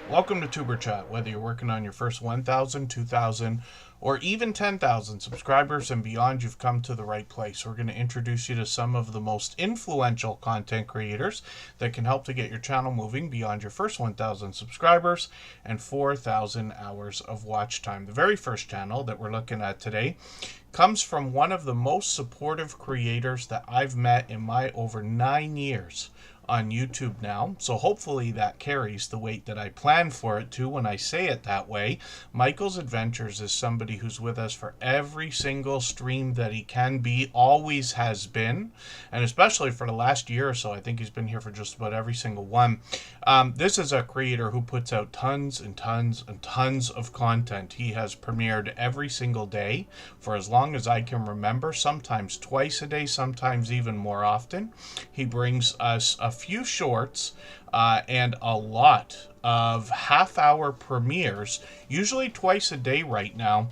Welcome to Tuber Chat. Whether you're working on your first 1,000, 2,000, or even 10,000 subscribers and beyond, you've come to the right place. We're going to introduce you to some of the most influential content creators that can help to get your channel moving beyond your first 1,000 subscribers and 4,000 hours of watch time. The very first channel that we're looking at today comes from one of the most supportive creators that I've met in my over 9 years on YouTube now. So hopefully that carries the weight that I plan for it to when I say it that way. Michael's Adventures is somebody who's with us for every single stream that he can be, always has been, and especially for the last year or so. I think he's been here for just about every single one. This is a creator who puts out tons and tons and tons of content. He has premiered every single day for as long as I can remember, sometimes twice a day, sometimes even more often. He brings us a few shorts and a lot of half-hour premieres, usually twice a day right now,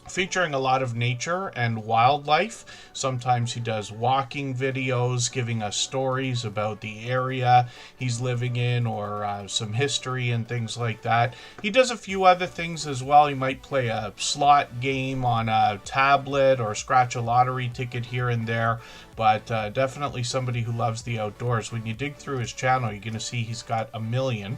featuring a lot of nature and wildlife. Sometimes he does walking videos, giving us stories about the area he's living in or some history and things like that. He does a few other things as well. He might play a slot game on a tablet or scratch a lottery ticket here and there, but definitely somebody who loves the outdoors. When you dig through his channel, you're going to see he's got a million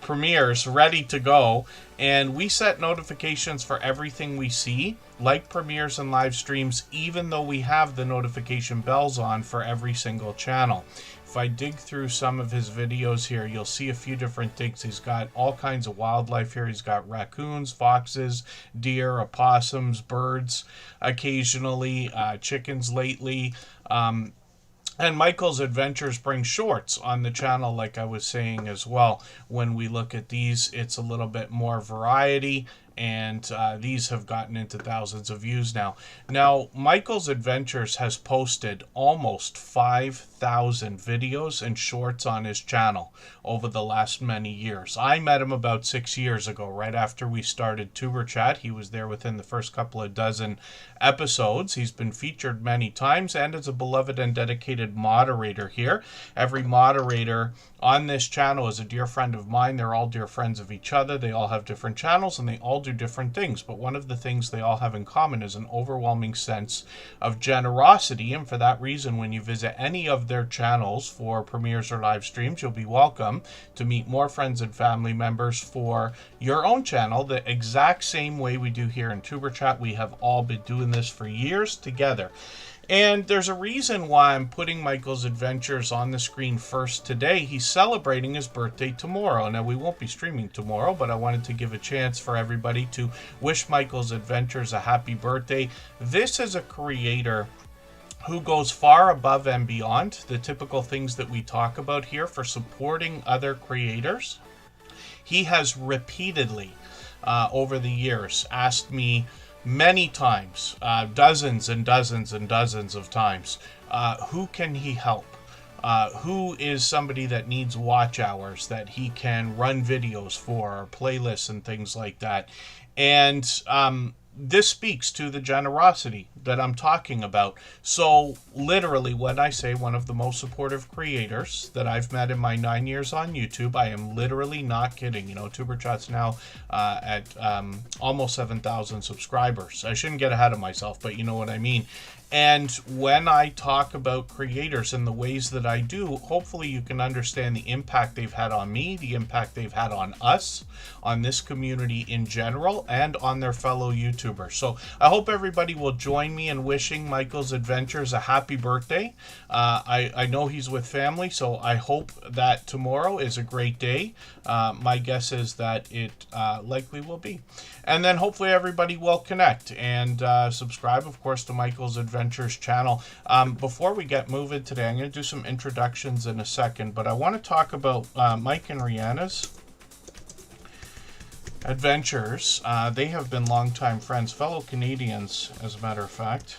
premieres ready to go, and we set notifications for everything we see, like premieres and live streams, even though we have the notification bells on for every single channel. If I dig through some of his videos here, you'll see a few different things. He's got all kinds of wildlife here. He's got raccoons, foxes, deer, opossums, birds occasionally, chickens lately. And Michael's Adventures brings shorts on the channel, like I was saying as well. When we look at these, it's a little bit more variety, and these have gotten into thousands of views now. Now, Michael's Adventures has posted almost 5,000 videos and shorts on his channel over the last many years. I met him about 6 years ago, right after we started Tuber Chat. He was there within the first couple of dozen episodes. He's been featured many times and is a beloved and dedicated moderator here. Every moderator on this channel is a dear friend of mine. They're all dear friends of each other. They all have different channels and they all do different things, but one of the things they all have in common is an overwhelming sense of generosity. And for that reason, when you visit any of their channels for premieres or live streams, you'll be welcome to meet more friends and family members for your own channel the exact same way we do here in Tuber Chat. We have all been doing this for years together. And there's a reason why I'm putting Michael's Adventures on the screen first today. He's celebrating his birthday tomorrow. Now, we won't be streaming tomorrow, but I wanted to give a chance for everybody to wish Michael's Adventures a happy birthday. This is a creator who goes far above and beyond the typical things that we talk about here for supporting other creators. He has repeatedly, over the years, asked me many times, dozens and dozens and dozens of times, who can he help? Who is somebody that needs watch hours that he can run videos for, or playlists and things like that? And this speaks to the generosity that I'm talking about. So literally, when I say one of the most supportive creators that I've met in my 9 years on YouTube, I am literally not kidding. You know, Tuber Chat's now at almost 7,000 subscribers. I shouldn't get ahead of myself, but you know what I mean. And when I talk about creators in the ways that I do, hopefully you can understand the impact they've had on me, the impact they've had on us, on this community in general, and on their fellow YouTubers. So I hope everybody will join me in wishing Michael's Adventures a happy birthday. I know he's with family, so I hope that tomorrow is a great day. My guess is that it likely will be. And then hopefully everybody will connect and subscribe, of course, to Michael's Adventures channel. Before we get moving today, I'm going to do some introductions in a second, but I want to talk about Mike and Rihanna's Adventures. They have been longtime friends, fellow Canadians, as a matter of fact.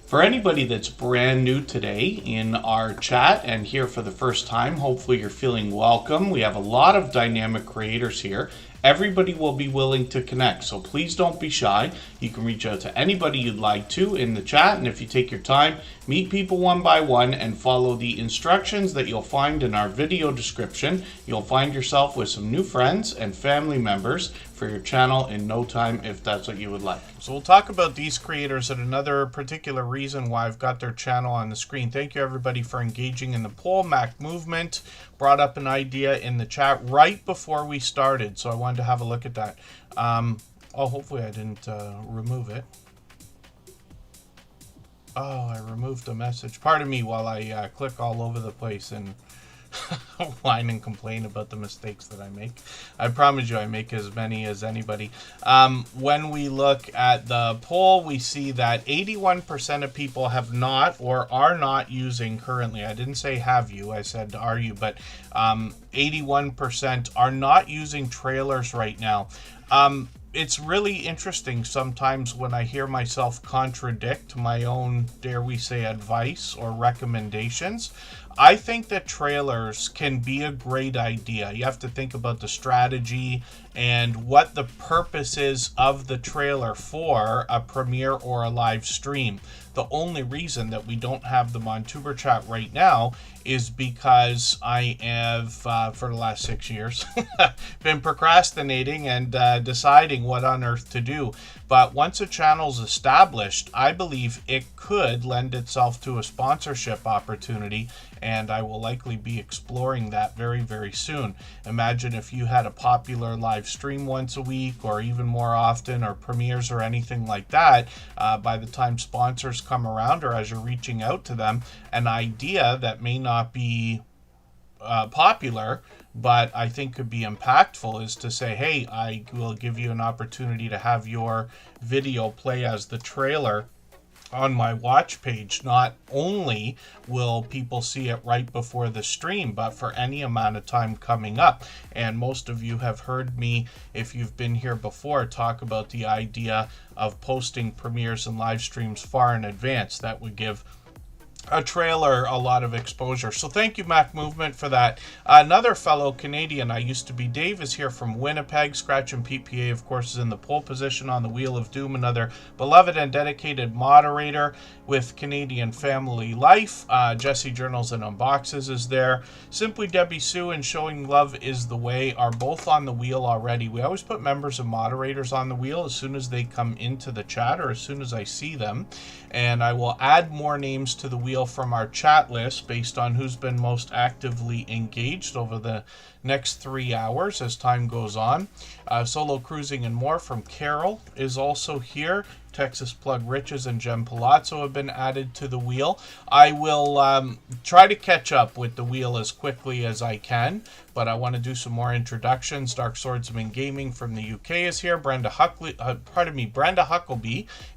For anybody that's brand new today in our chat and here for the first time, hopefully you're feeling welcome. We have a lot of dynamic creators here. Everybody will be willing to connect, so please don't be shy. You can reach out to anybody you'd like to in the chat, and if you take your time, meet people one by one and follow the instructions that you'll find in our video description, you'll find yourself with some new friends and family members for your channel in no time, if that's what you would like. So we'll talk about these creators and another particular reason why I've got their channel on the screen. Thank you everybody for engaging in the poll. Mac Movement brought up an idea in the chat right before we started, so I wanted to have a look at that. Oh, hopefully I didn't remove it. Oh, I removed the message. Pardon me while I click all over the place and whine and complain about the mistakes that I make. I promise you I make as many as anybody. When we look at the poll, we see that 81% of people have not or are not using currently. I didn't say have you, I said are you, but 81% are not using trailers right now. It's really interesting sometimes when I hear myself contradict my own, dare we say, advice or recommendations. I think that trailers can be a great idea. You have to think about the strategy and what the purpose is of the trailer for a premiere or a live stream. The only reason that we don't have them on Tuber Chat right now is because I have, for the last 6 years, been procrastinating and deciding what on earth to do. But once a channel's established, I believe it could lend itself to a sponsorship opportunity, and I will likely be exploring that very, very soon. Imagine if you had a popular live stream once a week or even more often, or premieres or anything like that. By the time sponsors come around or as you're reaching out to them, an idea that may not be popular but I think could be impactful is to say, hey, I will give you an opportunity to have your video play as the trailer on my watch page. Not only will people see it right before the stream, but for any amount of time coming up. And most of you have heard me, if you've been here before, talk about the idea of posting premieres and live streams far in advance. That would give a trailer a lot of exposure. So thank you, Mac Movement, for that. Another fellow Canadian, I used to be Dave, is here from Winnipeg. Scratch and PPA, of course, is in the pole position on the Wheel of Doom, another beloved and dedicated moderator with Canadian Family Life. Jesse Journals and Unboxes is there. Simply Debbie Sue and Showing Love is the Way are both on the wheel already. We always put members and moderators on the wheel as soon as they come into the chat or as soon as I see them. And I will add more names to the wheel from our chat list based on who's been most actively engaged over the next 3 hours as time goes on. Solo Cruising and More from Carol is also here. Texas Plug Riches and Jem Palazzo have been added to the wheel. I will try to catch up with the wheel as quickly as I can, but I want to do some more introductions. Dark Swordsman Gaming from the UK is here. Brenda Huckleby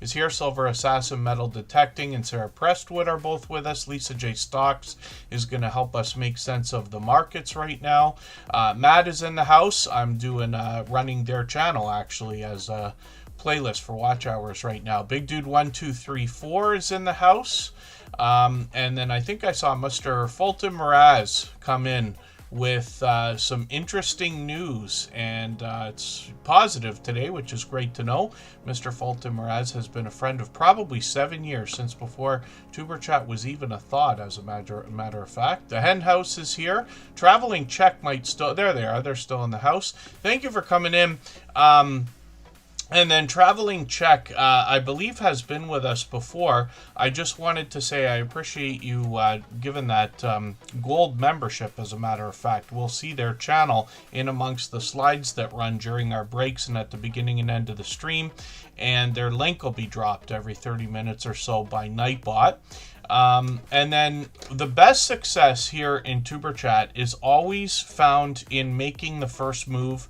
is here. Silver Assassin Metal Detecting and Sarah Prestwood are both with us. Lisa J. Stocks is going to help us make sense of the markets right now. Matt is in the house. I'm doing running their channel actually as a playlist for watch hours right now. Big Dude 1234 is in the house, and then I think I saw Mr. Fulton Mraz come in with some interesting news, and it's positive today, which is great to know. Mr. Fulton Mraz has been a friend of probably 7 years, since before Tuber Chat was even a thought, as a matter of fact. The Hen House is here. Traveling Czech might still, there they are, they're still in the house. Thank you for coming in. And then Traveling Czech, I believe, has been with us before. I just wanted to say I appreciate you giving that gold membership, as a matter of fact. We'll see their channel in amongst the slides that run during our breaks and at the beginning and end of the stream. And their link will be dropped every 30 minutes or so by Nightbot. And then the best success here in Tuber Chat is always found in making the first move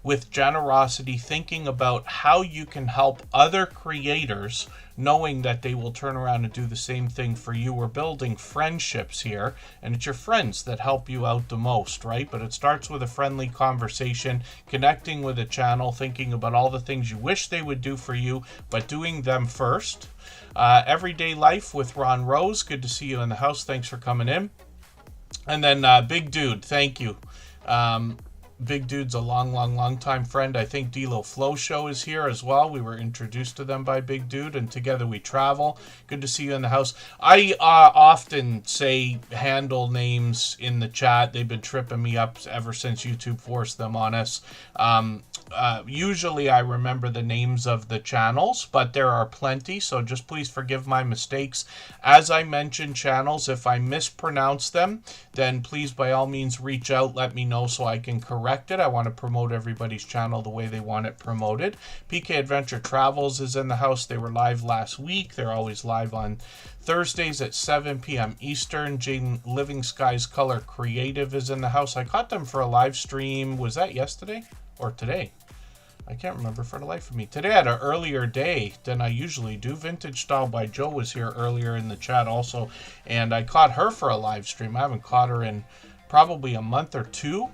with generosity, thinking about how you can help other creators, knowing that they will turn around and do the same thing for you. We're building friendships here, and it's your friends that help you out the most, right? But it starts with a friendly conversation, connecting with a channel, thinking about all the things you wish they would do for you, but doing them first. Everyday Life with Ron Rose, good to see you in the house. Thanks for coming in. And then Big Dude, thank you. Big Dude's a long time friend. I think D-Lo Flow Show is here as well. We were introduced to them by Big Dude, and together we travel. Good to see you in the house. I often say handle names in the chat. They've been tripping me up ever since YouTube forced them on us. Usually I remember the names of the channels, but there are plenty, so just please forgive my mistakes. As I mentioned channels, if I mispronounce them, then please by all means reach out, let me know so I can correct it. I want to promote everybody's channel the way they want it promoted. PK Adventure Travels is in the house. They were live last week. They're always live on Thursdays at 7 p.m. Eastern. Jaden Living Skies Color Creative is in the house. I caught them for a live stream. Was that yesterday or today? I can't remember for the life of me. Today I had an earlier day than I usually do. Vintage Style by Joe was here earlier in the chat also, and I caught her for a live stream. I haven't caught her in probably a month or two.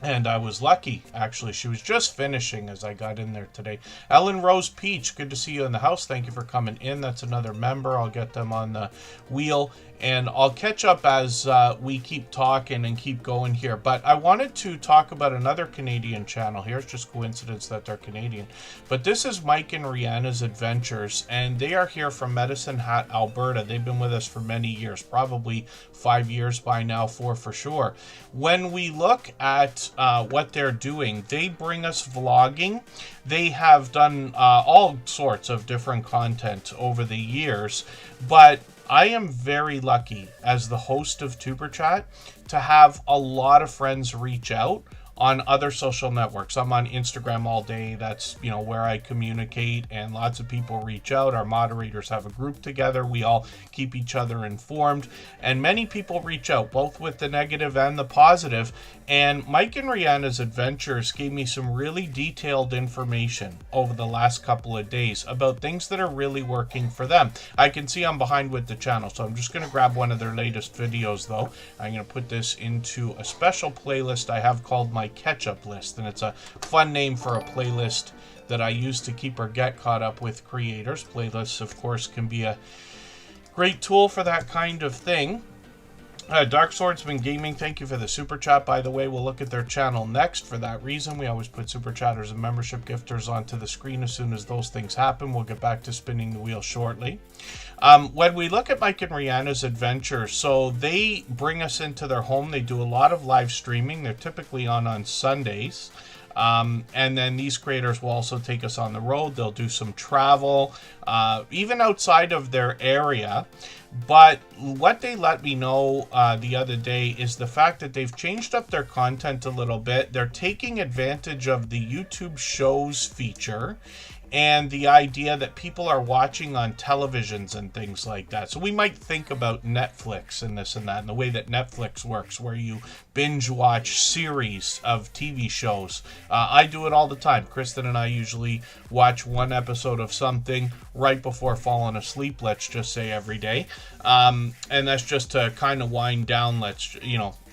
And I was lucky, actually. She was just finishing as I got in there today. Ellen Rose Peach, good to see you in the house. Thank you for coming in. That's another member. I'll get them on the wheel. And I'll catch up as we keep talking and keep going here. But I wanted to talk about another Canadian channel here. It's just coincidence that they're Canadian. But this is Mike and Rihanna's Adventures. And they are here from Medicine Hat, Alberta. They've been with us for many years. Probably 5 years by now, for sure. When we look at what they're doing, they bring us vlogging. They have done all sorts of different content over the years. But I am very lucky as the host of Superchat to have a lot of friends reach out on other social networks. I'm on Instagram all day. That's, you know, where I communicate, and lots of people reach out. Our moderators have a group together. We all keep each other informed, and many people reach out, both with the negative and the positive. And Mike and Rihanna's Adventures gave me some really detailed information over the last couple of days about things that are really working for them. I can see I'm behind with the channel, so I'm just going to grab one of their latest videos though. I'm going to put this into a special playlist I have called my Catch-Up List, and it's a fun name for a playlist that I use to keep or get caught up with creators. Playlists, of course, can be a great tool for that kind of thing. Dark Swordsman Gaming, thank you for the super chat, by the way. We'll look at their channel next. For that reason, we always put super chatters and membership gifters onto the screen as soon as those things happen. We'll get back to spinning the wheel shortly. When we look at Mike and Rihanna's Adventure, so they bring us into their home. They do a lot of live streaming. They're typically on Sundays. And then these creators will also take us on the road. They'll do some travel, even outside of their area. But what they let me know the other day is the fact that they've changed up their content a little bit. They're taking advantage of the YouTube shows feature and the idea that people are watching on televisions and things like that. So we might think about Netflix and this and that, and the way that Netflix works, where you binge watch series of TV shows. I do it all the time. Kristen and I usually watch one episode of something right before falling asleep, let's just say, every day. And that's just to kind of wind down.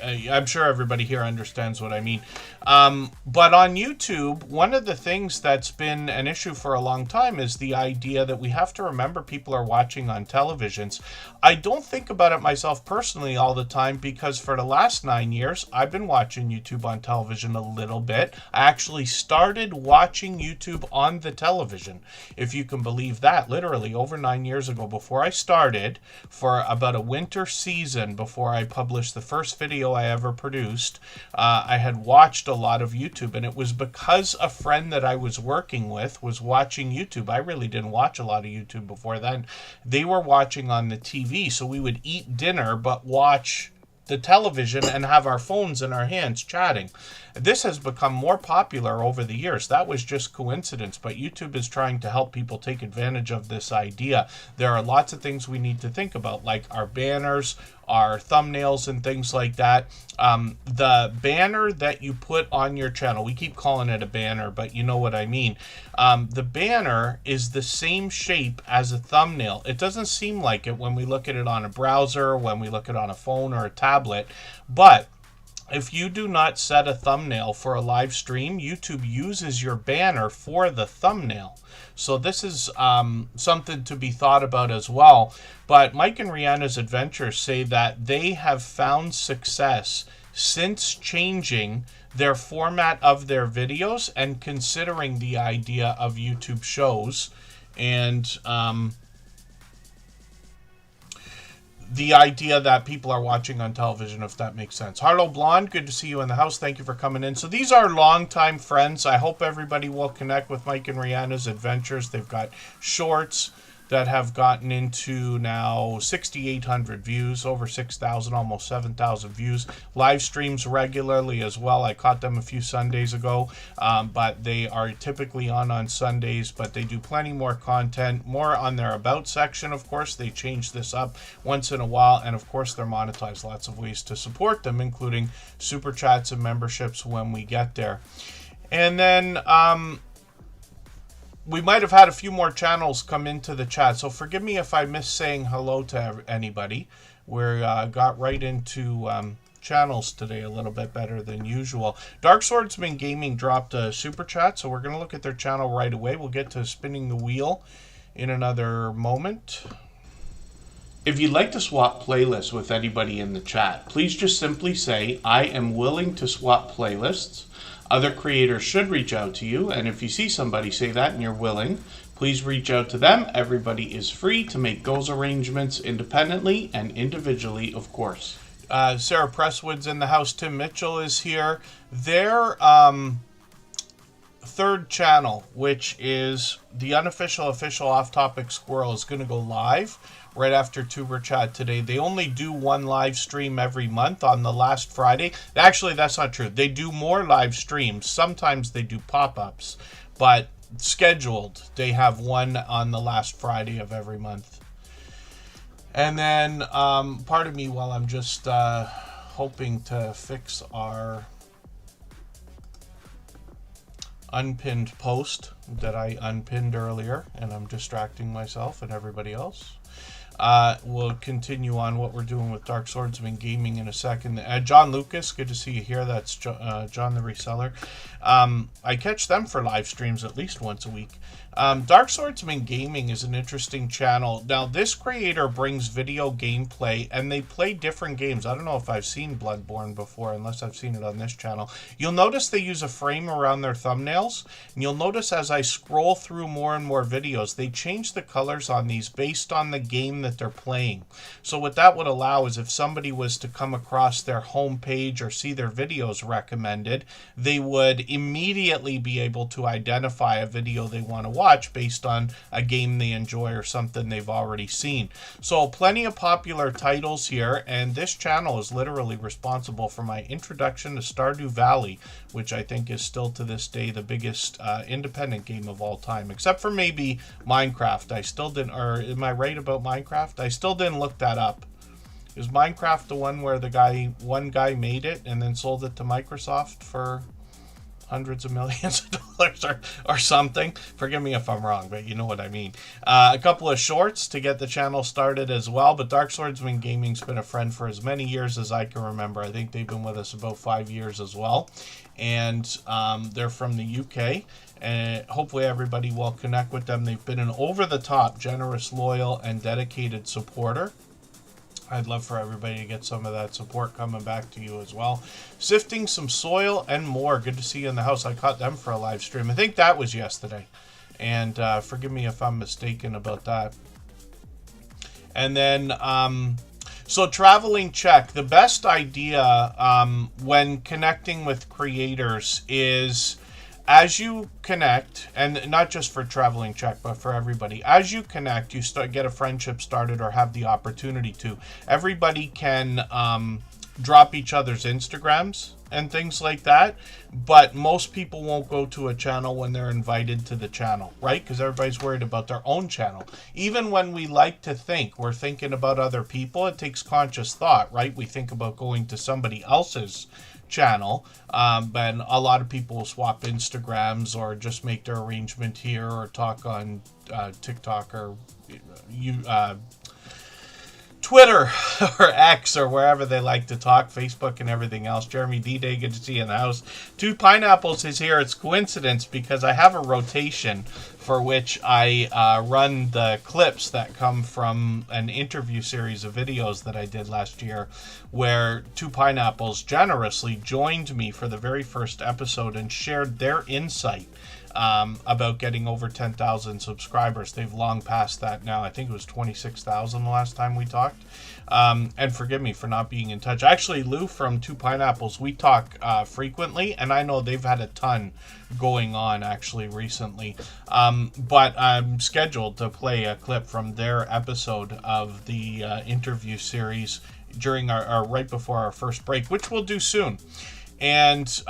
I'm sure everybody here understands what I mean. But on YouTube, one of the things that's been an issue for a long time is the idea that we have to remember people are watching on televisions. I don't think about it myself personally all the time, because for the last 9 years, I've been watching YouTube on television a little bit. I actually started watching YouTube on the television, if you can believe that, literally over 9 years ago. Before I started, for about a winter season, before I published the first video I ever produced, I had watched a lot of YouTube, and it was because a friend that I was working with was watching YouTube. I really didn't watch a lot of YouTube before then. They were watching on the TV, so we would eat dinner but watch the television and have our phones in our hands chatting. This has become more popular over the years. That was just coincidence, but YouTube is trying to help people take advantage of this idea. There are lots of things we need to think about, like our banners, our thumbnails, and things like that. The banner that you put on your channel, we keep calling it a banner, but you know what I mean. The banner is the same shape as a thumbnail. It doesn't seem like it when we look at it on a browser, when we look at it on a phone or a tablet, but if you do not set a thumbnail for a live stream, YouTube uses your banner for the thumbnail. So this is something to be thought about as well. But Mike and Rihanna's Adventures say that they have found success since changing their format of their videos and considering the idea of YouTube shows and the idea that people are watching on television, if that makes sense. Harlow Blonde, good to see you in the house. Thank you for coming in. So these are longtime friends. I hope everybody will connect with Mike and Rihanna's adventures. They've got shorts that have gotten into now 6,800 views, over 6,000, almost 7,000 views. Live streams regularly as well. I caught them a few Sundays ago, but they are typically on Sundays, but they do plenty more content, more on their About section, of course. They change this up once in a while, and of course they're monetized. Lots of ways to support them, including super chats and memberships when we get there. And then we might have had a few more channels come into the chat, so forgive me if I missed saying hello to anybody. We got right into channels today a little bit better than usual. Dark Swordsman Gaming dropped a super chat, so we're going to look at their channel right away. We'll get to spinning the wheel in another moment. If you'd like to swap playlists with anybody in the chat, please just simply say, I am willing to swap playlists. Other creators should reach out to you, and if you see somebody say that and you're willing, please reach out to them. Everybody is free to make those arrangements independently and individually, of course. Sarah Presswood's in the house. Tim Mitchell is here. Their third channel, which is the unofficial official off-topic squirrel, is going to go live right after Tuber Chat today. They only do one live stream every month on the last Friday. Actually, that's not true. They do more live streams. Sometimes they do pop-ups, but scheduled, they have one on the last Friday of every month. And then, pardon me while I'm just hoping to fix our unpinned post that I unpinned earlier, and I'm distracting myself and everybody else. We'll continue on what we're doing with Dark Swordsman Gaming in a second. John Lucas, good to see you here. That's John the Reseller. I catch them for live streams at least once a week. Dark Swordsman Gaming is an interesting channel. Now, this creator brings video gameplay, and they play different games. I don't know if I've seen Bloodborne before, unless I've seen it on this channel. You'll notice they use a frame around their thumbnails, and you'll notice as I scroll through more and more videos, they change the colors on these based on the game that they're playing. So what that would allow is if somebody was to come across their homepage or see their videos recommended, they would immediately be able to identify a video they want to watch based on a game they enjoy or something they've already seen. So plenty of popular titles here, and this channel is literally responsible for my introduction to Stardew Valley, which I think is still to this day the biggest independent game of all time, except for maybe Minecraft. I still didn't, or am I right about Minecraft? I still didn't look that up. Is Minecraft the one where one guy made it and then sold it to Microsoft for hundreds of millions of dollars or something? Forgive me if I'm wrong, but you know what I mean. A couple of shorts to get the channel started as well, but Dark Swordsman Gaming's been a friend for as many years as I can remember. I think they've been with us about 5 years as well, and they're from the UK, and hopefully everybody will connect with them. They've been an over-the-top, generous, loyal, and dedicated supporter. I'd love for everybody to get some of that support coming back to you as well. Sifting Some Soil and More. Good to see you in the house. I caught them for a live stream. I think that was yesterday. And forgive me if I'm mistaken about that. And then, so Traveling Check. The best idea when connecting with creators is, as you connect, and not just for Traveling Check, but for everybody, as you connect, you get a friendship started or have the opportunity to. Everybody can drop each other's Instagrams and things like that, but most people won't go to a channel when they're invited to the channel, right? Because everybody's worried about their own channel. Even when we like to think we're thinking about other people, it takes conscious thought, right? We think about going to somebody else's channel, but a lot of people will swap Instagrams or just make their arrangement here or talk on TikTok or Twitter or X or wherever they like to talk, Facebook and everything else. Jeremy D-Day, good to see you in the house. Two Pineapples is here. It's coincidence because I have a rotation for which I run the clips that come from an interview series of videos that I did last year, where Two Pineapples generously joined me for the very first episode and shared their insight about getting over 10,000 subscribers. They've long passed that now. I think it was 26,000 the last time we talked. And forgive me for not being in touch. Actually, Lou from Two Pineapples, we talk frequently, and I know they've had a ton going on actually recently. But I'm scheduled to play a clip from their episode of the interview series during our right before our first break, which we'll do soon. And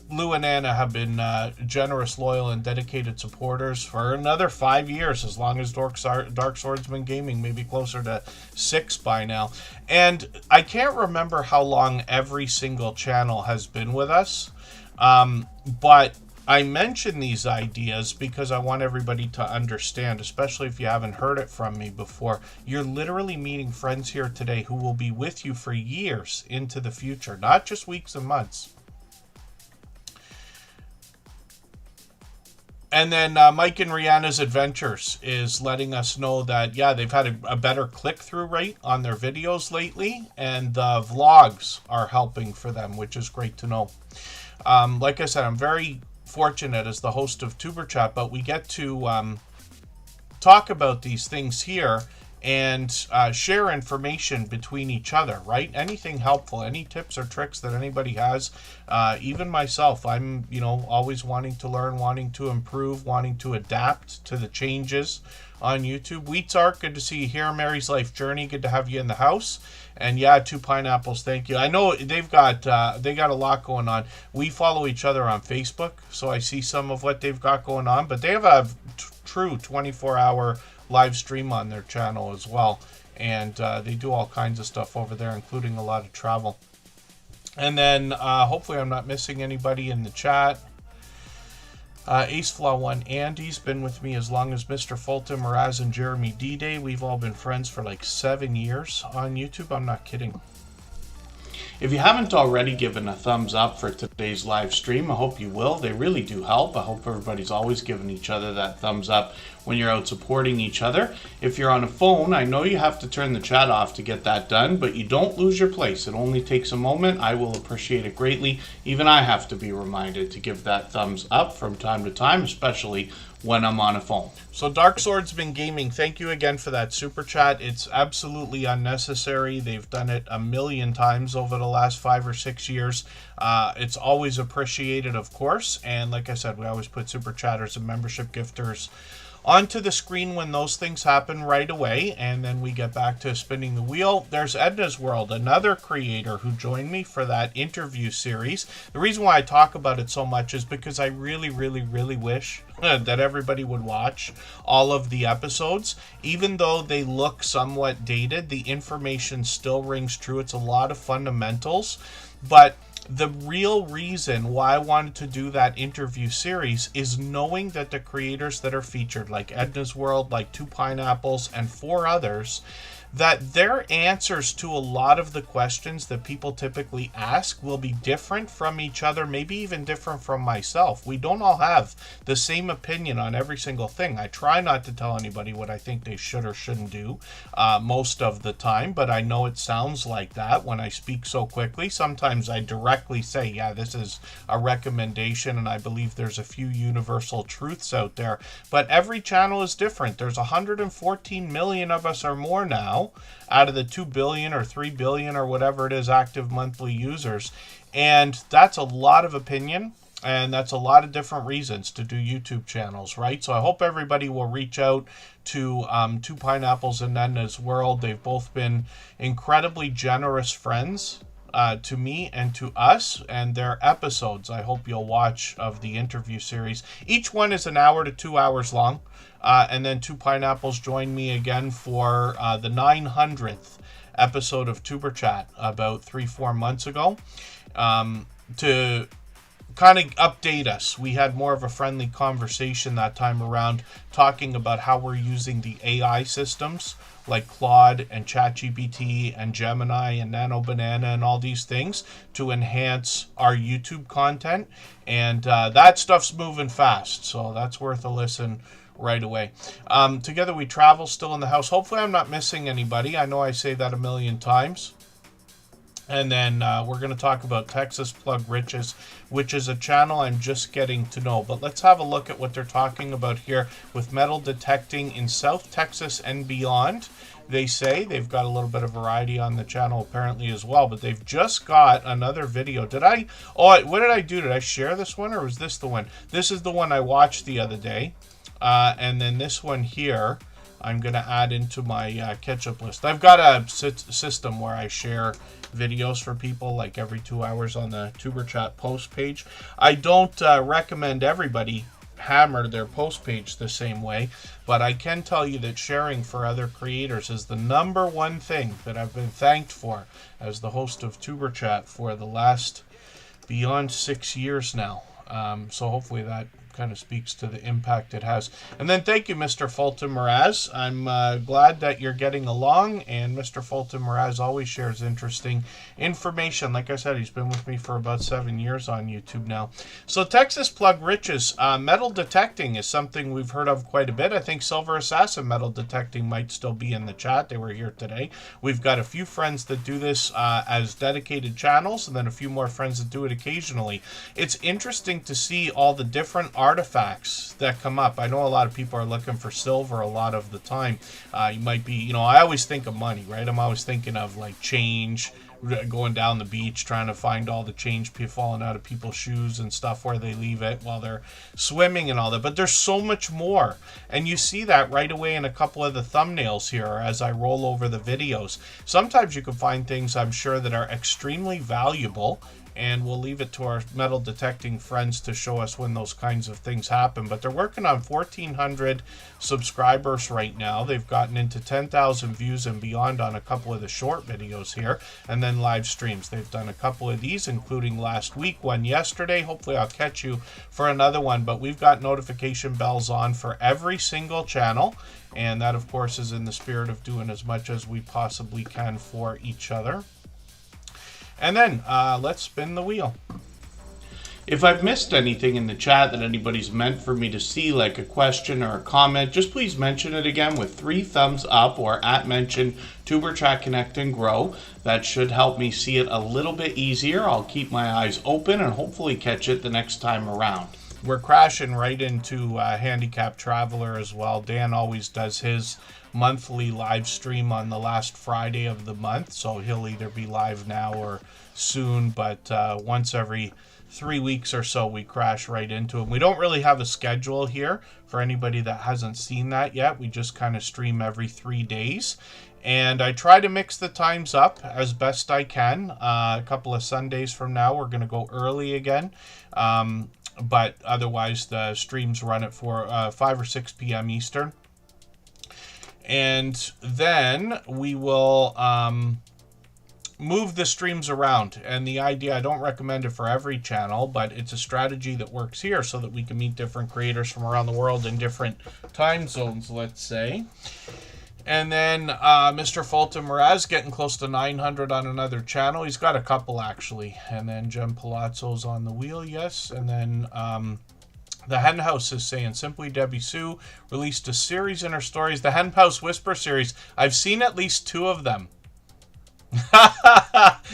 Lou and Anna have been generous, loyal, and dedicated supporters for another 5 years, as long as Dark Swordsman Gaming, maybe closer to 6 by now. And I can't remember how long every single channel has been with us, but I mention these ideas because I want everybody to understand, especially if you haven't heard it from me before. You're literally meeting friends here today who will be with you for years into the future, not just weeks and months. And then Mike and Rihanna's Adventures is letting us know that, yeah, they've had a better click-through rate on their videos lately, and the vlogs are helping for them, which is great to know. Like I said, I'm very fortunate as the host of TuberChat, but we get to talk about these things here and share information between each other, right? Anything helpful, any tips or tricks that anybody has, even myself, I'm, always wanting to learn, wanting to improve, wanting to adapt to the changes on YouTube. Wheatsart, good to see you here. Mary's Life Journey, good to have you in the house. And yeah, Two Pineapples, thank you. I know they've got a lot going on. We follow each other on Facebook, so I see some of what they've got going on, but they have a true 24-hour live stream on their channel as well, and they do all kinds of stuff over there, including a lot of travel. And then hopefully I'm not missing anybody in the chat. AceFlaw1 Andy's been with me as long as Mr. Fulton, Miraz, and Jeremy D-Day. We've all been friends for like 7 years on YouTube. I'm not kidding. If you haven't already given a thumbs up for today's live stream, I hope you will. They really do help. I hope everybody's always giving each other that thumbs up when you're out supporting each other. If you're on a phone, I know you have to turn the chat off to get that done, but you don't lose your place. It only takes a moment. I will appreciate it greatly. Even I have to be reminded to give that thumbs up from time to time, especially when I'm on a phone. So Dark Swordsman Gaming, thank you again for that super chat. It's absolutely unnecessary. They've done it a million times over the last 5 or 6 years. It's always appreciated, of course. And like I said, we always put super chatters and membership gifters onto the screen when those things happen right away, and then we get back to spinning the wheel. There's Edna's World, another creator who joined me for that interview series. The reason why I talk about it so much is because I really, really, really wish that everybody would watch all of the episodes. Even though they look somewhat dated, the information still rings true. It's a lot of fundamentals, but the real reason why I wanted to do that interview series is knowing that the creators that are featured, like Edna's World, like Two Pineapples, and 4 others, that their answers to a lot of the questions that people typically ask will be different from each other, maybe even different from myself. We don't all have the same opinion on every single thing. I try not to tell anybody what I think they should or shouldn't do most of the time, but I know it sounds like that when I speak so quickly. Sometimes I directly say, yeah, this is a recommendation, and I believe there's a few universal truths out there, but every channel is different. There's 114 million of us or more now out of the 2 billion or 3 billion or whatever it is active monthly users, and that's a lot of opinion, and that's a lot of different reasons to do YouTube channels, right? So I hope everybody will reach out to Two Pineapples and Edna's World. They've both been incredibly generous friends to me and to us, and their episodes I hope you'll watch of the interview series. Each one is an hour to 2 hours long, and then Two Pineapples joined me again for the 900th episode of TuberChat about 3-4 months ago to kind of update us. We had more of a friendly conversation that time around, talking about how we're using the AI systems like Claude and ChatGPT and Gemini and Nano Banana and all these things to enhance our YouTube content. And that stuff's moving fast, so that's worth a listen right away. Together We Travel, still in the house. Hopefully I'm not missing anybody. I know I say that a million times. And then we're going to talk about Texas Plug Riches, which is a channel I'm just getting to know. But let's have a look at what they're talking about here with metal detecting in South Texas and beyond. They say they've got a little bit of variety on the channel apparently as well, but they've just got another video. What did I do? Did I share this one, or was this the one? This is the one I watched the other day. And then this one here, I'm going to add into my catch-up list. I've got a system where I share videos for people like every 2 hours on the Superchat post page. I don't recommend everybody hammer their post page the same way, but I can tell you that sharing for other creators is the #1 thing that I've been thanked for as the host of Superchat for the last beyond 6 years now. So hopefully that kind of speaks to the impact it has. And then thank you, Mr. Fulton Mraz. I'm glad that you're getting along, and Mr. Fulton Mraz always shares interesting information. Like I said, he's been with me for about 7 years on YouTube now. So Texas Plug Riches, metal detecting is something we've heard of quite a bit. I think Silver Assassin metal detecting might still be in the chat. They were here today. We've got a few friends that do this as dedicated channels, and then a few more friends that do it occasionally. It's interesting to see all the different artifacts that come up. I know a lot of people are looking for silver a lot of the time. You might be, I always think of money, right? I'm always thinking of like change, going down the beach, trying to find all the change falling out of people's shoes and stuff where they leave it while they're swimming and all that. But there's so much more. And you see that right away in a couple of the thumbnails here as I roll over the videos. Sometimes you can find things, I'm sure, that are extremely valuable, and we'll leave it to our metal detecting friends to show us when those kinds of things happen. But they're working on 1,400 subscribers right now. They've gotten into 10,000 views and beyond on a couple of the short videos here, and then live streams. They've done a couple of these, including last week, one yesterday. Hopefully I'll catch you for another one, but we've got notification bells on for every single channel, and that of course is in the spirit of doing as much as we possibly can for each other. And then let's spin the wheel. If I've missed anything in the chat that anybody's meant for me to see, like a question or a comment, just please mention it again with 3 thumbs up or @mention Tuberchat Connect and Grow. That should help me see it a little bit easier. I'll keep my eyes open and hopefully catch it the next time around. We're crashing right into Handicap Traveler as well. Dan always does his monthly live stream on the last Friday of the month, so he'll either be live now or soon, but once every 3 weeks or so we crash right into it. We don't really have a schedule here for anybody that hasn't seen that yet. We just kind of stream every 3 days, and I try to mix the times up as best I can. A couple of Sundays from now we're going to go early again, but otherwise the streams run at 5 or 6 p.m. Eastern. And then we will move the streams around. And the idea, I don't recommend it for every channel, but it's a strategy that works here so that we can meet different creators from around the world in different time zones, let's say. And then Mr. Fulton Mraz getting close to 900 on another channel. He's got a couple actually. And then Jem Palazzo's on the wheel, yes. And then the Hen House is saying, Simply Debbie Sue released a series in her stories, the Hen House Whisper series. I've seen at least 2 of them.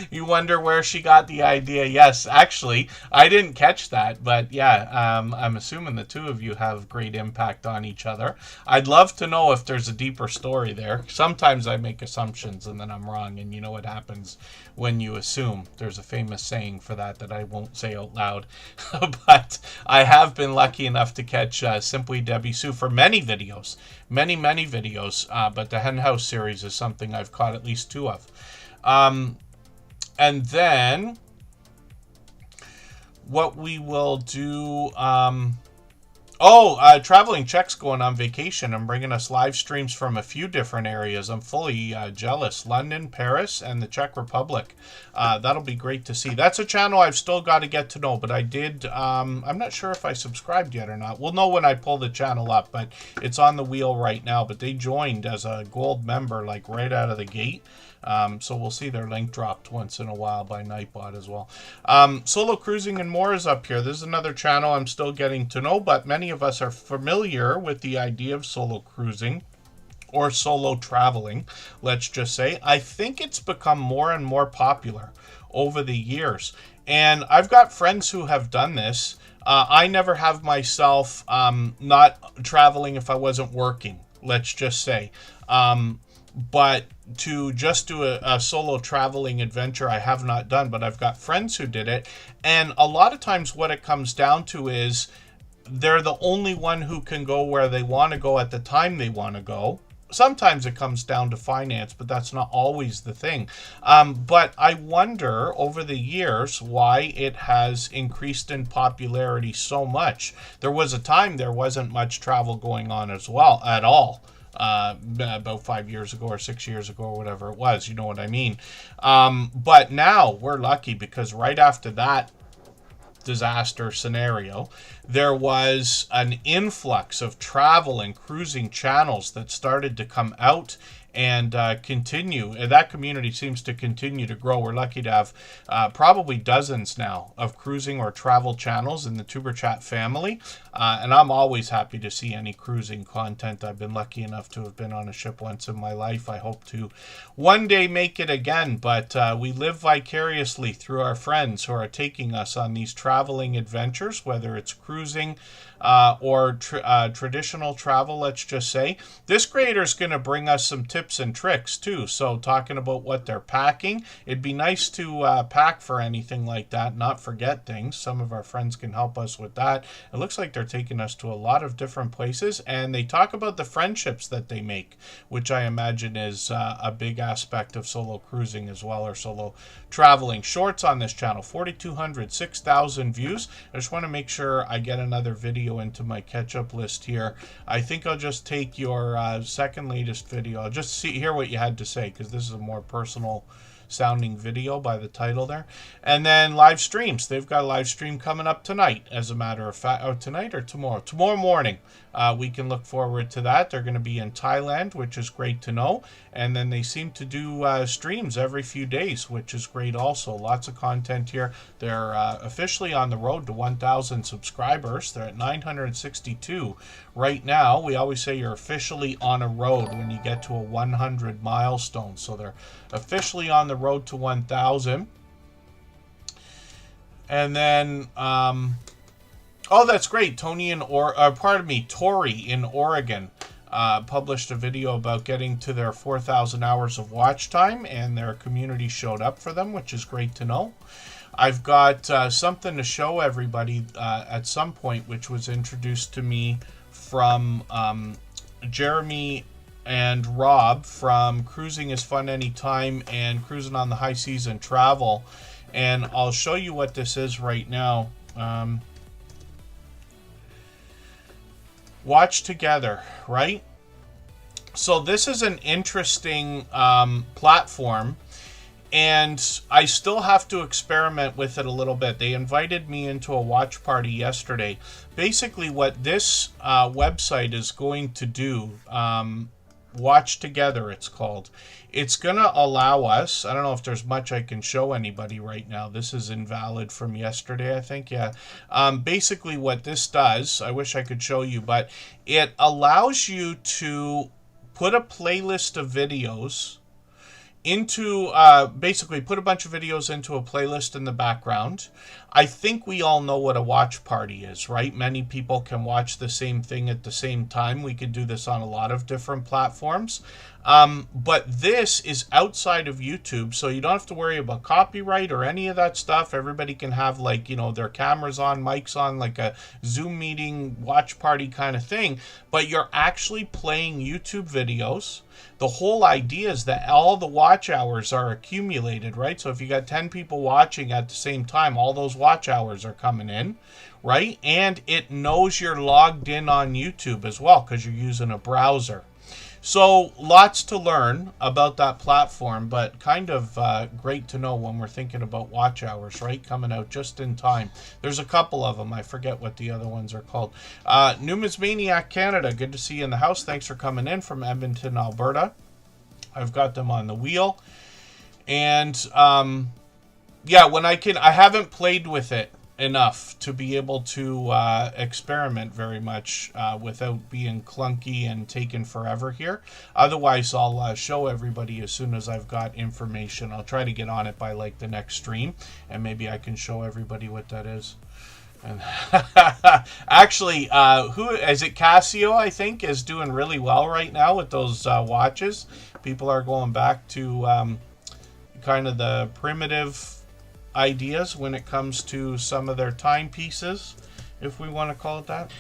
You wonder where she got the idea. Yes, actually, I didn't catch that, but yeah, I'm assuming the 2 of you have great impact on each other. I'd love to know if there's a deeper story there. Sometimes I make assumptions and then I'm wrong, and you know what happens when you assume. There's a famous saying for that I won't say out loud, but I have been lucky enough to catch Simply Debbie Sue for many videos, many videos, but the Hen House series is something I've caught at least 2 of. And then what we will do, Oh, Traveling Check's going on vacation and bringing us live streams from a few different areas. I'm fully jealous. London, Paris, and the Czech Republic. That'll be great to see. That's a channel I've still got to get to know, but I did. I'm not sure if I subscribed yet or not. We'll know when I pull the channel up, but it's on the wheel right now. But they joined as a gold member, like right out of the gate. So we'll see their link dropped once in a while by Nightbot as well. Solo Cruising and More is up here. This is another channel I'm still getting to know, but many of us are familiar with the idea of solo cruising or solo traveling, let's just say. I think it's become more and more popular over the years. And I've got friends who have done this. I never have myself not traveling if I wasn't working, let's just say. But to just do a solo traveling adventure, I have not done, but I've got friends who did it. And a lot of times what it comes down to is they're the only one who can go where they want to go at the time they want to go. Sometimes it comes down to finance, but that's not always the thing. But I wonder over the years why it has increased in popularity so much. There was a time there wasn't much travel going on as well at all. About 5 years ago or 6 years ago or whatever it was, you know what I mean. But now we're lucky because right after that disaster scenario, there was an influx of travel and cruising channels that started to come out and continue. That community seems to continue to grow. We're lucky to have probably dozens now of cruising or travel channels in the Superchat family. And I'm always happy to see any cruising content. I've been lucky enough to have been on a ship once in my life. I hope to one day make it again. But we live vicariously through our friends who are taking us on these traveling adventures, whether it's cruising or traditional travel, let's just say. This creator is going to bring us some tips and tricks too. So talking about what they're packing, it'd be nice to pack for anything like that, not forget things. Some of our friends can help us with that. It looks like they're taking us to a lot of different places, and they talk about the friendships that they make, which I imagine is a big aspect of solo cruising as well, or solo traveling. Shorts on this channel, 4,200, 6,000 views. I just want to make sure I get another video into my catch-up list here. I think I'll just take your second latest video. I'll just hear what you had to say, because this is a more personal sounding video by the title there. And then live streams. They've got a live stream coming up tonight, as a matter of fact. Oh, tonight or tomorrow? Tomorrow morning. We can look forward to that. They're going to be in Thailand, which is great to know. And then they seem to do streams every few days, which is great also. Lots of content here. They're officially on the road to 1,000 subscribers. They're at 962 right now. We always say you're officially on a road when you get to a 100 milestone. So they're officially on the road to 1,000. And then, oh, that's great. Tori in Oregon published a video about getting to their 4,000 hours of watch time, and their community showed up for them, which is great to know. I've got something to show everybody at some point, which was introduced to me from Jeremy and Rob from Cruising is Fun Anytime and Cruising on the High Seas and Travel. And I'll show you what this is right now. Watch together, right? So this is an interesting platform, and I still have to experiment with it a little bit. They invited me into a watch party yesterday. Basically what this website is going to do, Watch Together it's called. It's going to allow us, I don't know if there's much I can show anybody right now. This is invalid from yesterday, I think, yeah. Basically what this does, I wish I could show you, but it allows you to put a playlist of videos into, basically put a bunch of videos into a playlist in the background. I think we all know what a watch party is, right? Many people can watch the same thing at the same time. We could do this on a lot of different platforms. But this is outside of YouTube, so you don't have to worry about copyright or any of that stuff. Everybody can have, like, you know, their cameras on, mics on, like a Zoom meeting, watch party kind of thing. But you're actually playing YouTube videos. The whole idea is that all the watch hours are accumulated, right? So if you got 10 people watching at the same time, all those watch hours are coming in, right? And it knows you're logged in on YouTube as well because you're using a browser. So lots to learn about that platform, but kind of great to know when we're thinking about watch hours, right? Coming out just in time. There's a couple of them. I forget what the other ones are called. Numismaniac Canada, good to see you in the house. Thanks for coming in from Edmonton, Alberta. I've got them on the wheel. And yeah, when I haven't played with it enough to be able to experiment very much without being clunky and taking forever here. Otherwise, I'll show everybody as soon as I've got information. I'll try to get on it by like the next stream, and maybe I can show everybody what that is. And actually, who is it? Casio, I think, is doing really well right now with those watches. People are going back to kind of the primitive ideas when it comes to some of their timepieces, if we want to call it that.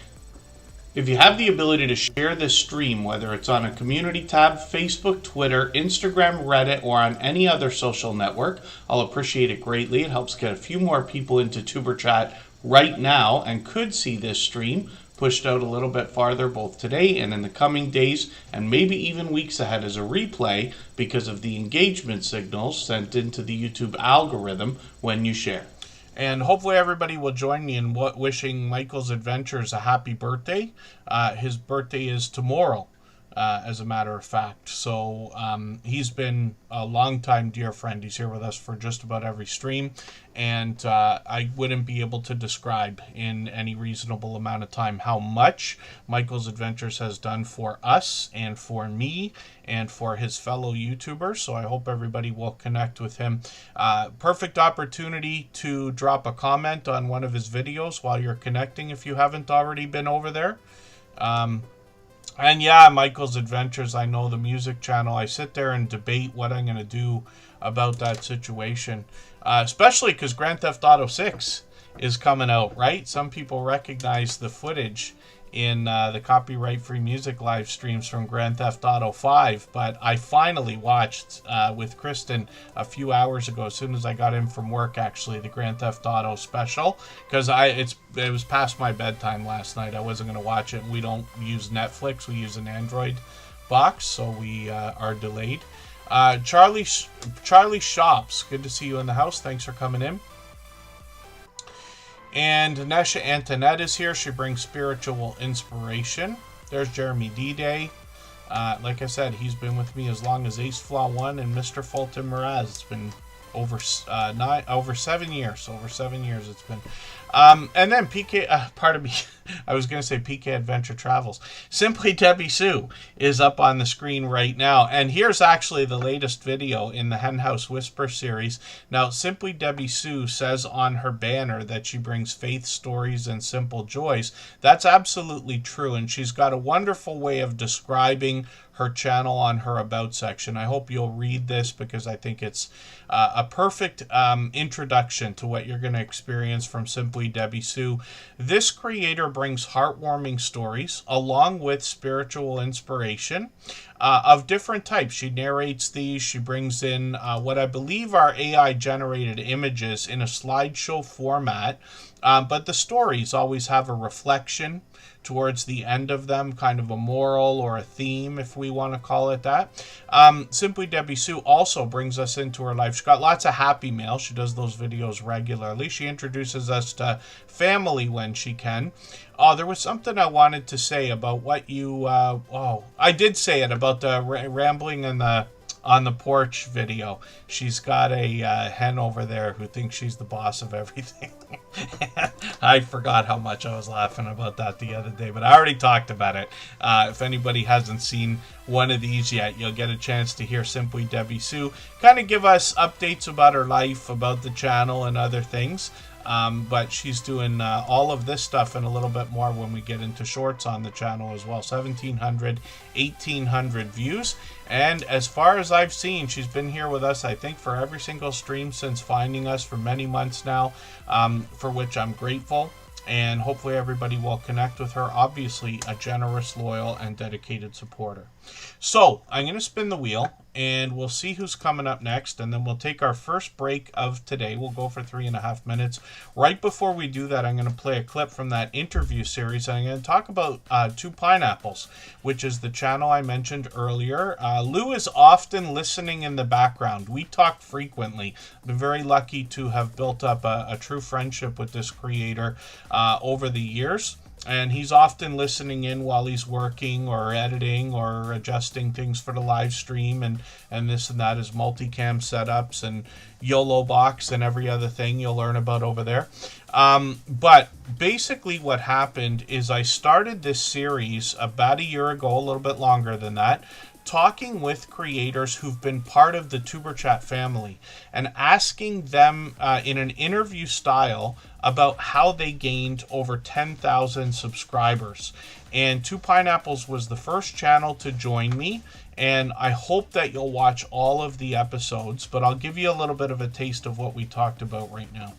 If you have the ability to share this stream, whether it's on a community tab, Facebook, Twitter, Instagram, Reddit, or on any other social network, I'll appreciate it greatly. It helps get a few more people into Tuber Chat right now and could see this stream pushed out a little bit farther both today and in the coming days and maybe even weeks ahead as a replay because of the engagement signals sent into the YouTube algorithm when you share. And hopefully everybody will join me in wishing Michael's Adventures a happy birthday. His birthday is tomorrow, as a matter of fact. So he's been a long-time dear friend. He's here with us for just about every stream. And I wouldn't be able to describe in any reasonable amount of time how much Michael's Adventures has done for us and for me and for his fellow YouTubers. So I hope everybody will connect with him. Perfect opportunity to drop a comment on one of his videos while you're connecting if you haven't already been over there. And yeah, Michael's Adventures, I know the music channel. I sit there and debate what I'm going to do about that situation. Especially because Grand Theft Auto 6 is coming out, right? Some people recognize the footage in the copyright-free music live streams from Grand Theft Auto 5. But I finally watched with Kristen a few hours ago, as soon as I got in from work, actually, the Grand Theft Auto special. Because it was past my bedtime last night. I wasn't going to watch it. We don't use Netflix. We use an Android box, so we are delayed. Charlie Shops, good to see you in the house. Thanks for coming in. And Nesha Antoinette is here. She brings spiritual inspiration. There's Jeremy D-Day. Like I said, he's been with me as long as Ace Flaw 1 and Mr. Fulton Mraz. It's been over 7 years. Over 7 years it's been. And then PK, pardon me, I was going to say PK Adventure Travels. Simply Debbie Sue is up on the screen right now. And here's actually the latest video in the Henhouse Whisper series. Now, Simply Debbie Sue says on her banner that she brings faith, stories, and simple joys. That's absolutely true. And she's got a wonderful way of describing her channel on her About section. I hope you'll read this because I think it's a perfect introduction to what you're going to experience from Simply Debbie Sue. This creator brings heartwarming stories along with spiritual inspiration of different types. She narrates these. She brings in what I believe are AI-generated images in a slideshow format, but the stories always have a reflection towards the end of them, kind of a moral or a theme, if we want to call it that. Simply Debbie Sue also brings us into her life. She's got lots of happy mail. She does those videos regularly. She introduces us to family when she can. Oh, there was something I wanted to say about what you... I did say it about the rambling and the on the porch video. She's got a hen over there who thinks she's the boss of everything. I forgot how much I was laughing about that the other day, but I already talked about it. If anybody hasn't seen one of these yet, you'll get a chance to hear Simply Debbie Sue kind of give us updates about her life, about the channel, and other things. But she's doing all of this stuff and a little bit more when we get into shorts on the channel as well. 1,700, 1,800 views. And as far as I've seen, she's been here with us, I think, for every single stream since finding us for many months now, for which I'm grateful. And hopefully everybody will connect with her. Obviously, a generous, loyal, and dedicated supporter. So I'm going to spin the wheel, and we'll see who's coming up next, and then we'll take our first break of today. We'll go for 3.5 minutes. Right before we do that, I'm going to play a clip from that interview series. I'm going to talk about Two Pineapples, which is the channel I mentioned earlier. Lou is often listening in the background. We talk frequently. I've been very lucky to have built up a true friendship with this creator over the years. And he's often listening in while he's working or editing or adjusting things for the live stream and this and that, his multicam setups and YOLO box and every other thing you'll learn about over there. But basically what happened is I started this series about a year ago, a little bit longer than that, talking with creators who've been part of the TuberChat family and asking them in an interview style about how they gained over 10,000 subscribers. And Two Pineapples was the first channel to join me, and I hope that you'll watch all of the episodes, but I'll give you a little bit of a taste of what we talked about right now.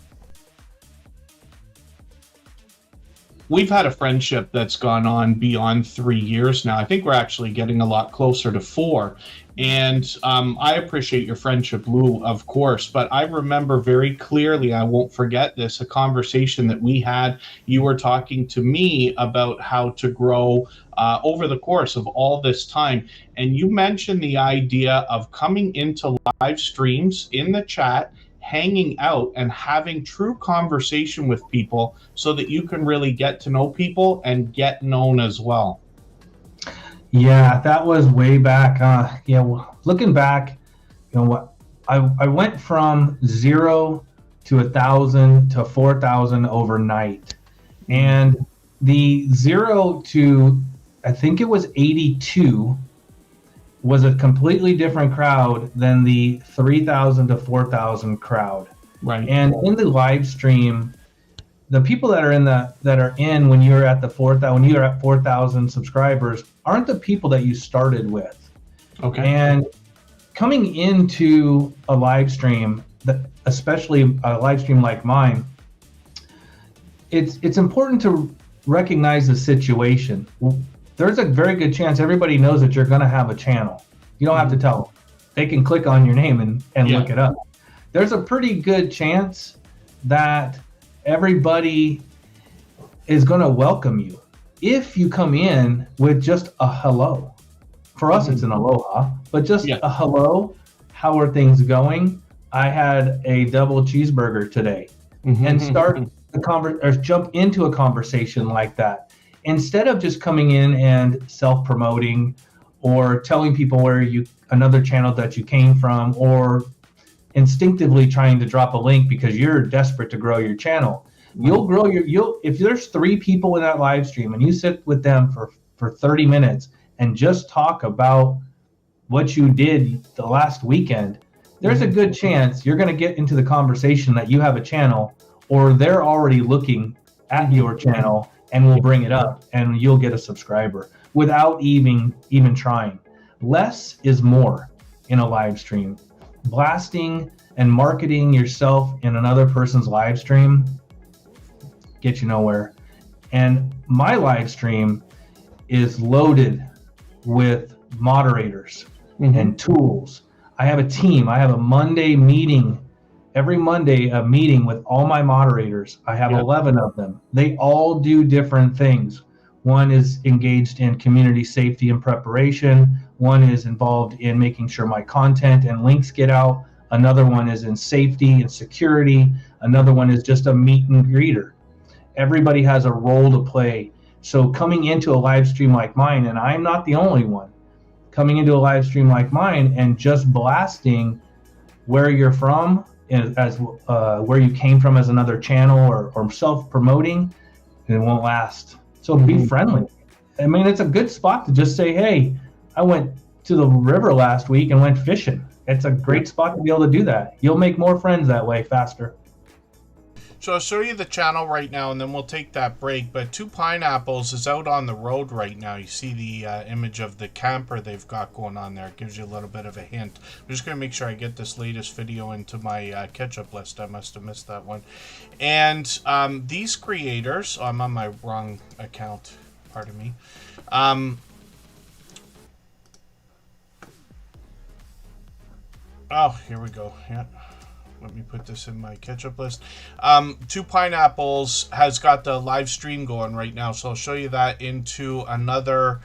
We've had a friendship that's gone on beyond 3 years now. I think we're actually getting a lot closer to 4. And I appreciate your friendship, Lou, of course. But I remember very clearly, I won't forget this, a conversation that we had. You were talking to me about how to grow over the course of all this time. And you mentioned the idea of coming into live streams in the chat, hanging out and having true conversation with people so that you can really get to know people and get known as well. Yeah, that was way back. Looking back, what I went from 0 to 1,000 to 4,000 overnight, and the 0 to I think it was 82 was a completely different crowd than the 3,000 to 4,000 crowd. Right. And in the live stream, the people that are in when you're at 4,000 subscribers aren't the people that you started with. Okay. And coming into a live stream, especially a live stream like mine, it's important to recognize the situation. There's a very good chance everybody knows that you're going to have a channel. You don't have to tell them. They can click on your name and look it up. There's a pretty good chance that everybody is going to welcome you if you come in with just a hello. For us, it's an aloha, but just a hello. How are things going? I had a double cheeseburger today, and start or jump into a conversation like that. Instead of just coming in and self-promoting or telling people another channel that you came from, or instinctively trying to drop a link because you're desperate to grow your channel. You'll grow if there's 3 people in that live stream and you sit with them for 30 minutes and just talk about what you did the last weekend, there's a good chance you're going to get into the conversation that you have a channel, or they're already looking at your channel and will bring it up, and you'll get a subscriber without even trying. Less is more in a live stream. Blasting and marketing yourself in another person's live stream get you nowhere. And my live stream is loaded with moderators and tools. I have a team. I have a Monday meeting. Every Monday, a meeting with all my moderators. I have 11 of them. They all do different things. One is engaged in community safety and preparation. One is involved in making sure my content and links get out. Another one is in safety and security. Another one is just a meet and greeter. Everybody has a role to play. So coming into a live stream like mine, and I'm not the only one, coming into a live stream like mine and just blasting where you're from, as where you came from as another channel, or self-promoting, it won't last. So be friendly. I mean, it's a good spot to just say, hey, I went to the river last week and went fishing. It's a great spot to be able to do that. You'll make more friends that way faster. So I'll show you the channel right now, and then we'll take that break. But Two Pineapples is out on the road right now. You see the image of the camper they've got going on there. It gives you a little bit of a hint. I'm just going to make sure I get this latest video into my catch-up list. I must have missed that one. And these creators... Oh, I'm on my wrong account. Pardon me. Oh, here we go. Yeah. Let me put this in my catch-up list. Two Pineapples has got the live stream going right now, so I'll show you that into another...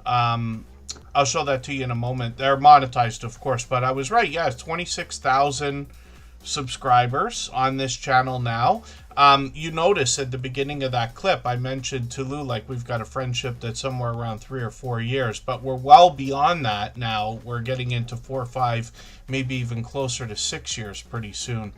I'll show that to you in a moment. They're monetized, of course, but I was right. Yeah, it's 26,000 subscribers on this channel now. You notice at the beginning of that clip, I mentioned to Lou, like, we've got a friendship that's somewhere around 3 or 4 years, but we're well beyond that now. We're getting into 4 or 5, maybe even closer to 6 years pretty soon.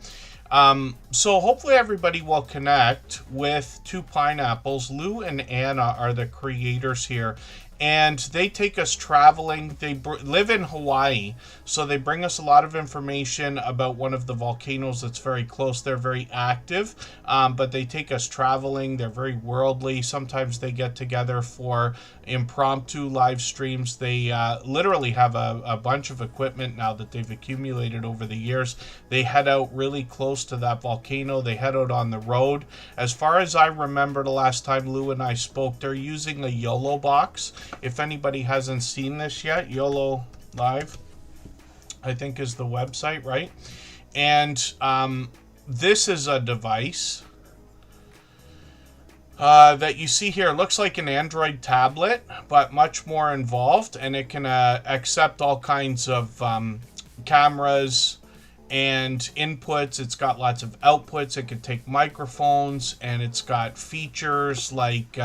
So hopefully everybody will connect with Two Pineapples. Lou and Anna are the creators here. And they take us traveling. They live in Hawaii, so they bring us a lot of information about one of the volcanoes that's very close. They're very active, but they take us traveling. They're very worldly. Sometimes they get together for impromptu live streams. They literally have a bunch of equipment now that they've accumulated over the years. They head out really close to that volcano. They head out on the road. As far as I remember the last time Lou and I spoke, they're using a YOLO box. If anybody hasn't seen this yet, YOLO Live, I think, is the website, right? And this is a device that you see here. It looks like an Android tablet, but much more involved, and it can accept all kinds of cameras and inputs. It's got lots of outputs. It can take microphones, and it's got features like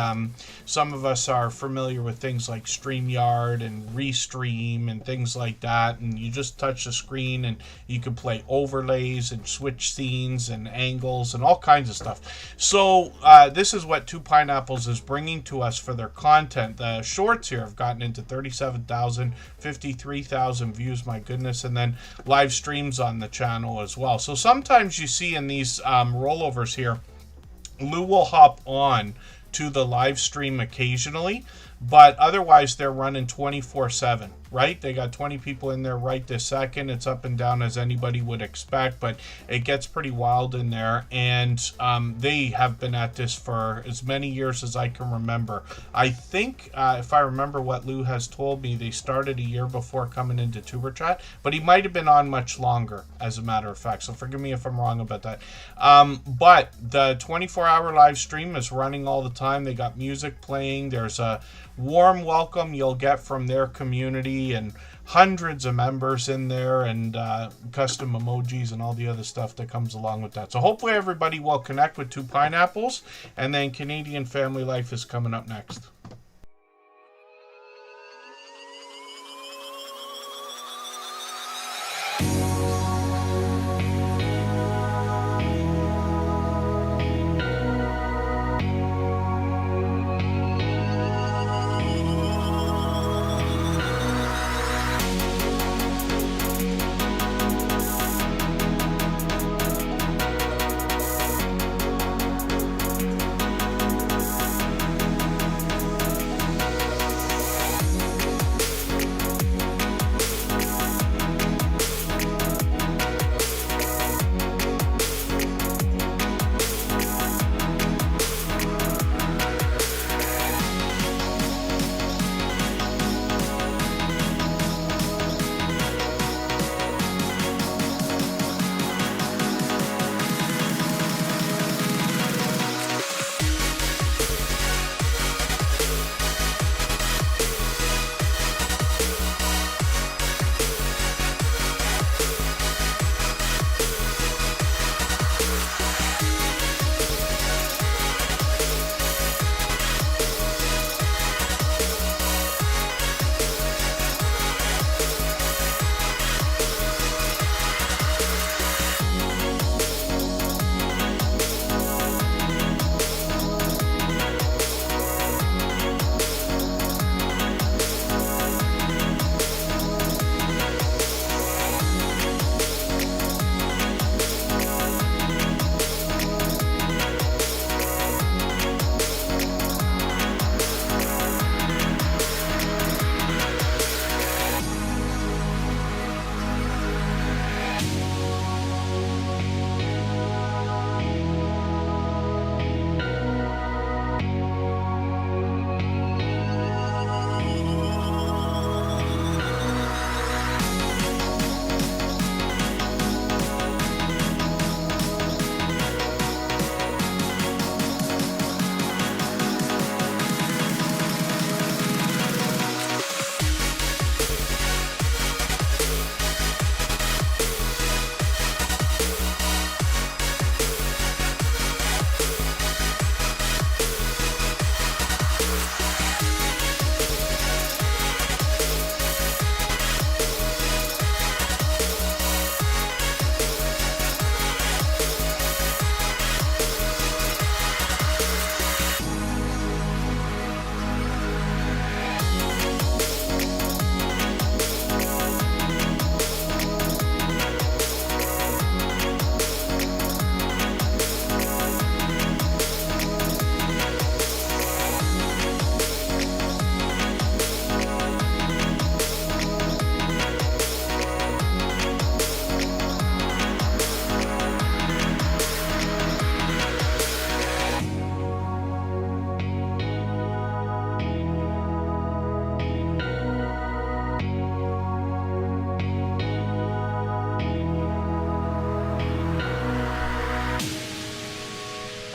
some of us are familiar with things like StreamYard and Restream and things like that. And you just touch the screen and you can play overlays and switch scenes and angles and all kinds of stuff. So this is what Two Pineapples is bringing to us for their content. The shorts here have gotten into 37,000, 53,000 views, my goodness, and then live streams on the channel as well. So sometimes you see in these rollovers here, Lou will hop on to the live stream occasionally, but otherwise they're running 24/7, right? They got 20 people in there right this second. It's up and down as anybody would expect, but it gets pretty wild in there. And they have been at this for as many years as I can remember. I think, if I remember what Lou has told me, they started a year before coming into Superchat, but he might have been on much longer, as a matter of fact. So forgive me if I'm wrong about that. But the 24-hour live stream is running all the time. They got music playing. There's a warm welcome you'll get from their community and hundreds of members in there, and custom emojis and all the other stuff that comes along with that. So hopefully everybody will connect with Two Pineapples, and then Canadian Family Life is coming up next.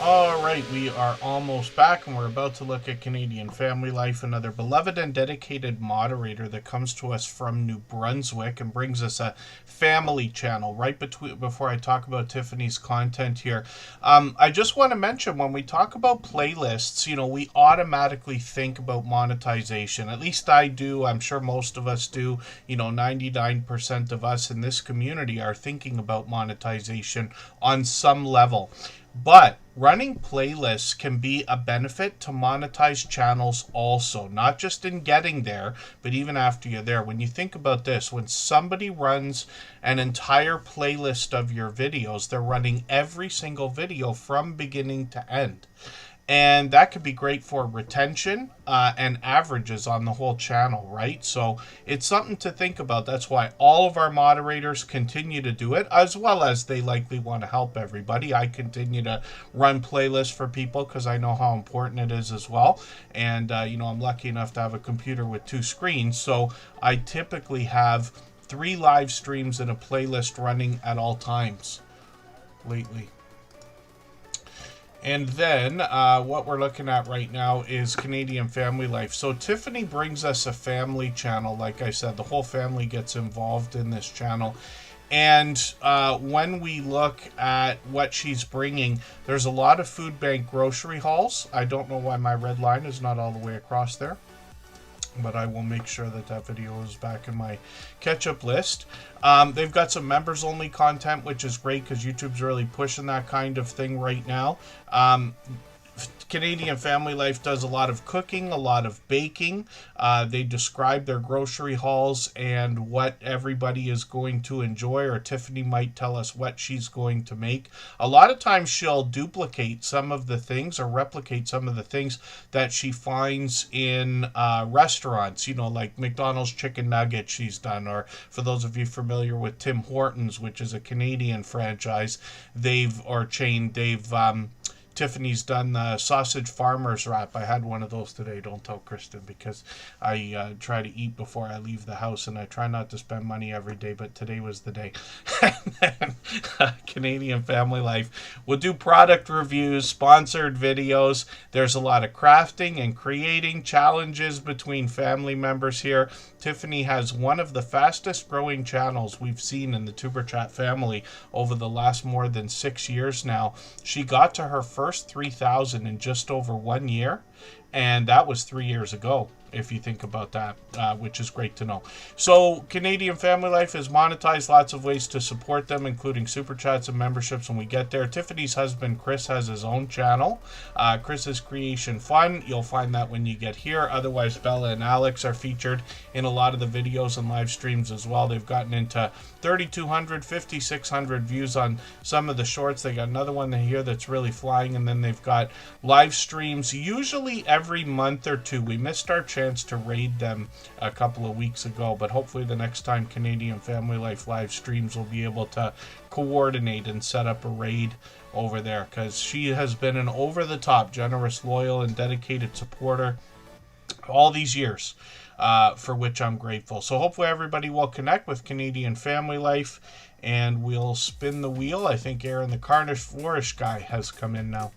All right, we are almost back, and we're about to look at Canadian Family Life, another beloved and dedicated moderator that comes to us from New Brunswick and brings us a family channel. Before I talk about Tiffany's content here, I just want to mention, when we talk about playlists, we automatically think about monetization. At least I do. I'm sure most of us do. 99% of us in this community are thinking about monetization on some level. But running playlists can be a benefit to monetize channels also, not just in getting there, but even after you're there. When you think about this, when somebody runs an entire playlist of your videos, they're running every single video from beginning to end. And that could be great for retention and averages on the whole channel, right? So it's something to think about. That's why all of our moderators continue to do it, as well as they likely want to help everybody. I continue to run playlists for people because I know how important it is as well. And, I'm lucky enough to have a computer with 2 screens. So I typically have 3 live streams and a playlist running at all times lately. And then what we're looking at right now is Canadian Family Life. So Tiffany brings us a family channel. Like I said, the whole family gets involved in this channel. And when we look at what she's bringing, there's a lot of food bank grocery hauls. I don't know why my red line is not all the way across there, but I will make sure that video is back in my catch-up list. They've got some members-only content, which is great because YouTube's really pushing that kind of thing right now. Canadian Family Life does a lot of cooking, a lot of baking. They describe their grocery hauls and what everybody is going to enjoy, or Tiffany might tell us what she's going to make. A lot of times she'll duplicate some of the things or replicate some of the things that she finds in restaurants, like McDonald's chicken nuggets she's done, or for those of you familiar with Tim Hortons, which is a Canadian franchise, Tiffany's done the sausage farmer's wrap. I had one of those today. Don't tell Kristen, because I try to eat before I leave the house, and I try not to spend money every day, but today was the day. And then Canadian Family Life will do product reviews, sponsored videos. There's a lot of crafting and creating challenges between family members here. Tiffany has one of the fastest growing channels we've seen in the Superchat family over the last more than 6 years now. She got to her first 3,000 in just over 1 year, and that was 3 years ago, if you think about that, which is great to know. So Canadian Family Life is monetized, lots of ways to support them, including super chats and memberships when we get there. Tiffany's husband Chris has his own channel, Chris's Creation Fun. You'll find that when you get here. Otherwise, Bella and Alex are featured in a lot of the videos and live streams as well. They've gotten into 3,200, 5,600 views on some of the shorts. They got another one here that's really flying, and then they've got live streams usually every month or two. We missed our chance to raid them a couple of weeks ago, but hopefully the next time Canadian Family Life live streams, we'll be able to coordinate and set up a raid over there, because she has been an over-the-top generous, loyal, and dedicated supporter all these years, for which I'm grateful. So hopefully everybody will connect with Canadian Family Life, and we'll spin the wheel. I think Aaron the Carnivore guy has come in now.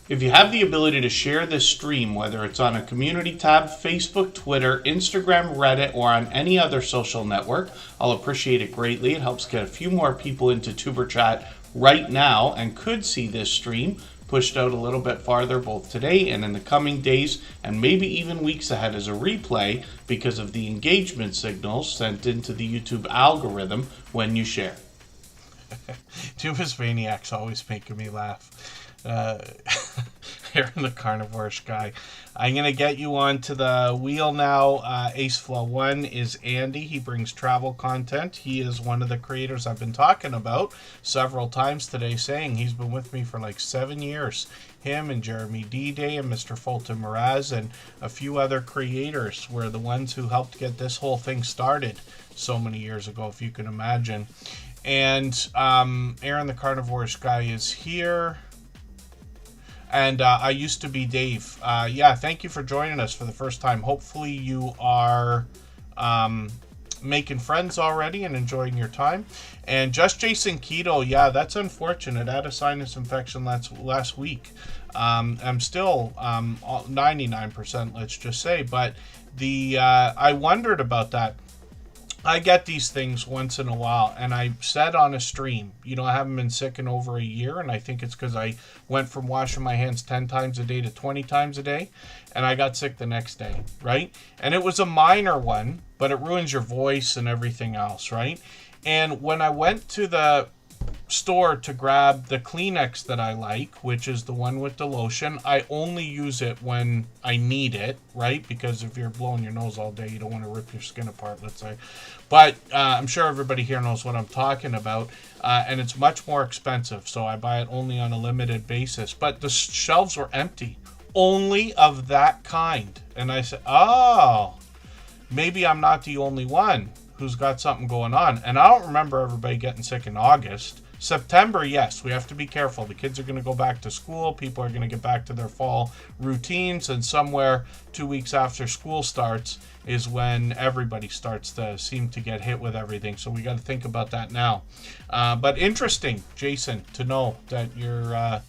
If you have the ability to share this stream, whether it's on a community tab, Facebook, Twitter, Instagram, Reddit, or on any other social network, I'll appreciate it greatly. It helps get a few more people into Superchat right now and could see this stream pushed out a little bit farther both today and in the coming days, and maybe even weeks ahead as a replay, because of the engagement signals sent into the YouTube algorithm when you share. Tubas Maniac's always making me laugh. Aaron the Carnivore guy. I'm going to get you onto the wheel now. AceFlow1 is Andy. He brings travel content. He is one of the creators I've been talking about several times today, saying he's been with me for like 7 years. Him and Jeremy D-Day and Mr. Fulton Miraz and a few other creators were the ones who helped get this whole thing started so many years ago, if you can imagine. And Aaron the Carnivore guy is here. And I used to be Dave. Yeah, thank you for joining us for the first time. Hopefully you are making friends already and enjoying your time. And Just Jason Keto, yeah, that's unfortunate. I had a sinus infection last week. I'm still 99%, let's just say, but I wondered about that. I get these things once in a while, and I said on a stream, I haven't been sick in over a year, and I think it's because I went from washing my hands 10 times a day to 20 times a day, and I got sick the next day, right? And it was a minor one, but it ruins your voice and everything else, right? And when I went to the store to grab the Kleenex that I like, which is the one with the lotion, I only use it when I need it, right? Because if you're blowing your nose all day, you don't want to rip your skin apart, let's say. But I'm sure everybody here knows what I'm talking about, and it's much more expensive, so I buy it only on a limited basis. But the shelves were empty, only of that kind. And I said, oh, maybe I'm not the only one who's got something going on. And I don't remember everybody getting sick in August. September, yes, we have to be careful. The kids are going to go back to school. People are going to get back to their fall routines. And somewhere 2 weeks after school starts is when everybody starts to seem to get hit with everything. So we got to think about that now. But interesting, Jason, to know that you're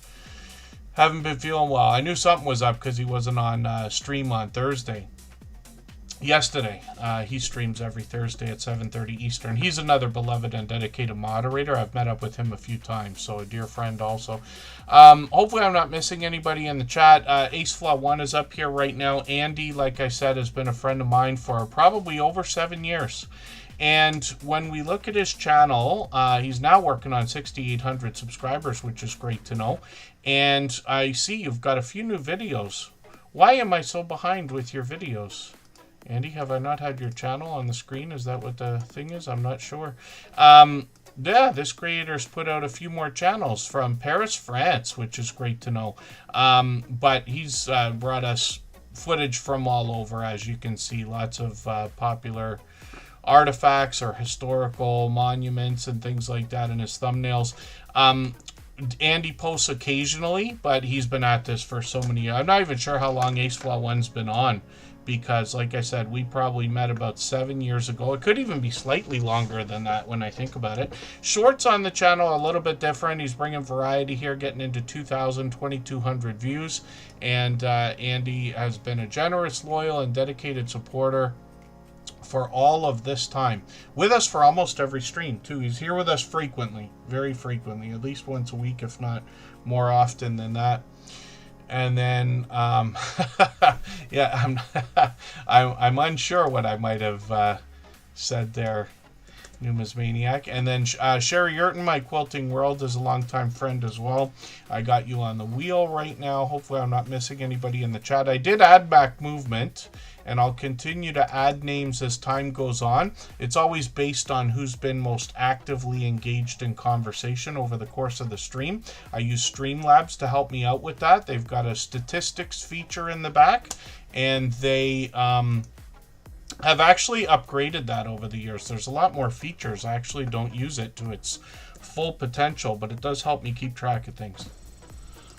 haven't been feeling well. I knew something was up because he wasn't on stream on Thursday. Yesterday, he streams every Thursday at 7:30 Eastern. He's another beloved and dedicated moderator. I've met up with him a few times, so a dear friend also. Hopefully I'm not missing anybody in the chat. AceFlaw1 is up here right now. Andy, like I said, has been a friend of mine for probably over 7 years. And when we look at his channel, he's now working on 6,800 subscribers, which is great to know. And I see you've got a few new videos. Why am I so behind with your videos? Andy, have I not had your channel on the screen? Is that what the thing is? I'm not sure. Yeah, this creator's put out a few more channels from Paris, France, which is great to know. But he's brought us footage from all over, as you can see. Lots of popular artifacts or historical monuments and things like that in his thumbnails. Andy posts occasionally, but he's been at this for so many years. I'm not even sure how long AceFlaw1's been on, because like I said, we probably met about 7 years ago. It could even be slightly longer than that when I think about it. Shorts on the channel a little bit different. He's bringing variety here, getting into 2,200 views. And Andy has been a generous, loyal, and dedicated supporter for all of this time. With us for almost every stream, too. He's here with us frequently, very frequently, at least once a week, if not more often than that. And then, yeah, I'm unsure what I might have said there, Numismaniac. And then Sherry Yurton, my Quilting World, is a longtime friend as well. I got you on the wheel right now. Hopefully I'm not missing anybody in the chat. I did add back movement, and I'll continue to add names as time goes on. It's always based on who's been most actively engaged in conversation over the course of the stream. I use Streamlabs to help me out with that. They've got a statistics feature in the back, and they have actually upgraded that over the years. There's a lot more features. I actually don't use it to its full potential, but it does help me keep track of things.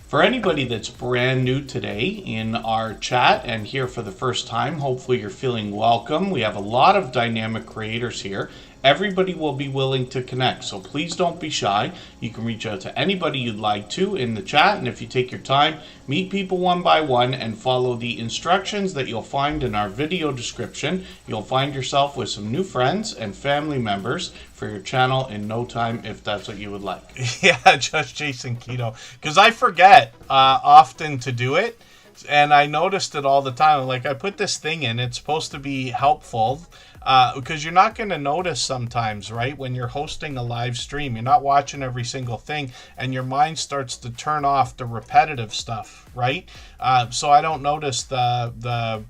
For anybody that's brand new today in our chat and here for the first time, hopefully you're feeling welcome. We have a lot of dynamic creators here. Everybody will be willing to connect, so please don't be shy. You can reach out to anybody you'd like to in the chat, and if you take your time, meet people one by one and follow the instructions that you'll find in our video description. You'll find yourself with some new friends and family members for your channel in no time, if that's what you would like. Yeah, just Jason Keto. Because I forget often to do it, and I noticed it all the time. Like, I put this thing in, it's supposed to be helpful, because you're not going to notice sometimes, right? When you're hosting a live stream, you're not watching every single thing, and your mind starts to turn off the repetitive stuff, right? So I don't notice the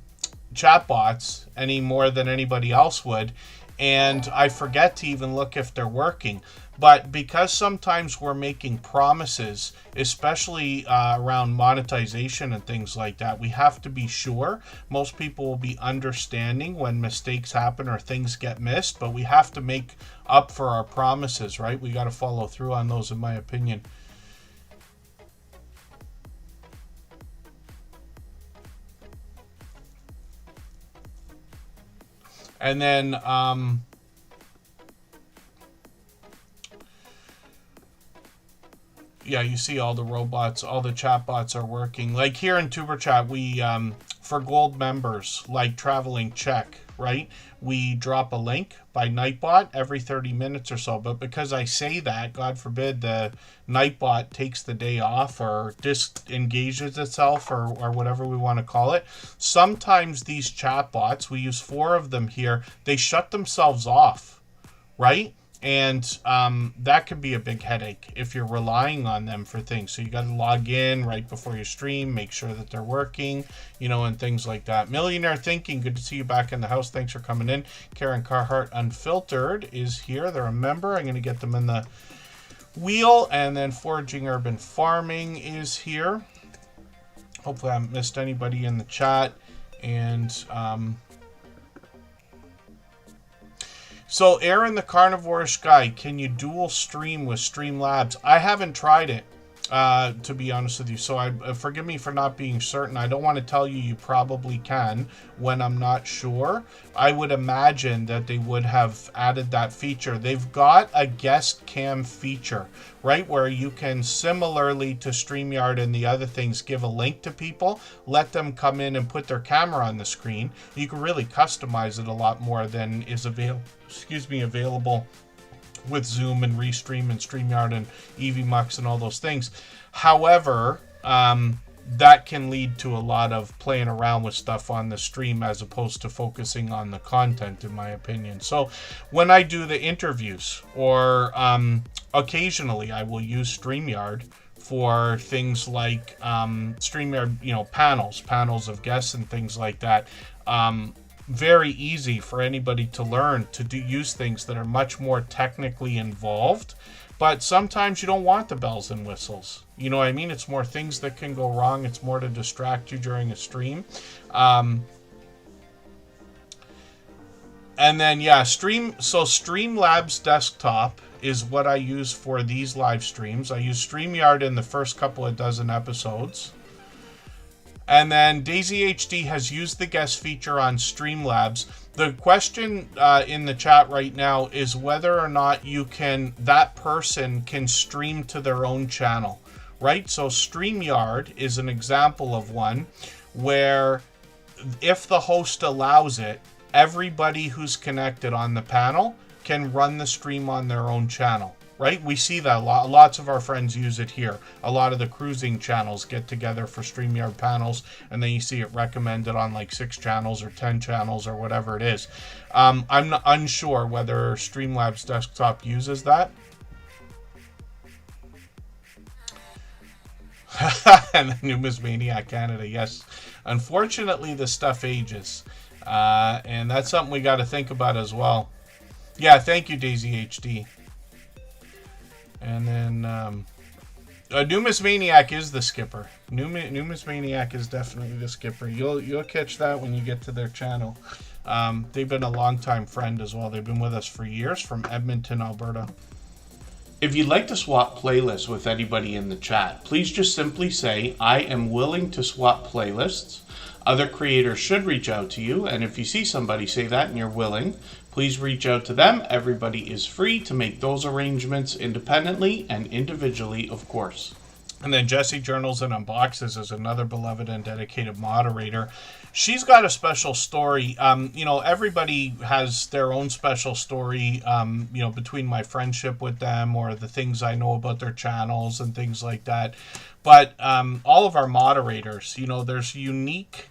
chatbots any more than anybody else would, and I forget to even look if they're working. But because sometimes we're making promises, especially around monetization and things like that, we have to be sure. Most people will be understanding when mistakes happen or things get missed, but we have to make up for our promises, right? We got to follow through on those, in my opinion. And then yeah, you see all the robots, all the chatbots are working. Like here in Superchat, we for gold members, like Traveling Check, right? We drop a link by Nightbot every 30 minutes or so. But because I say that, God forbid the Nightbot takes the day off or disengages itself or whatever we want to call it. Sometimes these chatbots, we use 4 of them here, they shut themselves off, right? And that could be a big headache if you're relying on them for things. So you got to log in right before you stream, make sure that they're working, and things like that. Millionaire Thinking, good to see you back in the house. Thanks for coming in. Karen Carhart Unfiltered is here. They're a member. I'm going to get them in the wheel. And then Foraging Urban Farming is here. Hopefully I haven't missed anybody in the chat. And so, Aaron the Carnivorish Guy, can you dual stream with Streamlabs? I haven't tried it, to be honest with you. So, forgive me for not being certain. I don't want to tell you you probably can when I'm not sure. I would imagine that they would have added that feature. They've got a guest cam feature, right, where you can, similarly to StreamYard and the other things, give a link to people, let them come in and put their camera on the screen. You can really customize it a lot more than is available with Zoom and Restream and StreamYard and EVMux and all those things. However, that can lead to a lot of playing around with stuff on the stream as opposed to focusing on the content, in my opinion. So when I do the interviews, or occasionally I will use StreamYard for things like StreamYard, panels of guests and things like that. Very easy for anybody to learn to use things that are much more technically involved, but sometimes you don't want the bells and whistles. You know what I mean? It's more things that can go wrong. It's more to distract you during a stream. And then, Streamlabs Desktop is what I use for these live streams. I use StreamYard in the first couple of dozen episodes. And then Daisy HD has used the guest feature on Streamlabs. The question in the chat right now is whether or not that person can stream to their own channel, right? So StreamYard is an example of one where if the host allows it, everybody who's connected on the panel can run the stream on their own channel. Right? We see that a lot. Lots of our friends use it here. A lot of the cruising channels get together for StreamYard panels, and then you see it recommended on like 6 channels or 10 channels or whatever it is. I'm unsure whether Streamlabs Desktop uses that. And the Numismaniac Canada, yes. Unfortunately, the stuff ages. And that's something we got to think about as well. Yeah, thank you, Daisy HD. And then Numismaniac is the skipper. Numismaniac is definitely the skipper. You'll catch that when you get to their channel. They've been a longtime friend as well. They've been with us for years from Edmonton, Alberta. If you'd like to swap playlists with anybody in the chat, please just simply say, I am willing to swap playlists. Other creators should reach out to you, and if you see somebody say that and you're willing, please reach out to them. Everybody is free to make those arrangements independently and individually, of course. And then Jessie Journals and Unboxes is another beloved and dedicated moderator. She's got a special story. Everybody has their own special story, between my friendship with them or the things I know about their channels and things like that. But all of our moderators, there's unique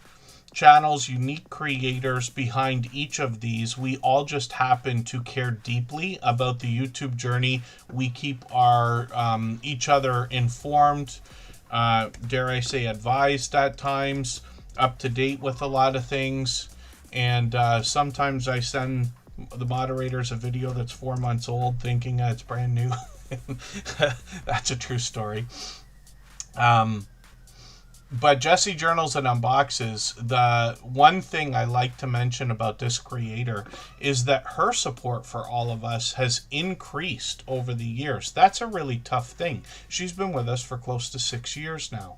channels, unique creators behind each of these. We all just happen to care deeply about the YouTube journey. We keep our each other informed, dare I say advised at times, up to date with a lot of things. And sometimes I send the moderators a video that's 4 months old thinking it's brand new. That's a true story. But Jessie Journals and Unboxes, the one thing I like to mention about this creator is that her support for all of us has increased over the years. That's a really tough thing. She's been with us for close to 6 years now.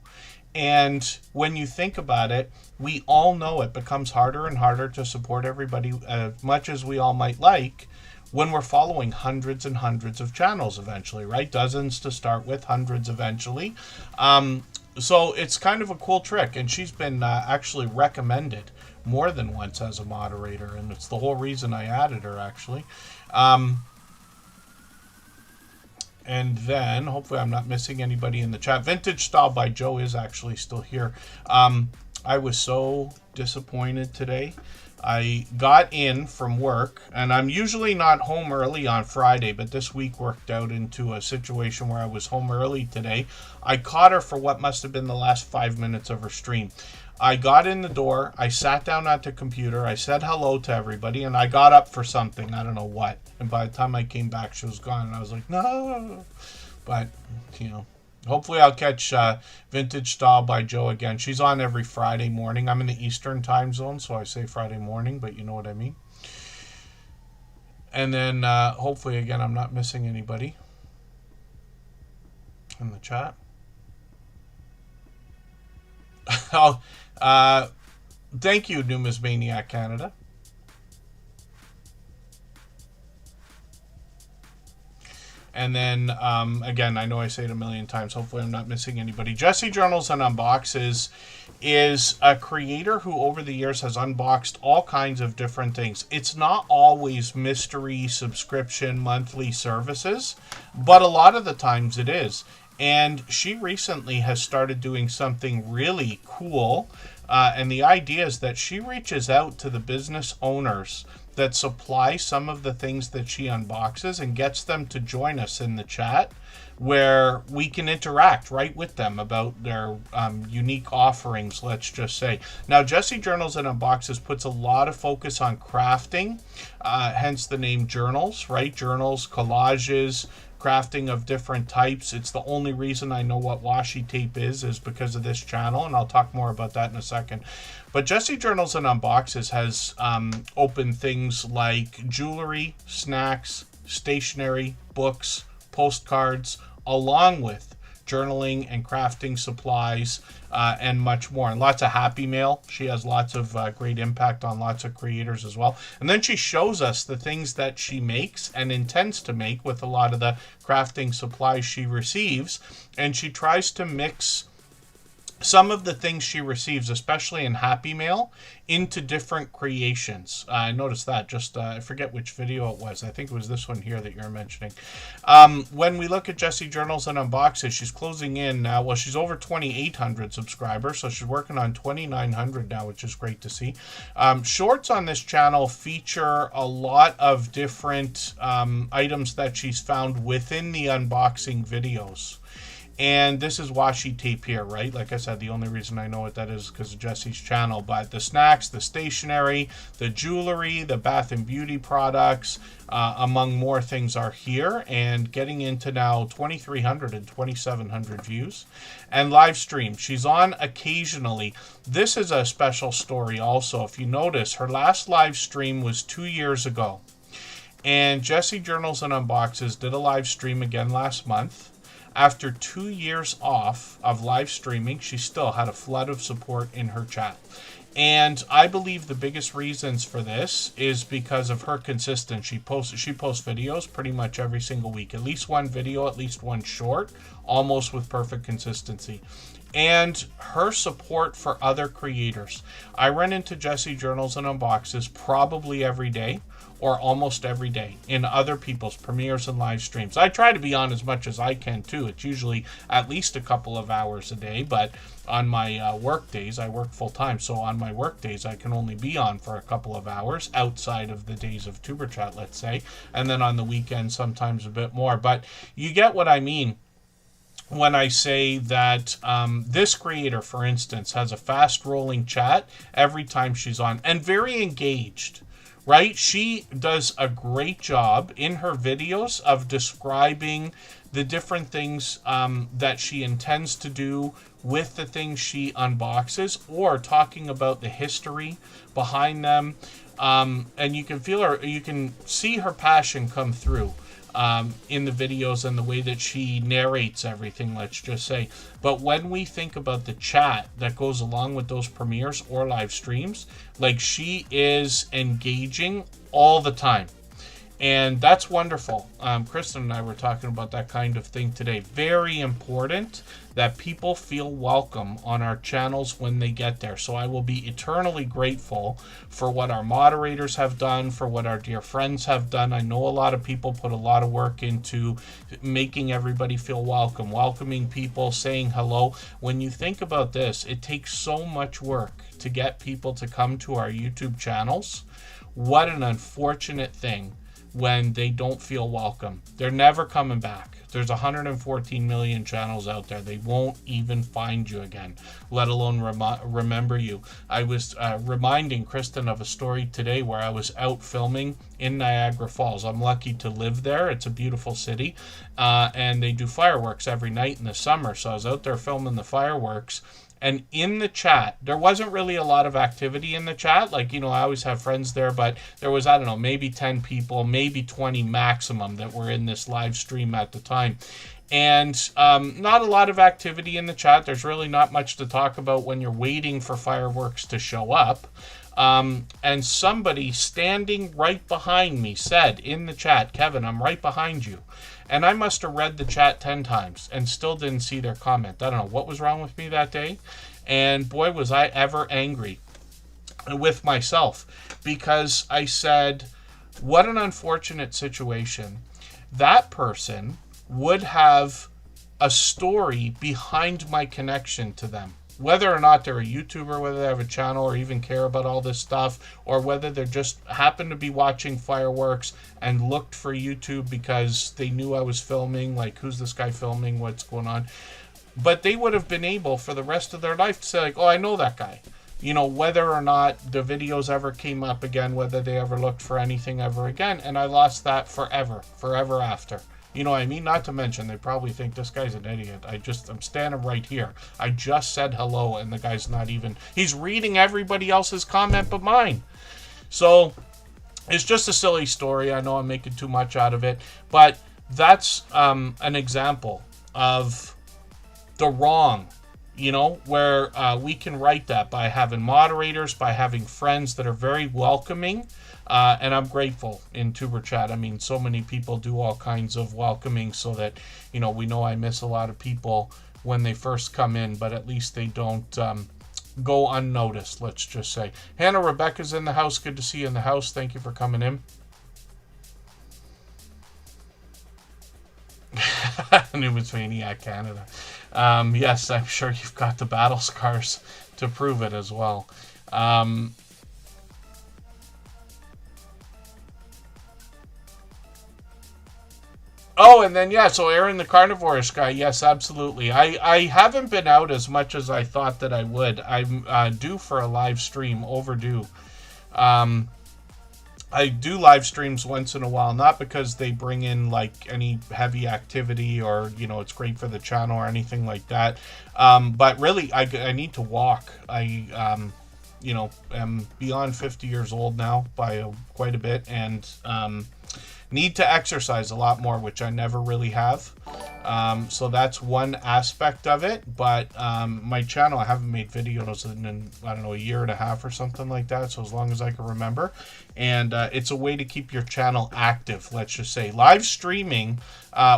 And when you think about it, we all know it becomes harder and harder to support everybody as much as we all might like. when we're following hundreds and hundreds of channels eventually, right? Dozens to start with, hundreds eventually. So it's kind of a cool trick, and she's been actually recommended more than once as a moderator, and it's the whole reason I added her, actually. And then, hopefully I'm not missing anybody in the chat. Vintage Style by Joe is actually still here. I was so disappointed today. I got in from work, and I'm usually not home early on Friday, but this week worked out into a situation where I was home early today. I caught her for what must have been the last 5 minutes of her stream. I got in the door, I sat down at the computer, I said hello to everybody, and I got up for something, I don't know what. And by the time I came back, she was gone, and I was like, no. But, you know, hopefully I'll catch Vintage Style by Joe again. She's on every Friday morning. I'm in the Eastern time zone, so I say Friday morning, but you know what I mean. And then hopefully, again, I'm not missing anybody in the chat. Thank you, Numismaniac Canada. And then, again, I know I say it a million times. Hopefully I'm not missing anybody. Jesse Journals and Unboxes is a creator who over the years has unboxed all kinds of different things. It's not always mystery, subscription, monthly services, but a lot of the times it is. And she recently has started doing something really cool. And the idea is that she reaches out to the business owners that supply some of the things that she unboxes and gets them to join us in the chat, where we can interact right with them about their unique offerings, let's just say. Now, Jesse Journals and Unboxes puts a lot of focus on crafting, hence the name Journals, right? Journals, collages, crafting of different types. It's the only reason I know what washi tape is because of this channel, and I'll talk more about that in a second. But Jesse Journals and Unboxes has opened things like jewelry, snacks, stationery, books, postcards, along with journaling and crafting supplies, and much more. And lots of happy mail. She has lots of great impact on lots of creators as well. And then she shows us the things that she makes and intends to make with a lot of the crafting supplies she receives. And she tries to mix some of the things she receives, especially in Happy Mail, into different creations. I noticed that just, I forget which video it was. I think it was this one here that you're mentioning. When we look at Jesse Journals and Unboxes, she's closing in now. Well, she's over 2,800 subscribers, so she's working on 2,900 now, which is great to see. Shorts on this channel feature a lot of different items that she's found within the unboxing videos. And this is washi tape here, right? Like I said, the only reason I know what that is because of Jesse's channel. But the snacks, the stationery, the jewelry, the bath and beauty products, among more things are here. And getting into now 2,300 and 2,700 views. And live stream. She's on occasionally. This is a special story also. If you notice, her last live stream was 2 years ago. And Jesse Journals and Unboxes did a live stream again last month. After 2 years off of live streaming, she still had a flood of support in her chat. And I believe the biggest reasons for this is because of her consistency. She posts videos pretty much every single week. At least one video, at least one short, almost with perfect consistency. And her support for other creators. I run into Jesse Journals and Unboxes probably every day, or almost every day, in other people's premieres and live streams. I try to be on as much as I can too. It's usually at least a couple of hours a day, but on my work days, I work full time, so on my work days I can only be on for a couple of hours outside of the days of Tuber Chat, let's say, and then on the weekend sometimes a bit more. But you get what I mean when I say that this creator, for instance, has a fast rolling chat every time she's on, and very engaged. Right? She does a great job in her videos of describing the different things that she intends to do with the things she unboxes, or talking about the history behind them. And you can feel her, you can see her passion come through in the videos and the way that she narrates everything, let's just say. But when we think about the chat that goes along with those premieres or live streams, like, she is engaging all the time. And that's wonderful. Kristen and I were talking about that kind of thing today. Very important that people feel welcome on our channels when they get there. So I will be eternally grateful for what our moderators have done, for what our dear friends have done. I know a lot of people put a lot of work into making everybody feel welcome, welcoming people, saying hello. When you think about this, it takes so much work to get people to come to our YouTube channels. What an unfortunate thing when they don't feel welcome. They're never coming back. There's 114 million channels out there. They won't even find you again, let alone remember you. I was reminding Kristen of a story today where I was out filming in Niagara Falls. I'm lucky to live there. It's a beautiful city, and they do fireworks every night in the summer. So I was out there filming the fireworks. And in the chat, there wasn't really a lot of activity in the chat. Like, I always have friends there, but there was, I don't know, maybe 10 people, maybe 20 maximum that were in this live stream at the time. And not a lot of activity in the chat. There's really not much to talk about when you're waiting for fireworks to show up. And somebody standing right behind me said in the chat, "Kevin, I'm right behind you." And I must have read the chat 10 times and still didn't see their comment. I don't know what was wrong with me that day. And boy, was I ever angry with myself, because I said, what an unfortunate situation. That person would have a story behind my connection to them. Whether or not they're a YouTuber, whether they have a channel or even care about all this stuff, or whether they just happen to be watching fireworks and looked for YouTube because they knew I was filming, like, who's this guy filming, what's going on. But they would have been able for the rest of their life to say, like, oh, I know that guy. Whether or not the videos ever came up again, whether they ever looked for anything ever again. And I lost that forever after. You know what I mean? Not to mention, they probably think this guy's an idiot. I'm standing right here. I just said hello, and the guy's not even... He's reading everybody else's comment but mine. So, it's just a silly story. I know I'm making too much out of it. But that's an example of the wrong, where we can right that by having moderators, by having friends that are very welcoming. And I'm grateful in Superchat. I mean, so many people do all kinds of welcoming so that, we know I miss a lot of people when they first come in, but at least they don't go unnoticed, let's just say. Hannah, Rebecca's in the house. Good to see you in the house. Thank you for coming in. Newman's Maniac Canada. Yes, I'm sure you've got the battle scars to prove it as well. Oh, and then, so Aaron the Carnivorous guy, yes, absolutely. I haven't been out as much as I thought that I would. I'm due for a live stream, overdue. I do live streams once in a while, not because they bring in, like, any heavy activity or, it's great for the channel or anything like that. But really, I need to walk. I am beyond 50 years old now by quite a bit, and... need to exercise a lot more, which I never really have. So that's one aspect of it. But my channel, I haven't made videos in, I don't know, a year and a half or something like that. So as long as I can remember. And it's a way to keep your channel active, let's just say. Live streaming,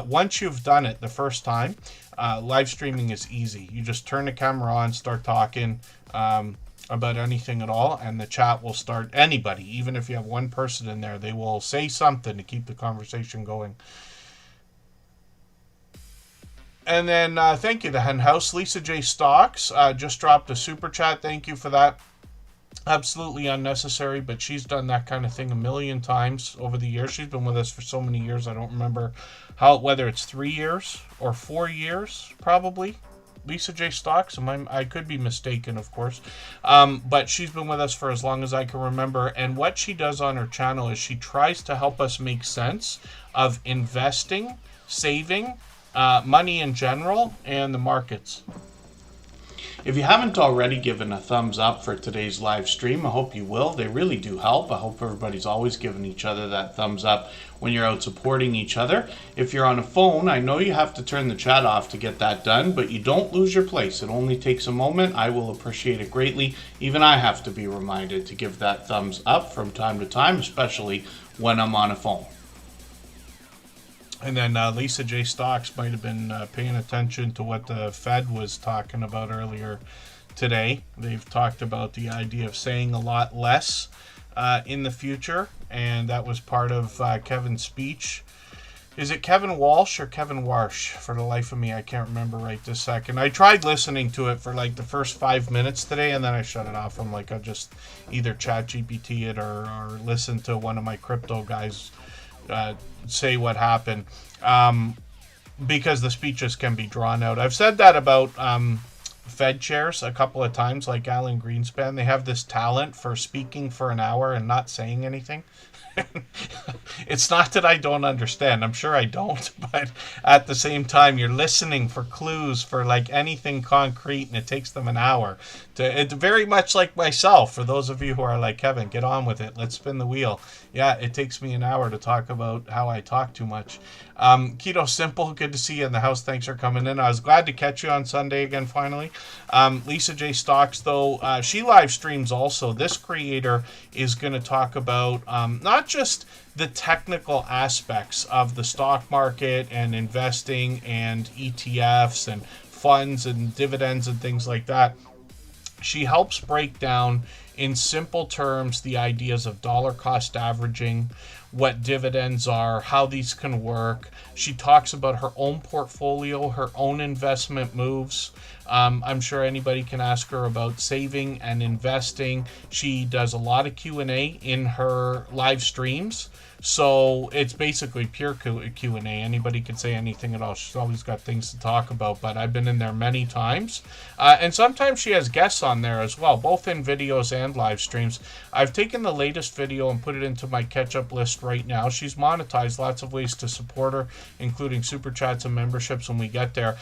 once you've done it the first time, live streaming is easy. You just turn the camera on, start talking about anything at all, and the chat will start. Anybody, even if you have one person in there, they will say something to keep the conversation going. And then thank you, the Hen House. Lisa J. Stocks just dropped a super chat. Thank you for that. Absolutely unnecessary, but she's done that kind of thing a million times over the years. She's been with us for so many years. I don't remember whether it's 3 years or 4 years, probably. Lisa J. Stocks, I could be mistaken, of course, but she's been with us for as long as I can remember, and what she does on her channel is she tries to help us make sense of investing, saving, money in general, and the markets. If you haven't already given a thumbs up for today's live stream, I hope you will. They really do help. I hope everybody's always giving each other that thumbs up when you're out supporting each other. If you're on a phone, I know you have to turn the chat off to get that done, but you don't lose your place. It only takes a moment. I will appreciate it greatly. Even I have to be reminded to give that thumbs up from time to time, especially when I'm on a phone. And then Lisa J. Stocks might have been paying attention to what the Fed was talking about earlier today. They've talked about the idea of saying a lot less in the future, and that was part of Kevin's speech. Is it Kevin Walsh or Kevin Warsh? For the life of me, I can't remember right this second. I tried listening to it for like the first 5 minutes today, and then I shut it off. I'm like, I'll just either chat GPT it or listen to one of my crypto guys say what happened, because the speeches can be drawn out. I've said that about Fed chairs a couple of times, like Alan Greenspan. They have this talent for speaking for an hour and not saying anything. It's not that I don't understand. I'm sure I don't, but at the same time, you're listening for clues for like anything concrete, and it takes them an hour. It's very much like myself. For those of you who are like, Kevin, get on with it. Let's spin the wheel. Yeah, it takes me an hour to talk about how I talk too much. Keto Simple, good to see you in the house. Thanks for coming in. I was glad to catch you on Sunday again, finally. Lisa J. Stocks, though, she live streams also. This creator is going to talk about not just the technical aspects of the stock market and investing and ETFs and funds and dividends and things like that. She helps break down in simple terms the ideas of dollar cost averaging, what dividends are, how these can work. She talks about her own portfolio, her own investment moves. I'm sure anybody can ask her about saving and investing. She does a lot of Q&A in her live streams. So it's basically pure Q&A. Anybody can say anything at all. She's always got things to talk about, but I've been in there many times. And sometimes she has guests on there as well, both in videos and live streams. I've taken the latest video and put it into my catch-up list right now. She's monetized, lots of ways to support her, including super chats and memberships when we get there.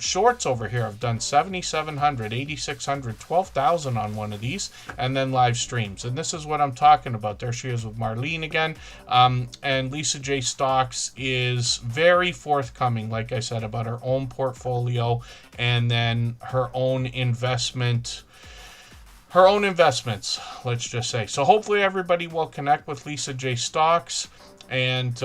Shorts over here have done 7,700, 8,600, 12,000 on one of these, and then live streams. And this is what I'm talking about. There she is with Marlene again. And Lisa J. Stocks is very forthcoming, like I said, about her own portfolio and then her own investments, let's just say. So hopefully everybody will connect with Lisa J. Stocks. And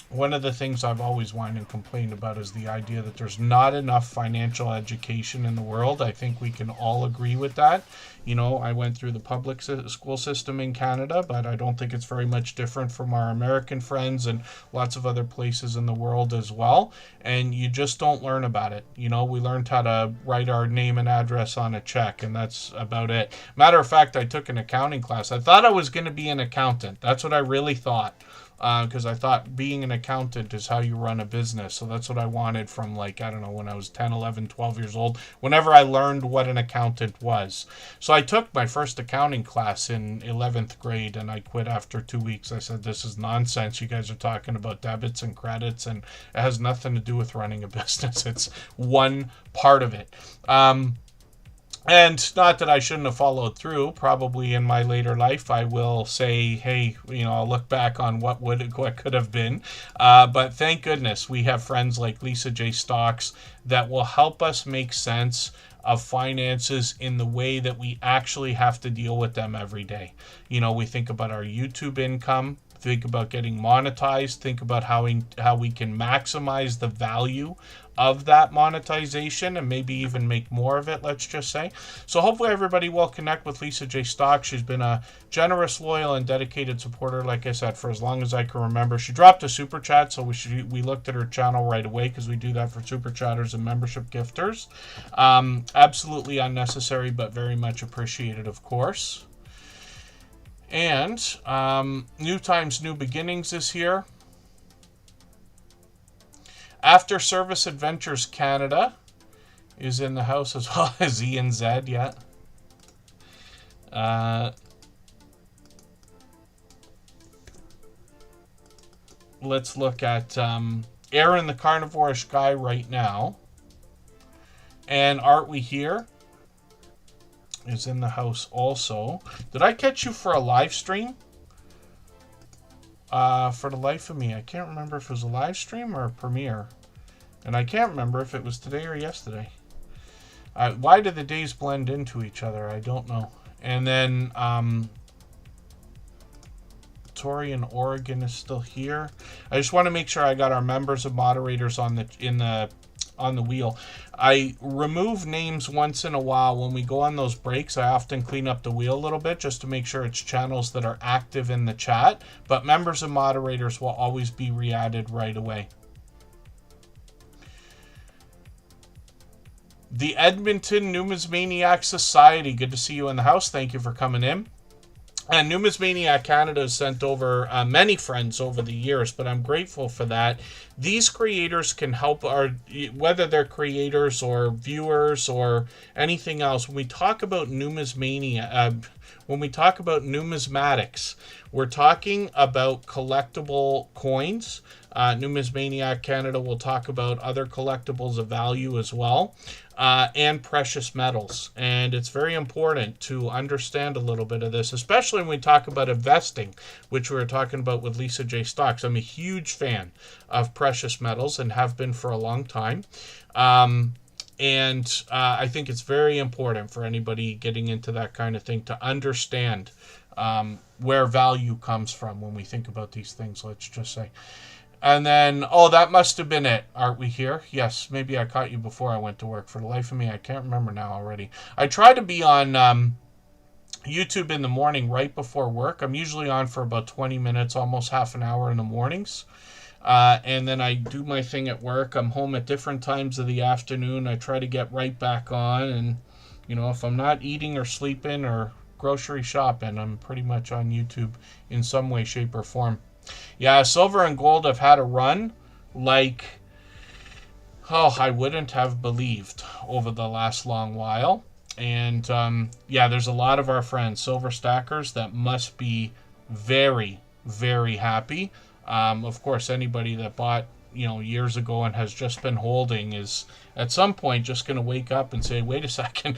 one of the things I've always whined and complained about is the idea that there's not enough financial education in the world. I think we can all agree with that. You know, I went through the public school system in Canada, but I don't think it's very much different from our American friends and lots of other places in the world as well. And you just don't learn about it. You know, we learned how to write our name and address on a check, and that's about it. Matter of fact, I took an accounting class. I thought I was going to be an accountant. That's what I really thought. Because I thought being an accountant is how you run a business. So that's what I wanted from, like, I don't know, when I was 10, 11, 12 years old, whenever I learned what an accountant was. So I took my first accounting class in 11th grade, and I quit after 2 weeks. I said, this is nonsense. You guys are talking about debits and credits, and it has nothing to do with running a business. It's one part of it. And not that I shouldn't have followed through. Probably in my later life, I will say, hey, you know, I'll look back on what could have been. But thank goodness we have friends like Lisa J. Stocks that will help us make sense of finances in the way that we actually have to deal with them every day. You know, we think about our YouTube income, think about getting monetized, think about how we can maximize the value of that monetization and maybe even make more of it, let's just say. So hopefully everybody will connect with Lisa J. Stocks. She's been a generous, loyal, and dedicated supporter, like I said, for as long as I can remember. She dropped a super chat, so we looked at her channel right away because we do that for super chatters and membership gifters. Absolutely unnecessary, but very much appreciated, of course. And New Times, New Beginnings is here. After Service Adventures Canada is in the house, as well as Ian Zed, yeah. Let's look at Aaron the Carnivore-ish Guy right now. And Aren't We Here is in the house also. Did I catch you for a live stream? For the life of me, I can't remember if it was a live stream or a premiere. And I can't remember if it was today or yesterday. Why do the days blend into each other? I don't know. And then Tori in Oregon is still here. I just want to make sure I got our members and moderators on the wheel. I remove names once in a while. When we go on those breaks, I often clean up the wheel a little bit just to make sure it's channels that are active in the chat. But members and moderators will always be re-added right away. The Edmonton Numismaniac Society. Good to see you in the house. Thank you for coming in. And Numismaniac Canada has sent over many friends over the years, but I'm grateful for that. These creators can help whether they're creators or viewers or anything else. When we talk about when we talk about numismatics, we're talking about collectible coins. Numismaniac Canada will talk about other collectibles of value as well. And precious metals. And it's very important to understand a little bit of this, especially when we talk about investing, which we were talking about with Lisa J. Stocks. I'm a huge fan of precious metals and have been for a long time. And I think it's very important for anybody getting into that kind of thing to understand where value comes from when we think about these things, let's just say. And then, oh, that must have been it. Aren't we here? Yes, maybe I caught you before I went to work. For the life of me, I can't remember now already. I try to be on YouTube in the morning right before work. I'm usually on for about 20 minutes, almost half an hour in the mornings. And then I do my thing at work. I'm home at different times of the afternoon. I try to get right back on. And, you know, if I'm not eating or sleeping or grocery shopping, I'm pretty much on YouTube in some way, shape, or form. Yeah, silver and gold have had a run like, I wouldn't have believed over the last long while. And, yeah, there's a lot of our friends, silver stackers, that must be very, very happy. Of course, anybody that bought, years ago and has just been holding is at some point just going to wake up and say, wait a second,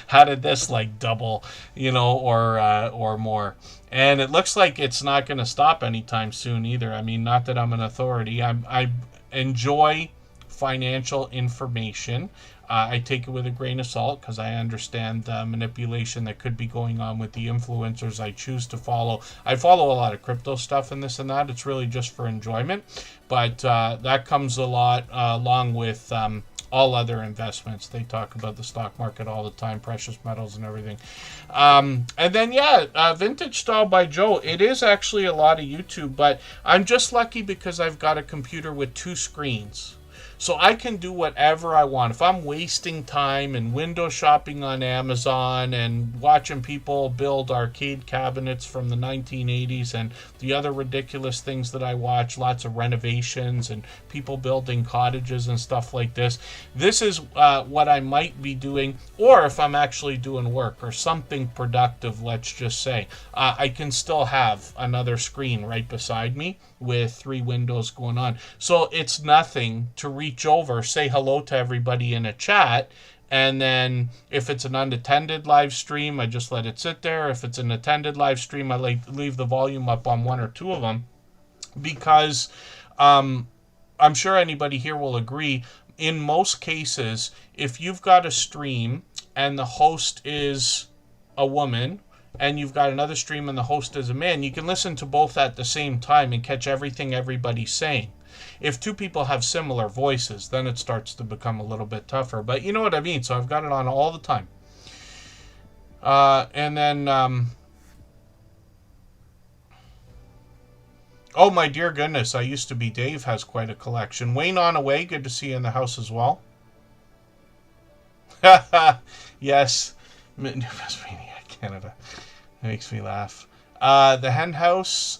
how did this double, or more? And it looks like it's not going to stop anytime soon either. I mean, not that I'm an authority. I enjoy financial information. I take it with a grain of salt because I understand the manipulation that could be going on with the influencers I choose to follow. I follow a lot of crypto stuff and this and that. It's really just for enjoyment. But that comes a lot along with all other investments. They talk about the stock market all the time, precious metals and everything. And then, Vintage Style by Joe. It is actually a lot of YouTube, but I'm just lucky because I've got a computer with 2 screens. So I can do whatever I want. If I'm wasting time and window shopping on Amazon and watching people build arcade cabinets from the 1980s and the other ridiculous things that I watch, lots of renovations and people building cottages and stuff like this, this is what I might be doing. Or if I'm actually doing work or something productive, let's just say, I can still have another screen right beside me with 3 windows going on. So it's nothing to reach over, say hello to everybody in a chat, and then if it's an unattended live stream, I just let it sit there. If it's an attended live stream, I leave the volume up on 1 or 2 of them, because I'm sure anybody here will agree, in most cases, if you've got a stream and the host is a woman, and you've got another stream and the host is a man, you can listen to both at the same time and catch everything everybody's saying. If 2 people have similar voices, then it starts to become a little bit tougher. But you know what I mean, so I've got it on all the time. And then, oh my dear goodness, I used to be Dave has quite a collection. Wayne on away, good to see you in the house as well. Yes, Numismaniac Canada. Makes me laugh. The Hen House,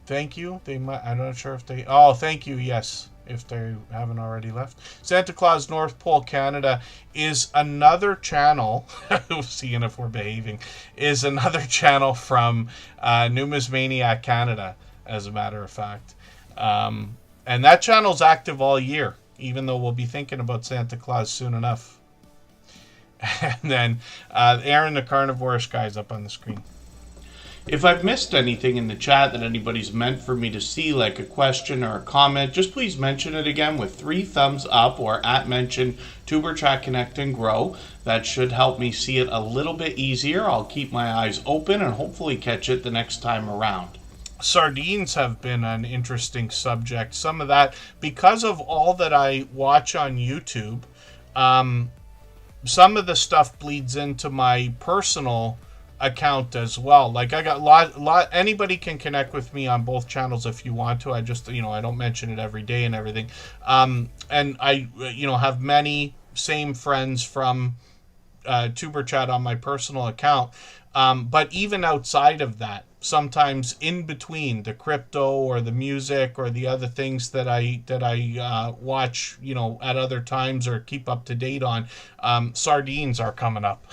thank you. I'm not sure if they... Oh, thank you, yes, if they haven't already left. Santa Claus North Pole Canada is another channel, seeing if we're behaving, is another channel from Numismaniac Canada, as a matter of fact. And that channel's active all year, even though we'll be thinking about Santa Claus soon enough. And then Aaron the Carnivorous guy's up on the screen. If I've missed anything in the chat that anybody's meant for me to see, like a question or a comment, just please mention it again with 3 thumbs up or @mention Tuberchat Connect and Grow. That should help me see it a little bit easier. I'll keep my eyes open and hopefully catch it the next time around. Sardines have been an interesting subject. Some of that, because of all that I watch on YouTube, some of the stuff bleeds into my personal account as well. Like I got lot anybody can connect with me on both channels if you want to. I just, I don't mention it every day and everything. And I, have many same friends from Tuberchat on my personal account. But even outside of that, sometimes in between the crypto or the music or the other things that I watch, at other times or keep up to date on, sardines are coming up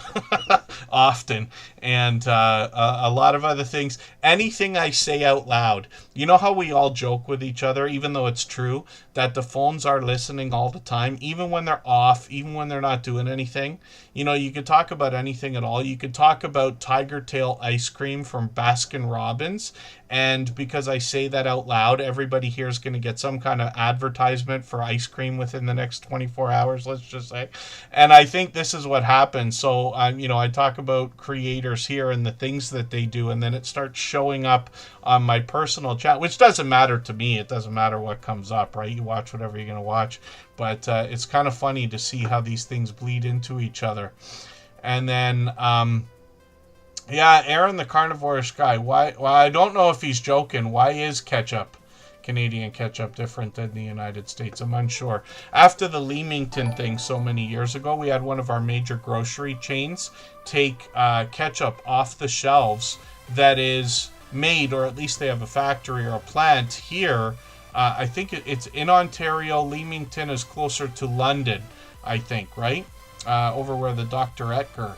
often, and a lot of other things. Anything I say out loud, you know how we all joke with each other, even though it's true, that the phones are listening all the time, even when they're off, even when they're not doing anything. You could talk about anything at all. You could talk about Tiger Tail ice cream from Baskin Robbins, and because I say that out loud, everybody here is going to get some kind of advertisement for ice cream within the next 24 hours, let's just say. And I think this is what happens. So, I talk about creators here and the things that they do, and then it starts showing up on my personal chat, which doesn't matter to me. It doesn't matter what comes up, right? You watch whatever you're going to watch. But it's kind of funny to see how these things bleed into each other. And then, Aaron the Carnivore Guy. Why? Well, I don't know if he's joking. Why is ketchup, Canadian ketchup, different than the United States? I'm unsure. After the Leamington thing so many years ago, we had one of our major grocery chains take ketchup off the shelves that is made, or at least they have a factory or a plant here. I think it's in Ontario. Leamington is closer to London, I think, right? Over where the Dr. Etker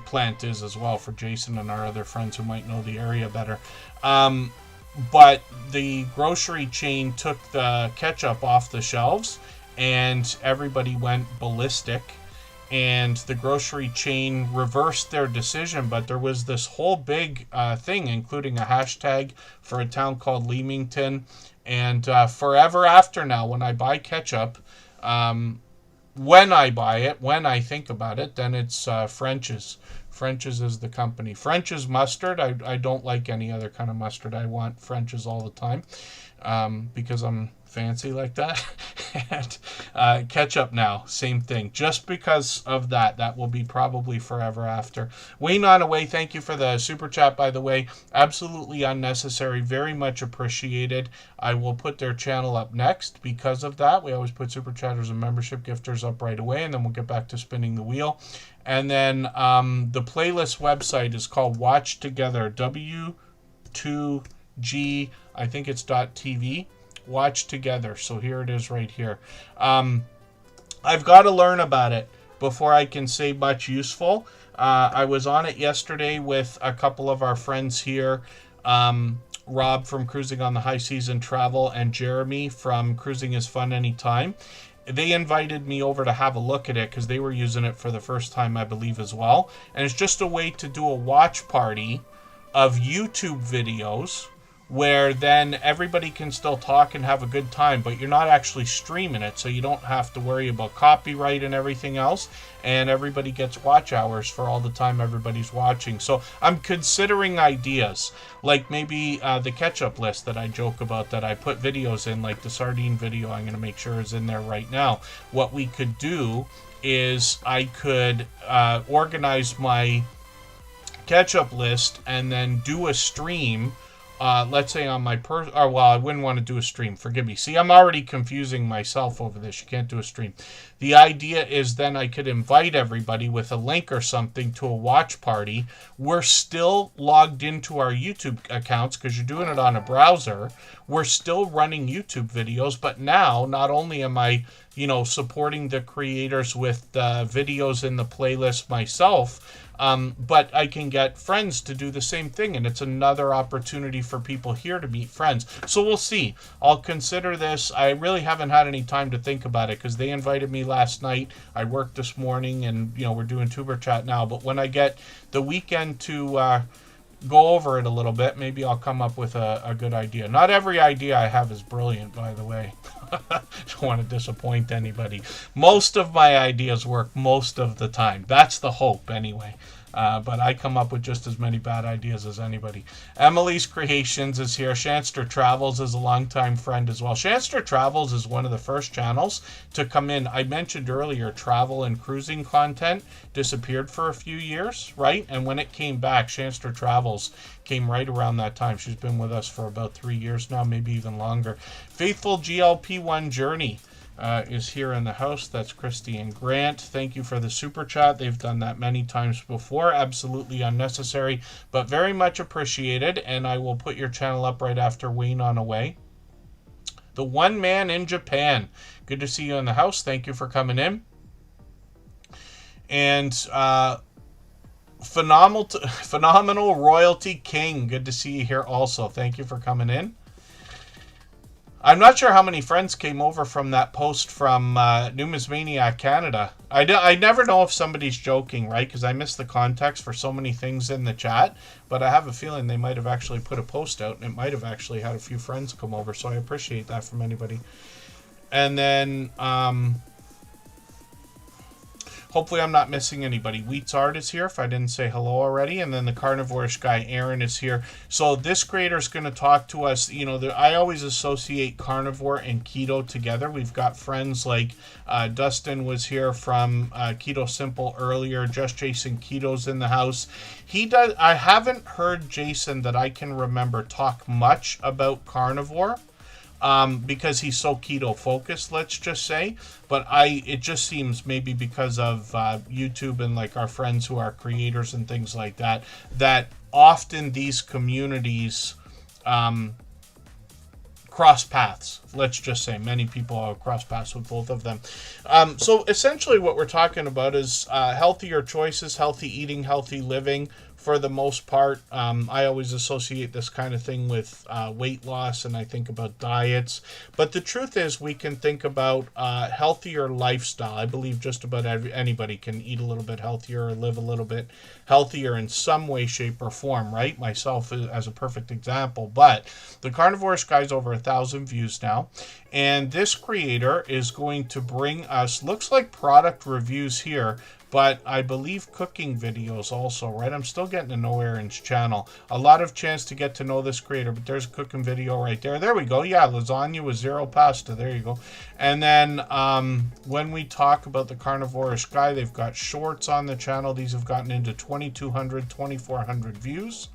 plant is as well, for Jason and our other friends who might know the area better. But the grocery chain took the ketchup off the shelves and everybody went ballistic, and the grocery chain reversed their decision. But there was this whole big thing, including a hashtag for a town called Leamington. And forever after now, when I buy ketchup, when I think about it, then it's French's. French's is the company. French's mustard, I don't like any other kind of mustard. I want French's all the time because I'm fancy like that. And ketchup now, same thing. Just because of that will be probably forever after. Wayne on away, thank you for the super chat, by the way. Absolutely unnecessary, very much appreciated. I will put their channel up next because of that. We always put super chatters and membership gifters up right away, and then we'll get back to spinning the wheel. And then the playlist website is called Watch Together, W2G, I think it's .tv. Watch Together. So here it is right here. I've got to learn about it before I can say much useful. I was on it yesterday with a couple of our friends here. Rob from Cruising on the High Season Travel and Jeremy from Cruising is Fun Anytime. They invited me over to have a look at it because they were using it for the first time, I believe, as well. And it's just a way to do a watch party of YouTube videos where then everybody can still talk and have a good time, but you're not actually streaming it, so you don't have to worry about copyright and everything else, and everybody gets watch hours for all the time everybody's watching. So I'm considering ideas, like maybe the ketchup list that I joke about that I put videos in, like the sardine video I'm going to make sure is in there right now. What we could do is I could organize my ketchup list and then do a stream. Let's say on my I wouldn't want to do a stream. Forgive me. See, I'm already confusing myself over this. You can't do a stream. The idea is then I could invite everybody with a link or something to a watch party. We're still logged into our YouTube accounts because you're doing it on a browser. We're still running YouTube videos, but now not only am I, supporting the creators with videos in the playlist myself, but I can get friends to do the same thing, and it's another opportunity for people here to meet friends. So we'll see. I'll consider this. I really haven't had any time to think about it because they invited me last night. I worked this morning, and we're doing Tuber Chat now. But when I get the weekend to go over it a little bit. Maybe I'll come up with a good idea. Not every idea I have is brilliant, by the way. Don't want to disappoint anybody. Most of my ideas work most of the time. That's the hope, anyway. But I come up with just as many bad ideas as anybody. Emily's Creations is here. Shanster Travels is a longtime friend as well. Shanster Travels is one of the first channels to come in. I mentioned earlier, travel and cruising content disappeared for a few years, right? And when it came back, Shanster Travels came right around that time. She's been with us for about 3 years now, maybe even longer. Faithful GLP1 Journey is here in the house. That's Christy and Grant. Thank you for the super chat. They've done that many times before. Absolutely unnecessary, but very much appreciated. And I will put your channel up right after Wayne on away. The One Man in Japan. Good to see you in the house. Thank you for coming in. And phenomenal Royalty King. Good to see you here also. Thank you for coming in. I'm not sure how many friends came over from that post from Numismaniac Canada. I never know if somebody's joking, right? Because I miss the context for so many things in the chat. But I have a feeling they might have actually put a post out, and it might have actually had a few friends come over. So I appreciate that from anybody. And then hopefully I'm not missing anybody. Wheat's Art is here, if I didn't say hello already. And then the carnivore-ish guy, Aaron, is here. So this creator is going to talk to us. You know, I always associate carnivore and keto together. We've got friends like Dustin was here from Keto Simple earlier. Just Jason Keto's in the house. I haven't heard Jason that I can remember talk much about carnivore. Because he's so keto focused, let's just say. But it just seems maybe because of YouTube and like our friends who are creators and things like that, that often these communities cross paths. Let's just say many people cross paths with both of them. So essentially what we're talking about is healthier choices, healthy eating, healthy living. For the most part, I always associate this kind of thing with weight loss, and I think about diets. But the truth is, we can think about healthier lifestyle. I believe just about anybody can eat a little bit healthier or live a little bit healthier in some way, shape, or form, right? Myself as a perfect example. But the Carnivore Guy's over 1,000 views now. And this creator is going to bring us, looks like product reviews here, but I believe cooking videos also, right? I'm still getting to know Aaron's channel. A lot of chance to get to know this creator, but there's a cooking video right there. There we go. Yeah, lasagna with zero pasta. There you go. And then when we talk about the Carnivore-ish Guy, they've got shorts on the channel. These have gotten into 2,200, 2,400 views.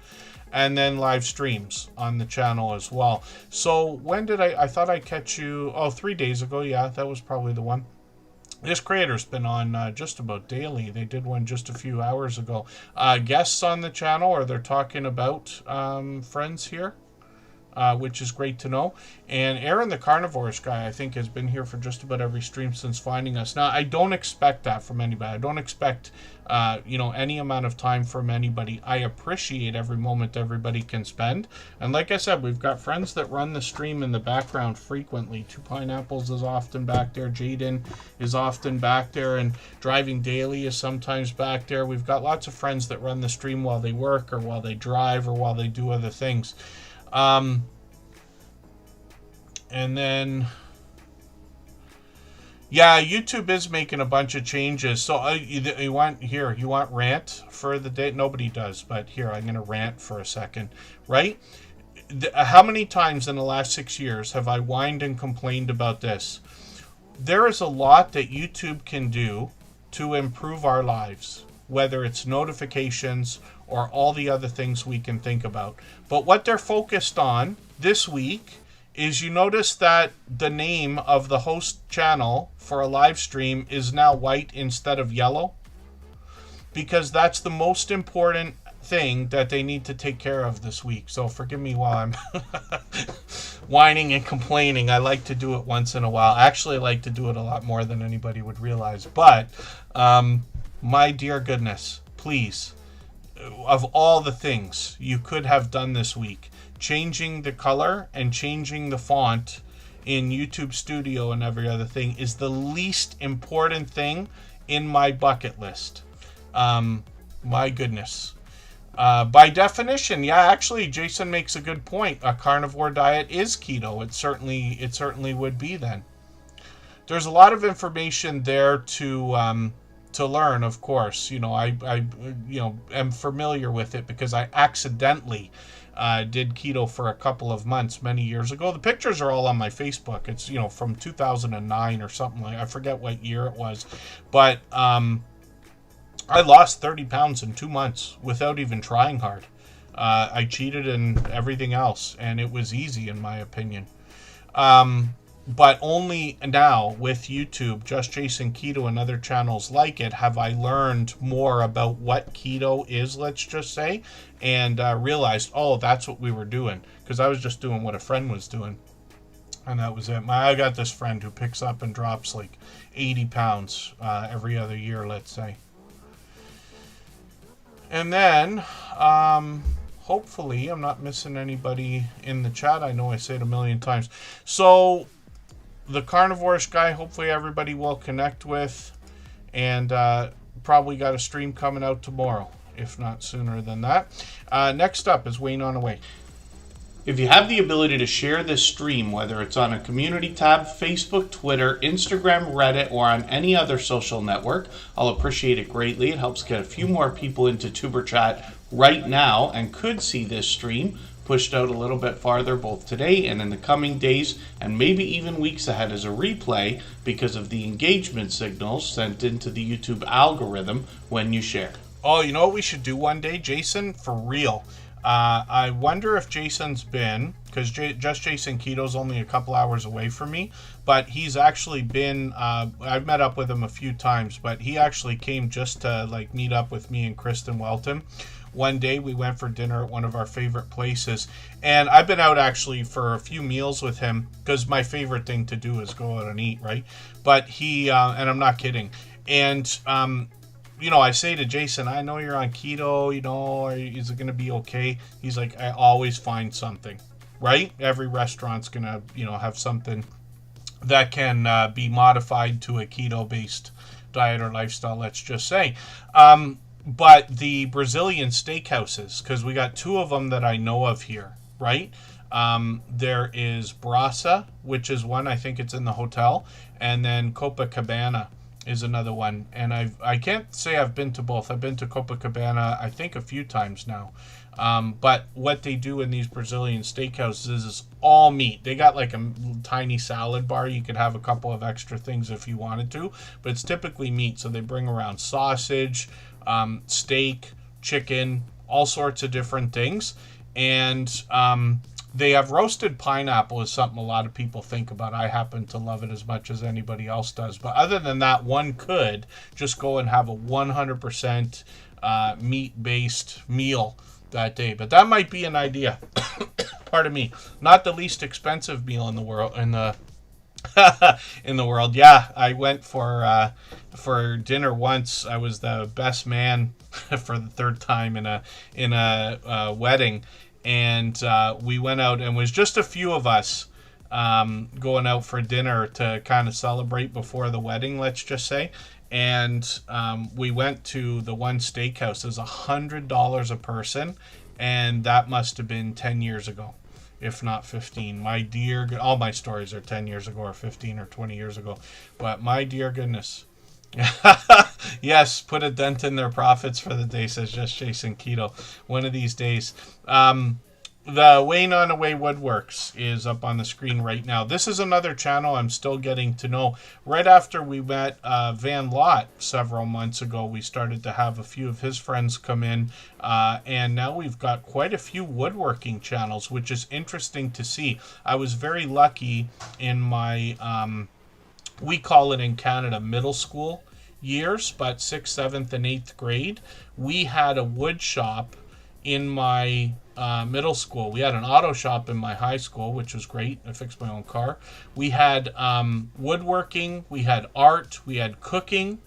And then live streams on the channel as well. So when did I thought I'd catch you, 3 days ago. Yeah, that was probably the one. This creator's been on just about daily. They did one just a few hours ago. Guests on the channel, or they're talking about friends here, which is great to know. And Aaron the Carnivore Guy, I think, has been here for just about every stream since finding us. Now, I don't expect that from anybody. I don't expect, any amount of time from anybody. I appreciate every moment everybody can spend. And like I said, we've got friends that run the stream in the background frequently. Two Pineapples is often back there. Jaden is often back there. And Driving Daily is sometimes back there. We've got lots of friends that run the stream while they work or while they drive or while they do other things. And then, yeah, YouTube is making a bunch of changes. So you want rant for the day? Nobody does, but here, I'm going to rant for a second, right? How many times in the last 6 years have I whined and complained about this? There is a lot that YouTube can do to improve our lives, whether it's notifications or all the other things we can think about. But what they're focused on this week is, you notice that the name of the host channel for a live stream is now white instead of yellow, because that's the most important thing that they need to take care of this week. So forgive me while I'm whining and complaining. I like to do it once in a while. Actually, I like to do it a lot more than anybody would realize. But my dear goodness, please, of all the things you could have done this week, changing the color and changing the font in YouTube Studio and every other thing is the least important thing in my bucket list. My goodness. By definition, yeah, actually, Jason makes a good point. A carnivore diet is keto. It certainly would be then. There's a lot of information there to learn. Of course, I am familiar with it because I accidentally did keto for a couple of months many years ago. The pictures are all on my Facebook. It's from 2009 or something I forget what year it was, but I lost 30 pounds in 2 months without even trying hard. I cheated and everything else, and it was easy in my opinion. But only now with YouTube, Just Jason Keto, and other channels like it, have I learned more about what keto is, let's just say, and realized, oh, that's what we were doing. Because I was just doing what a friend was doing. And that was it. I got this friend who picks up and drops like 80 pounds every other year, let's say. And then, hopefully, I'm not missing anybody in the chat. I know I say it a million times. So, the carnivores guy, hopefully everybody will connect with. And probably got a stream coming out tomorrow, if not sooner than that. Next up is Wayne on Away. If you have the ability to share this stream, whether it's on a community tab, Facebook, Twitter, Instagram, Reddit, or on any other social network, I'll appreciate it greatly. It helps get a few more people into Tuber Chat right now and could see this stream pushed out a little bit farther both today and in the coming days and maybe even weeks ahead as a replay because of the engagement signals sent into the YouTube algorithm when you share. Oh, you know what we should do one day, Jason? For real. I wonder if Jason's been, because Just Jason Keto's only a couple hours away from me, but he's actually been, I've met up with him a few times, but he actually came just to like meet up with me and Kristen Welton. One day we went for dinner at one of our favorite places, and I've been out actually for a few meals with him because my favorite thing to do is go out and eat, right? But he, and I'm not kidding, and I say to Jason, I know you're on keto, is it going to be okay? He's like, I always find something, right? Every restaurant's going to, have something that can be modified to a keto-based diet or lifestyle, let's just say. But the Brazilian steakhouses, because we got two of them that I know of here, right? There is Brasa, which is one, I think it's in the hotel, and then Copacabana is another one, and I can't say I've been to both. I've been to Copacabana, I think, a few times now. But what they do in these Brazilian steakhouses is all meat. They got like a tiny salad bar. You could have a couple of extra things if you wanted to, but it's typically meat. So they bring around sausage, steak, chicken, all sorts of different things. And they have roasted pineapple is something a lot of people think about. I happen to love it as much as anybody else does. But other than that, one could just go and have a 100% meat-based meal that day. But that might be an idea. Pardon me. Not the least expensive meal in the world. In the world, yeah. I went for dinner once. I was the best man for the third time in a wedding. And we went out, and it was just a few of us going out for dinner to kind of celebrate before the wedding, let's just say. And we went to the one steakhouse. It was $100 a person, and that must have been 10 years ago, if not 15. My dear, all my stories are 10 years ago or 15 or 20 years ago. But my dear goodness. Yes, put a dent in their profits for the day, says Just Jason Keto. One of these days. The Wayne on Away Woodworks is up on the screen right now. This is another channel I'm still getting to know. Right after we met Van Lott several months ago, we started to have a few of his friends come in, and now we've got quite a few woodworking channels, which is interesting to see. I was very lucky in my we call it in Canada middle school years, but 6th, 7th, and 8th grade. We had a wood shop in my middle school. We had an auto shop in my high school, which was great. I fixed my own car. We had woodworking, we had art, we had cooking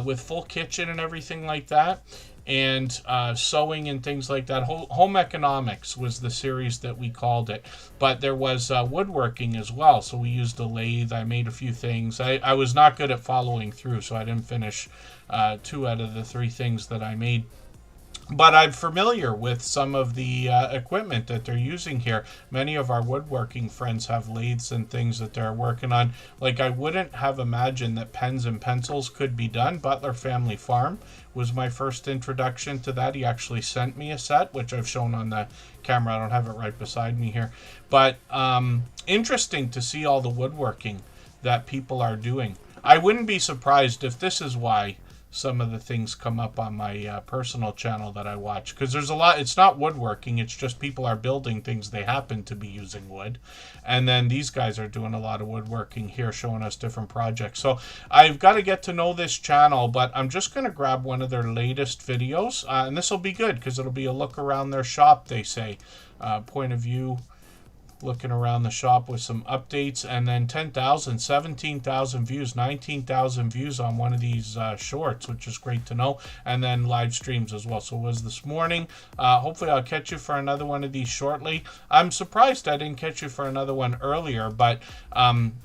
with full kitchen and everything like that, and sewing and things like that. Home economics was the series that we called it, but there was woodworking as well. So we used a lathe. I made a few things. I was not good at following through, so I didn't finish 2 out of the 3 things that I made. But I'm familiar with some of the equipment that they're using here. Many of our woodworking friends have lathes and things that they're working on. Like, I wouldn't have imagined that pens and pencils could be done. Butler Family Farm was my first introduction to that. He actually sent me a set, which I've shown on the camera. I don't have it right beside me here. But interesting to see all the woodworking that people are doing. I wouldn't be surprised if this is why some of the things come up on my personal channel that I watch, because there's a lot. It's not woodworking, it's just people are building things. They happen to be using wood, and then these guys are doing a lot of woodworking here, showing us different projects. So I've got to get to know this channel, but I'm just going to grab one of their latest videos, and this will be good because it'll be a look around their shop. They say point of view, looking around the shop with some updates, and then 10,000, 17,000 views, 19,000 views on one of these shorts, which is great to know, and then live streams as well. So it was this morning. Hopefully I'll catch you for another one of these shortly. I'm surprised I didn't catch you for another one earlier, but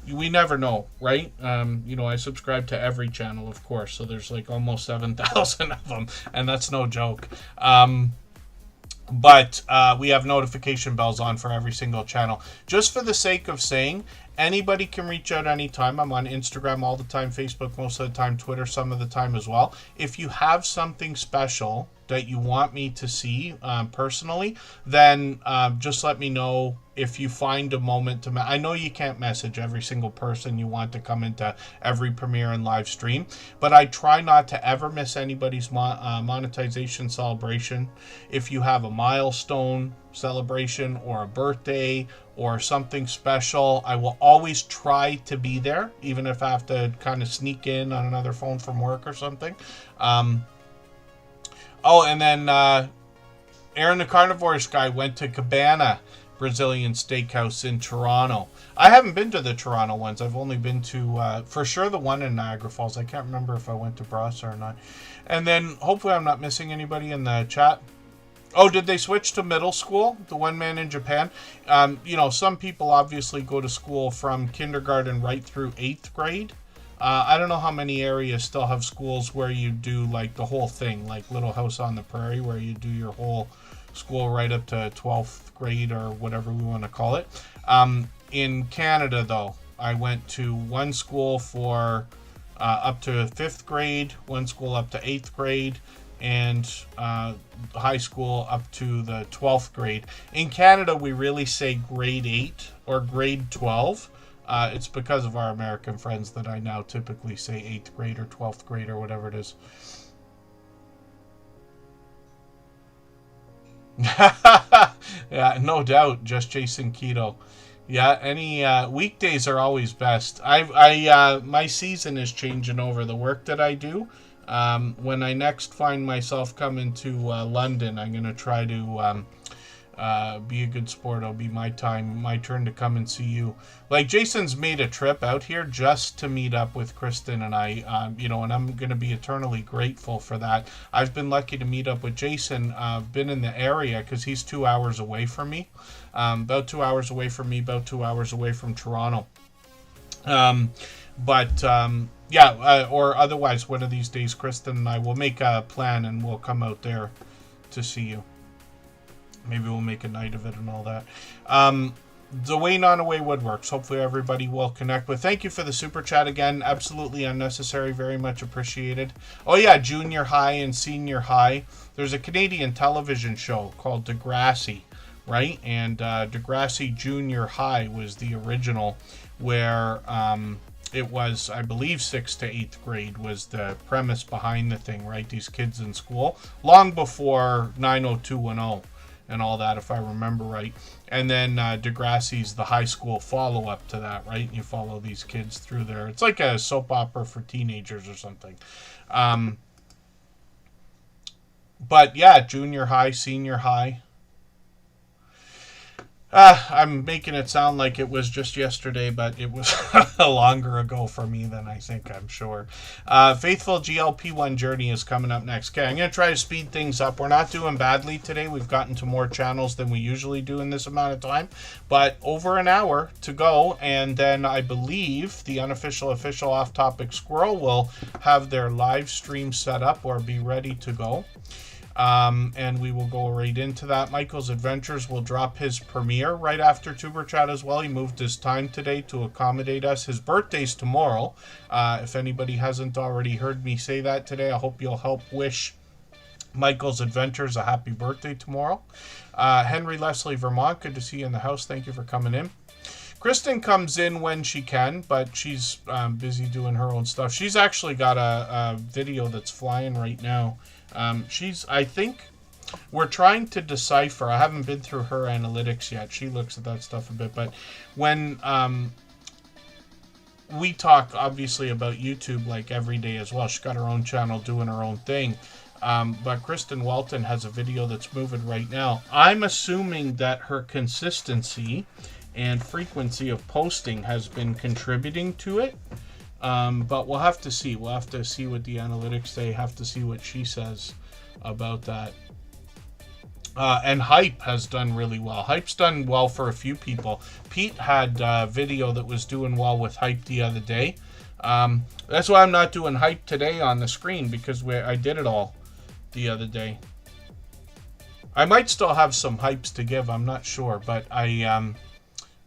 we never know, right? You know, I subscribe to every channel, of course, so there's like almost 7,000 of them, and that's no joke. But we have notification bells on for every single channel. Just for the sake of saying, anybody can reach out anytime. I'm on Instagram all the time, Facebook most of the time, Twitter some of the time as well. If you have something special that you want me to see personally, then just let me know. If you find a moment to, I know you can't message every single person you want to come into every premiere and live stream, but I try not to ever miss anybody's monetization celebration. If you have a milestone celebration or a birthday or something special, I will always try to be there, even if I have to kind of sneak in on another phone from work or something. Oh, and then Aaron the Carnivorous Guy went to Cabana Brazilian Steakhouse in Toronto. I haven't been to the Toronto ones. I've only been to, for sure, the one in Niagara Falls. I can't remember if I went to Brasa or not. And then, hopefully I'm not missing anybody in the chat. Oh, did they switch to middle school? The one man in Japan? You know, some people obviously go to school from kindergarten right through 8th grade. I don't know how many areas still have schools where you do, like, the whole thing, like Little House on the Prairie, where you do your whole school right up to 12th grade or whatever we want to call it. In Canada, though, I went to one school for up to 5th grade, one school up to 8th grade, and high school up to the 12th grade. In Canada, we really say grade 8 or grade 12. It's because of our American friends that I now typically say 8th grade or 12th grade or whatever it is. Yeah, no doubt. Just chasing keto. Yeah, any weekdays are always best. My season is changing over the work that I do. When I next find myself coming to London, I'm gonna try to be a good sport. It'll be my turn to come and see you. Like, Jason's made a trip out here just to meet up with Kristen and I, you know, and I'm going to be eternally grateful for that. I've been lucky to meet up with Jason. I've been in the area because he's 2 hours away from me. About 2 hours away from me, about 2 hours away from Toronto. Yeah, or otherwise, one of these days, Kristen and I will make a plan and we'll come out there to see you. Maybe we'll make a night of it and all that. Dwayne on Away Woodworks. Hopefully everybody will connect with. Thank you for the super chat again. Absolutely unnecessary. Very much appreciated. Oh yeah, junior high and senior high. There's a Canadian television show called Degrassi, right? And Degrassi Junior High was the original, where it was, I believe, 6th to 8th grade was the premise behind the thing, right? These kids in school, long before 90210. And all that, if I remember right. And then Degrassi's the high school follow-up to that, right? You follow these kids through there. It's like a soap opera for teenagers or something. But yeah, junior high, senior high. I'm making it sound like it was just yesterday, but it was longer ago for me than I think, I'm sure. Faithful GLP-1 Journey is coming up next. Okay, I'm going to try to speed things up. We're not doing badly today. We've gotten to more channels than we usually do in this amount of time. But over an hour to go, and then I believe the unofficial, official off-topic squirrel will have their live stream set up or be ready to go. and we will go right into that. Michael's Adventures will drop his premiere right after Tuber Chat as well. He moved his time today to accommodate us. His birthday's tomorrow. If anybody hasn't already heard me say that today, I hope you'll help wish Michael's Adventures a happy birthday tomorrow. Henry Leslie, Vermont, good to see you in the house. Thank you for coming in. Kristen comes in when she can, but she's busy doing her own stuff. She's actually got a video that's flying right now. I think we're trying to decipher. I haven't been through her analytics yet. She looks at that stuff a bit, but when we talk obviously about YouTube like every day as well. She's got her own channel doing her own thing. But Kristen Walton has a video that's moving right now. I'm assuming that her consistency and frequency of posting has been contributing to it. But we'll have to see. We'll have to see what the analytics say. Have to see what she says about that. And Hype has done really well. Hype's done well for a few people. Pete had a video that was doing well with Hype the other day. That's why I'm not doing Hype today on the screen, because I did it all the other day. I might still have some Hypes to give. I'm not sure, but I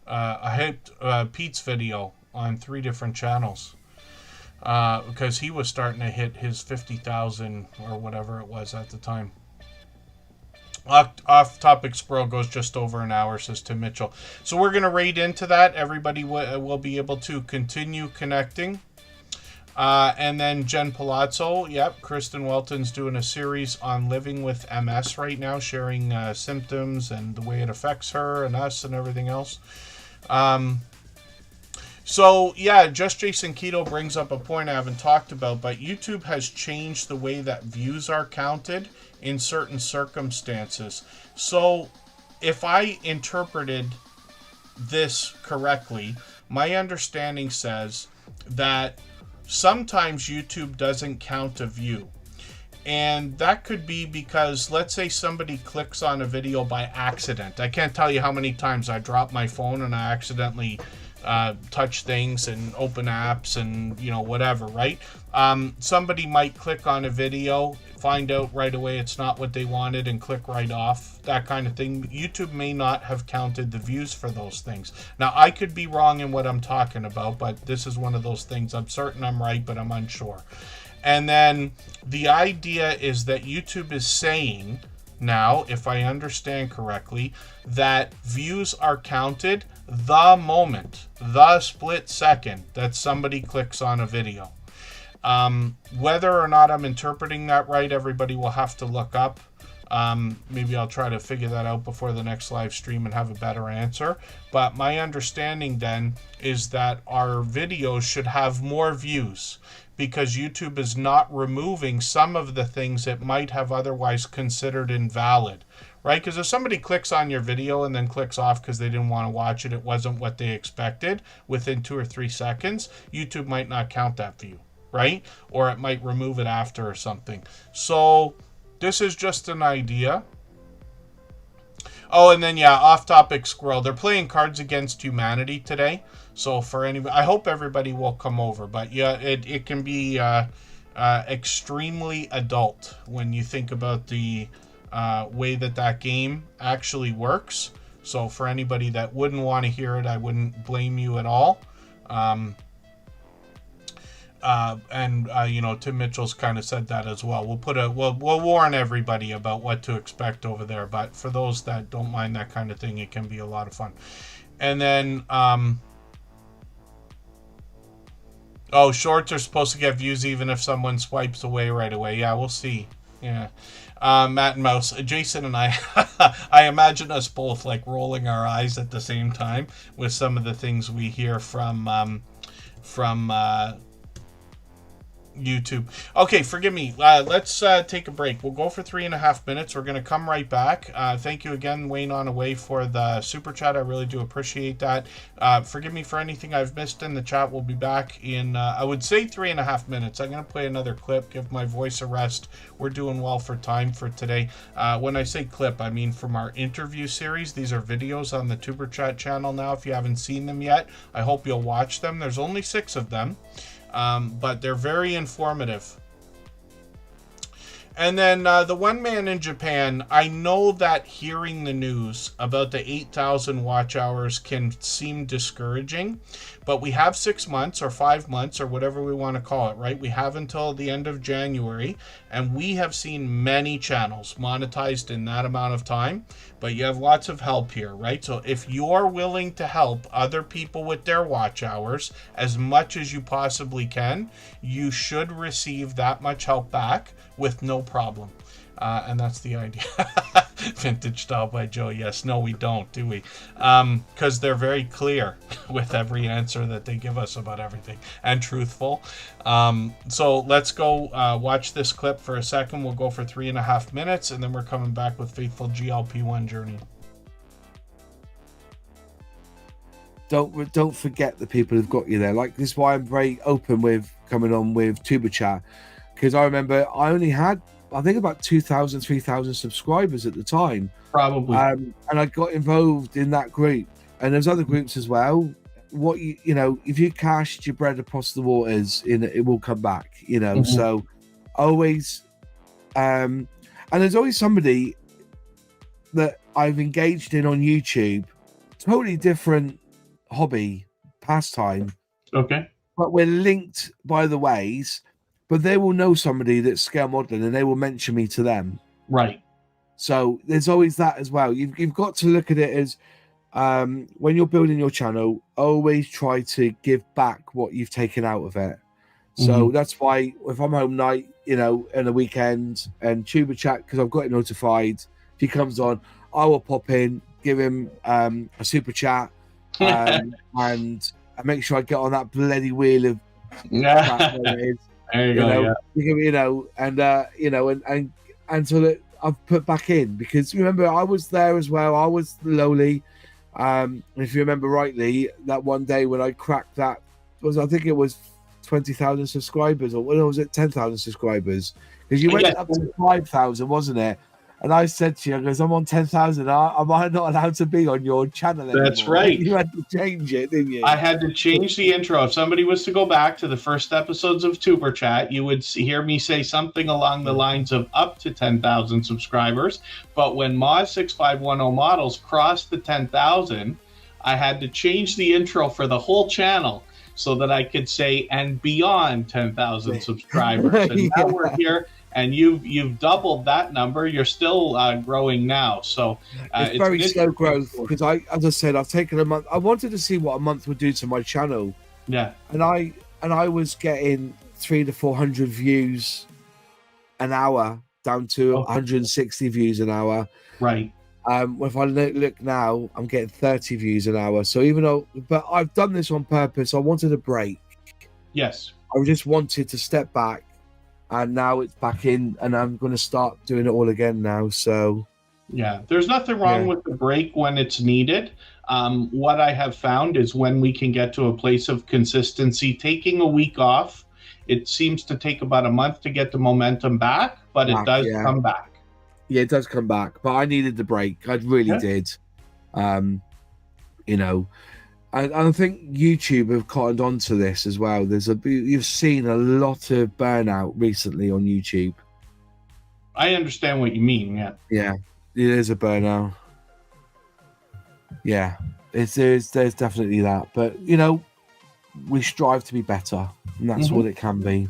hyped Pete's video on 3 different channels because he was starting to hit his 50,000 or whatever it was at the time. Off topic scroll goes just over an hour, says Tim Mitchell. So we're going to raid into that. Everybody will be able to continue connecting. And then Jen Palazzo, yep, Kristen Welton's doing a series on living with MS right now, sharing symptoms and the way it affects her and us and everything else. So, yeah, Just Jason Keto brings up a point I haven't talked about, but YouTube has changed the way that views are counted in certain circumstances. So, if I interpreted this correctly, my understanding says that sometimes YouTube doesn't count a view. And that could be because, let's say somebody clicks on a video by accident. I can't tell you how many times I drop my phone and I accidentally touch things and open apps and, you know, whatever, right? Somebody might click on a video, find out right away it's not what they wanted and click right off, that kind of thing. YouTube may not have counted the views for those things. Now, I could be wrong in what I'm talking about, but this is one of those things. I'm certain I'm right, but I'm unsure. And then the idea is that YouTube is saying now, if I understand correctly, that views are counted the moment, the split second that somebody clicks on a video. Whether or not I'm interpreting that right, everybody will have to look up. Maybe I'll try to figure that out before the next live stream and have a better answer. But my understanding then is that our videos should have more views, because YouTube is not removing some of the things it might have otherwise considered invalid, right? Because if somebody clicks on your video and then clicks off because they didn't want to watch it, it wasn't what they expected within 2 or 3 seconds, YouTube might not count that view, right? Or it might remove it after or something. So this is just an idea. Oh, and then, yeah, off-topic squirrel. They're playing Cards Against Humanity today. So for anybody, I hope everybody will come over. But, yeah, it can be extremely adult when you think about the way that game actually works. So for anybody that wouldn't want to hear it, I wouldn't blame you at all. You know, Tim Mitchell's kind of said that as well. We'll warn everybody about what to expect over there. But for those that don't mind that kind of thing, it can be a lot of fun. And then, shorts are supposed to get views even if someone swipes away right away. Yeah, we'll see. Yeah. Matt and Mouse, Jason and I, I imagine us both like rolling our eyes at the same time with some of the things we hear from YouTube. Okay, forgive me. Let's take a break. We'll go for 3.5 minutes. We're going to come right back. Thank you again, Wayne on away, for the super chat. I really do appreciate that. Forgive me for anything I've missed in the chat. We'll be back in, I would say 3.5 minutes. I'm going to play another clip, give my voice a rest. We're doing well for time for today. When I say clip, I mean from our interview series. These are videos on the Tuber Chat channel now. If you haven't seen them yet, I hope you'll watch them. There's only 6 of them. But they're very informative. And then the one man in Japan, I know that hearing the news about the 8,000 watch hours can seem discouraging, but we have 6 months or 5 months or whatever we want to call it, right? We have until the end of January, and we have seen many channels monetized in that amount of time, but you have lots of help here, right? So if you're willing to help other people with their watch hours as much as you possibly can, you should receive that much help back with no problem. And that's the idea. Vintage style by Joe. Yes, no, we don't, do we? Because they're very clear with every answer that they give us about everything, and truthful. So let's go watch this clip for a second. We'll go for 3.5 minutes, and then we're coming back with Faithful GLP1 Journey. Don't forget the people who've got you there. Like, this is why I'm very open with coming on with Superchat, because I remember I only had, I think, about 2,000, 3,000 subscribers at the time. Probably. And I got involved in that group. And there's other groups as well. What you know, if you cast your bread across the waters, it will come back, you know. Mm-hmm. So always, and there's always somebody that I've engaged in on YouTube, totally different hobby, pastime. Okay. But we're linked by the ways. But they will know somebody that's scale modeling, and they will mention me to them. Right. So there's always that as well. You've got to look at it as when you're building your channel, always try to give back what you've taken out of it. So that's why if I'm home night, you know, in a weekend, and Tuber Chat, because I've got it notified, if he comes on, I will pop in, give him a super chat, and I make sure I get on that bloody wheel of crap where it is. There you go, know, you know, and so that I've put back in, because remember I was there as well. I was lowly. If you remember rightly, that one day when I cracked that I think it was 20,000 subscribers, or was it 10,000 subscribers? Because you went up to 5,000, wasn't it? And I said to you, because I'm on 10,000, am I not allowed to be on your channel anymore? That's right. You had to change it, didn't you? I had to change the intro. If somebody was to go back to the first episodes of Tuber Chat, you would hear me say something along the lines of up to 10,000 subscribers. But when Moz6510 models crossed the 10,000, I had to change the intro for the whole channel so that I could say, and beyond 10,000 subscribers. And now we're here. And you've doubled that number. You're still growing now, so it's very slow growth. Because as I said, I've taken a month. I wanted to see what a month would do to my channel. Yeah, and I was getting 300 to 400 views an hour, down to 160 views an hour. Right. If I look now, I'm getting 30 views an hour. So but I've done this on purpose. I wanted a break. Yes. I just wanted to step back. And now it's back in, and I'm going to start doing it all again now. So, yeah, there's nothing wrong with the break when it's needed. What I have found is when we can get to a place of consistency, taking a week off, it seems to take about a month to get the momentum back, but it does come back. Yeah, it does come back. But I needed the break. I really did. You know. And I think YouTube have cottoned on to this as well. You've seen a lot of burnout recently on YouTube. I understand what you mean. Yeah. Yeah, it is a burnout. Yeah, there's definitely that. But you know, we strive to be better, and that's what it can be.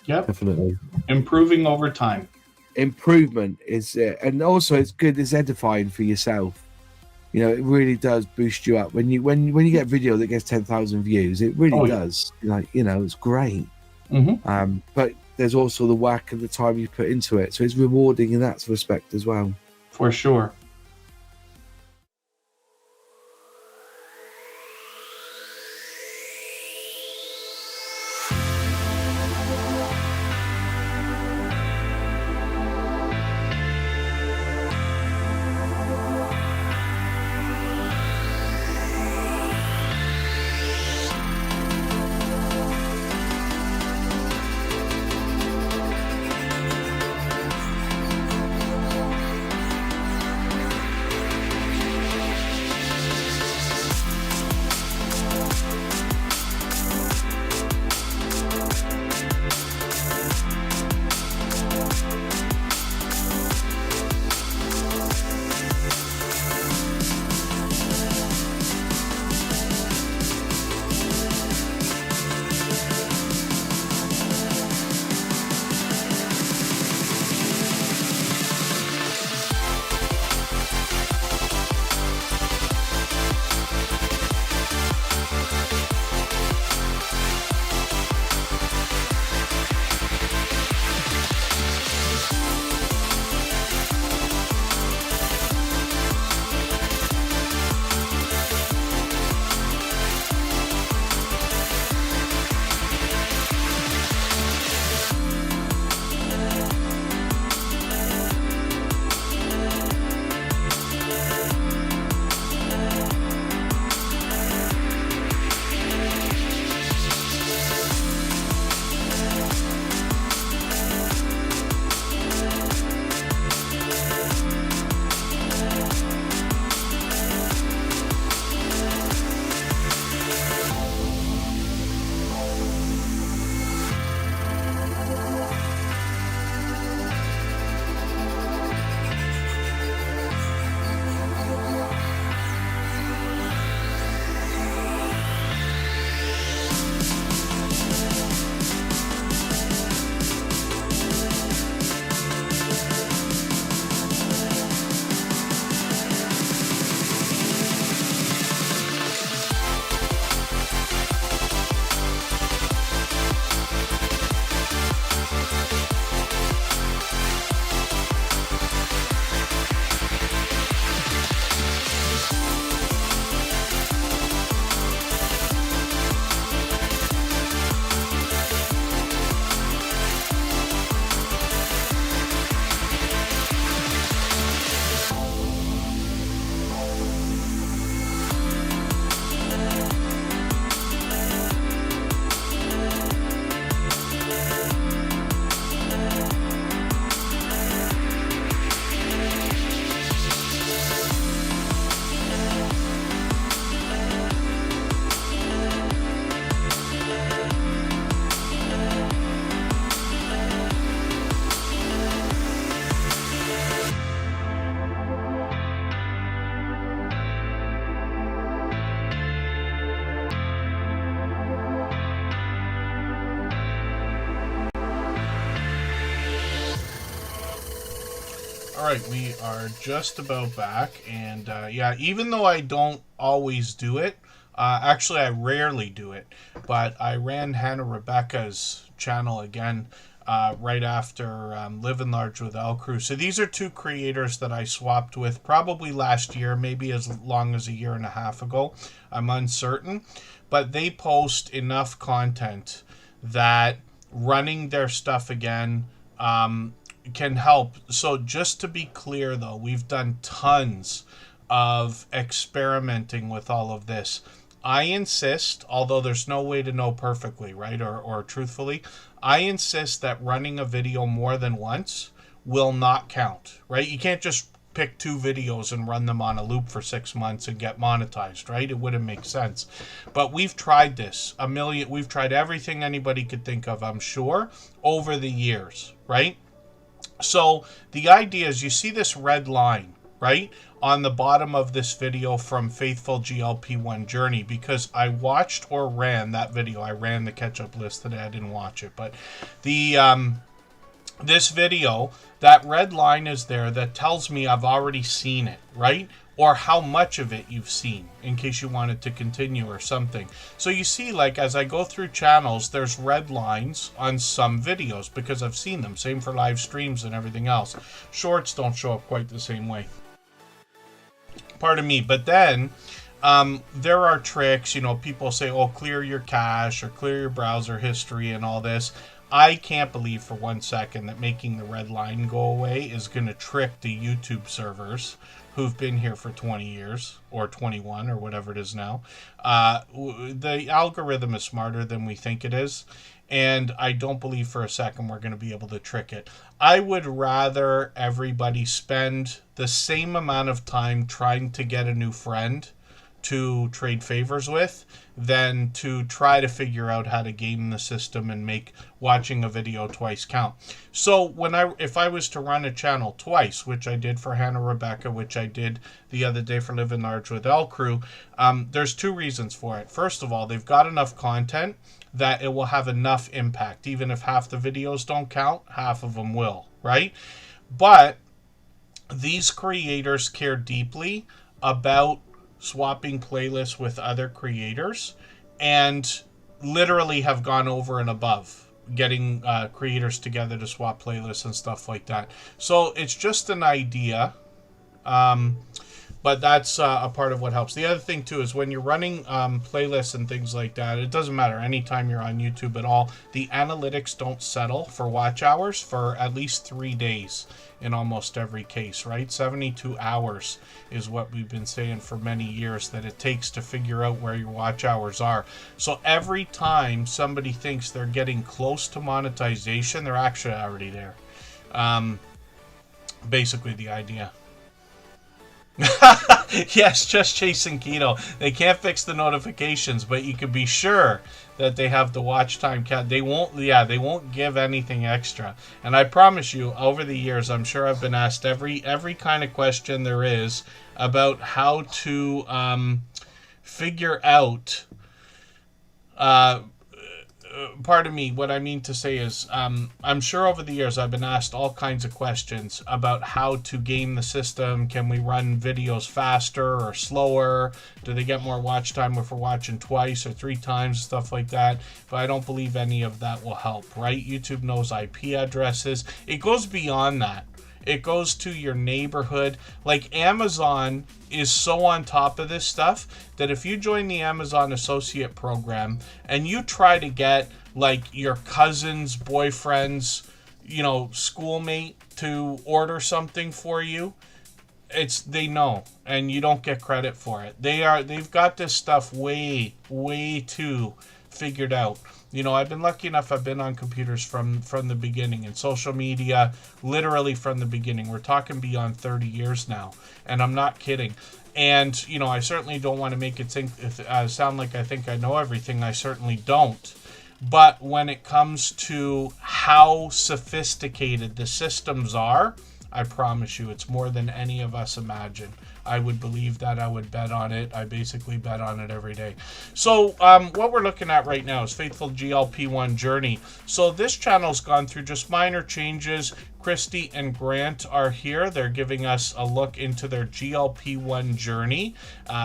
Yeah, definitely. Improving over time. Improvement is, and also it's good. It's edifying for yourself. You know, it really does boost you up when you get a video that gets 10,000 views. It really does. Like, you know, it's great. But there's also the work and the time you put into it, so it's rewarding in that respect as well. For sure. right, we are just about back, and yeah, even though I don't always do it, actually I rarely do it, but I ran Hannah Rebecca's channel again right after Living Large with El Crew. So these are two creators that I swapped with probably last year, maybe as long as a year and a half ago. I'm uncertain, but they post enough content that running their stuff again can help. So just to be clear though, we've done tons of experimenting with all of this. I insist, although there's no way to know perfectly, right, or truthfully, I insist that running a video more than once will not count, right? You can't just pick 2 videos and run them on a loop for 6 months and get monetized, right? It wouldn't make sense. But we've tried this we've tried everything anybody could think of, I'm sure, over the years, right? So the idea is, you see this red line, right, on the bottom of this video from Faithful GLP1 Journey, because I watched or ran that video. I ran the catch-up list today. I didn't watch it, but the this video, that red line is there that tells me I've already seen it, right? Or how much of it you've seen, in case you wanted to continue or something. So you see, like, as I go through channels, there's red lines on some videos because I've seen them. Same for live streams and everything else. Shorts don't show up quite the same way. Pardon me. But then there are tricks, you know, people say, oh, clear your cache or clear your browser history and all this. I can't believe for 1 second that making the red line go away is going to trick the YouTube servers who've been here for 20 years or 21 or whatever it is now. The algorithm is smarter than we think it is, and I don't believe for a second we're going to be able to trick it. I would rather everybody spend the same amount of time trying to get a new friend to trade favors with than to try to figure out how to game the system and make watching a video twice count. So if I was to run a channel twice, which I did for Hannah Rebecca, which I did the other day for Living Large with El Crew, there's 2 reasons for it. First of all, they've got enough content that it will have enough impact. Even if half the videos don't count, half of them will, right? But these creators care deeply about swapping playlists with other creators, and literally have gone over and above getting creators together to swap playlists and stuff like that. So it's just an idea, but that's a part of what helps. The other thing too is when you're running playlists and things like that, it doesn't matter anytime you're on YouTube at all, the analytics don't settle for watch hours for at least 3 days in almost every case, right? 72 hours is what we've been saying for many years that it takes to figure out where your watch hours are. So every time somebody thinks they're getting close to monetization, they're actually already there. Basically the idea. Yes, just chasing keto. They can't fix the notifications, but you can be sure that they have the watch time count. They won't give anything extra. And I promise you, over the years, I'm sure I've been asked every kind of question there is about how to figure out pardon me, what I mean to say is, I'm sure over the years I've been asked all kinds of questions about how to game the system. Can we run videos faster or slower? Do they get more watch time if we're watching twice or 3 times, stuff like that? But I don't believe any of that will help, right? YouTube knows IP addresses. It goes beyond that. It goes to your neighborhood. Like, Amazon is so on top of this stuff that if you join the Amazon Associate Program and you try to get, like, your cousin's boyfriend's, schoolmate to order something for you, they know, and you don't get credit for it. They've got this stuff way too figured out. I've been lucky enough, I've been on computers from the beginning, and social media literally from the beginning. We're talking beyond 30 years now, and I'm not kidding. And, I certainly don't want to make it sound like I think I know everything. I certainly don't. But when it comes to how sophisticated the systems are, I promise you, it's more than any of us imagine. I would believe that. I would bet on it. I basically bet on it every day. So what we're looking at right now is Faithful GLP1 Journey. So this channel's gone through just minor changes, Christy and Grant are here. They're giving us a look into their GLP-1 journey.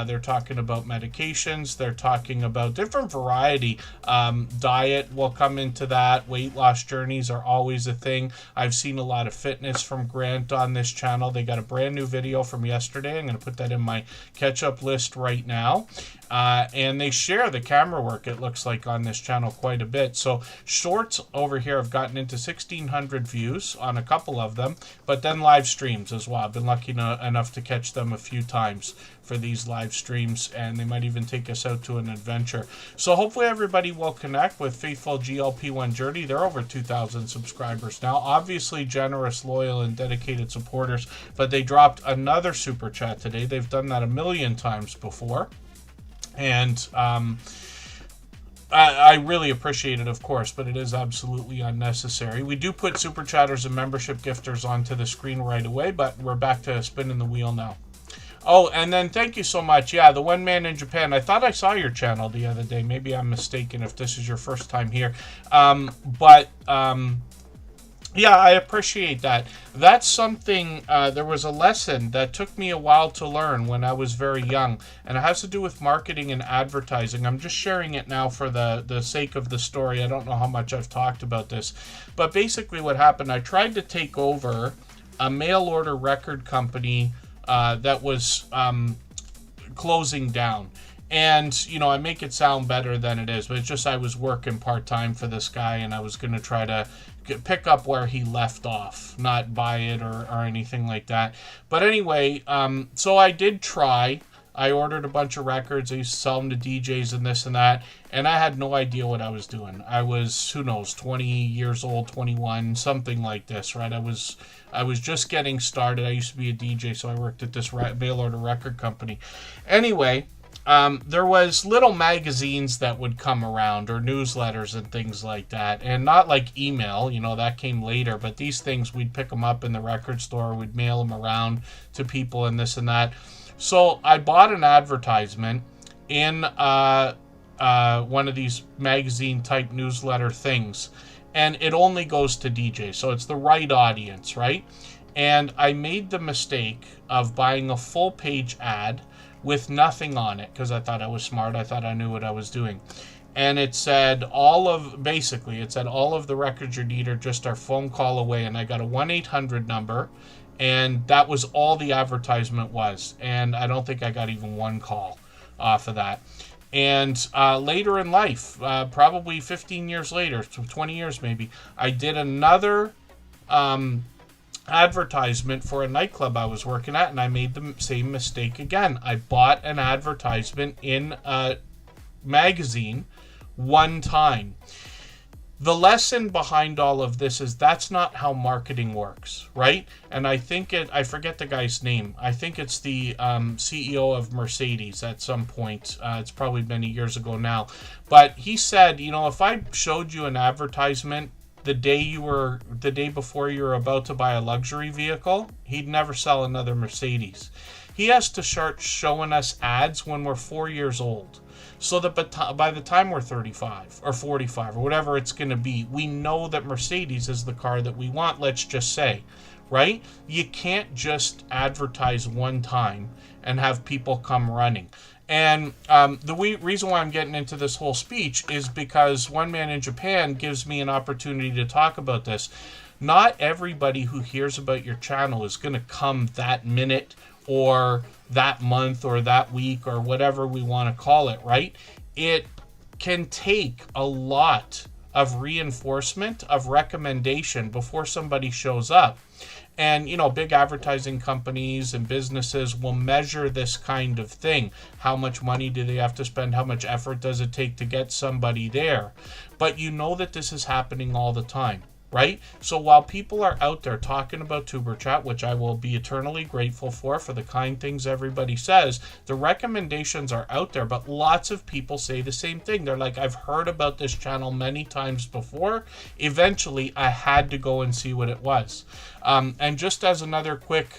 They're talking about medications. They're talking about different variety. Diet will come into that. Weight loss journeys are always a thing. I've seen a lot of fitness from Grant on this channel. They got a brand new video from yesterday. I'm going to put that in my catch-up list right now. And they share the camera work, it looks like, on this channel quite a bit. So shorts over here have gotten into 1,600 views on a couple of them, but then live streams as well. I've been lucky enough to catch them a few times for these live streams, and they might even take us out to an adventure. So hopefully everybody will connect with Faithful GLP-1 Journey. They're over 2,000 subscribers now. Obviously generous, loyal, and dedicated supporters, but they dropped another super chat today. They've done that a million times before. And I really appreciate it, of course, but it is absolutely unnecessary. We do put super chatters and membership gifters onto the screen right away, but we're back to spinning the wheel now. Oh, and then thank you so much. Yeah, the one man in Japan. I thought I saw your channel the other day. Maybe I'm mistaken if this is your first time here. Yeah, I appreciate that. That's something, there was a lesson that took me a while to learn when I was very young, and it has to do with marketing and advertising. I'm just sharing it now for the sake of the story. I don't know how much I've talked about this, but basically what happened, I tried to take over a mail order record company that was closing down. And, you know, I make it sound better than it is, but it's just I was working part-time for this guy, and I was going to try to pick up where he left off, not buy it or anything like that. But anyway, so I did try. I ordered a bunch of records. I used to sell them to DJs and this and that, and I had no idea what I was doing. I was, who knows, 20 years old, 21, something like this, right? I was just getting started. I used to be a DJ, so I worked at this mail order record company. Anyway, there was little magazines that would come around, or newsletters and things like that, and not like email, you know, that came later, but these things, we'd pick them up in the record store, we'd mail them around to people and this and that. So I bought an advertisement in one of these magazine type newsletter things, and it only goes to DJs, so it's the right audience, right? And I made the mistake of buying a full page ad with nothing on it, because I thought I was smart. I thought I knew what I was doing. And it said all of the records you need are just our phone call away. And I got a 1-800 number, and that was all the advertisement was. And I don't think I got even one call off of that. And later in life, probably 15 years later, 20 years maybe, I did another advertisement for a nightclub I was working at, and I made the same mistake again. I bought an advertisement in a magazine one time. The lesson behind all of this is that's not how marketing works, right? And I think I forget the guy's name. I think it's the CEO of Mercedes at some point. It's probably many years ago now. But he said, you know, if I showed you an advertisement the day before you were about to buy a luxury vehicle, he'd never sell another Mercedes. He has to start showing us ads when we're 4 years old, so that by the time we're 35 or 45 or whatever it's going to be, we know that Mercedes is the car that we want, let's just say, right? You can't just advertise one time and have people come running. And the reason why I'm getting into this whole speech is because One Man in Japan gives me an opportunity to talk about this. Not everybody who hears about your channel is going to come that minute or that month or that week or whatever we want to call it, right? It can take a lot of reinforcement, of recommendation before somebody shows up. And, you know, big advertising companies and businesses will measure this kind of thing. How much money do they have to spend? How much effort does it take to get somebody there? But you know that this is happening all the time, right? So while people are out there talking about Tuber Chat, which I will be eternally grateful for the kind things everybody says, the recommendations are out there, but lots of people say the same thing. They're like, I've heard about this channel many times before. Eventually, I had to go and see what it was. And just as another quick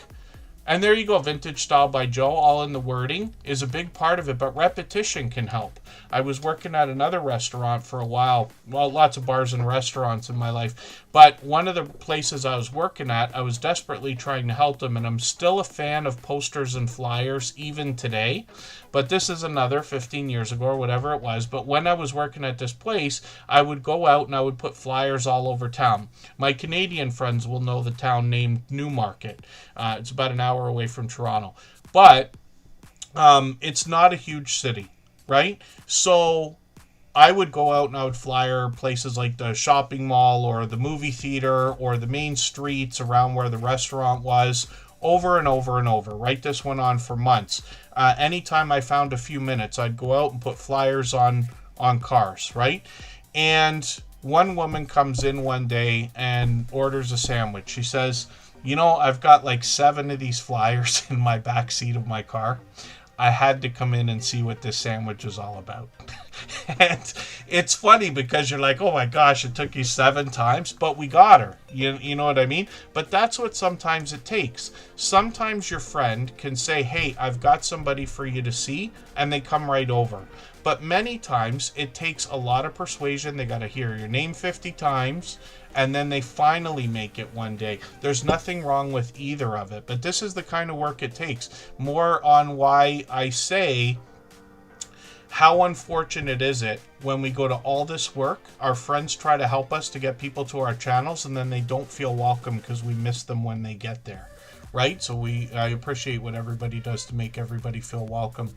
And there you go, Vintage Style by Joe, all in the wording is a big part of it, but repetition can help. I was working at another restaurant for a while, well, lots of bars and restaurants in my life, but one of the places I was working at, I was desperately trying to help them, and I'm still a fan of posters and flyers even today, but this is another 15 years ago or whatever it was, but when I was working at this place, I would go out and I would put flyers all over town. My Canadian friends will know the town named Newmarket. It's about an hour away from Toronto, but it's not a huge city, right? So I would go out and I would flyer places like the shopping mall or the movie theater or the main streets around where the restaurant was, over and over and over. Right, this went on for months. Anytime I found a few minutes, I'd go out and put flyers on cars, right? And one woman comes in one day and orders a sandwich. She says, you know, I've got like 7 of these flyers in my back seat of my car. I had to come in and see what this sandwich is all about. And it's funny because you're like, oh my gosh, it took you 7 times, but we got her. You know what I mean? But that's what sometimes it takes. Sometimes your friend can say, hey, I've got somebody for you to see, and they come right over. But many times it takes a lot of persuasion. They got to hear your name 50 times, and then they finally make it one day. There's nothing wrong with either of it, but this is the kind of work it takes. More on why I say, how unfortunate is it when we go to all this work, our friends try to help us to get people to our channels, and then they don't feel welcome because we miss them when they get there. Right? So I appreciate what everybody does to make everybody feel welcome.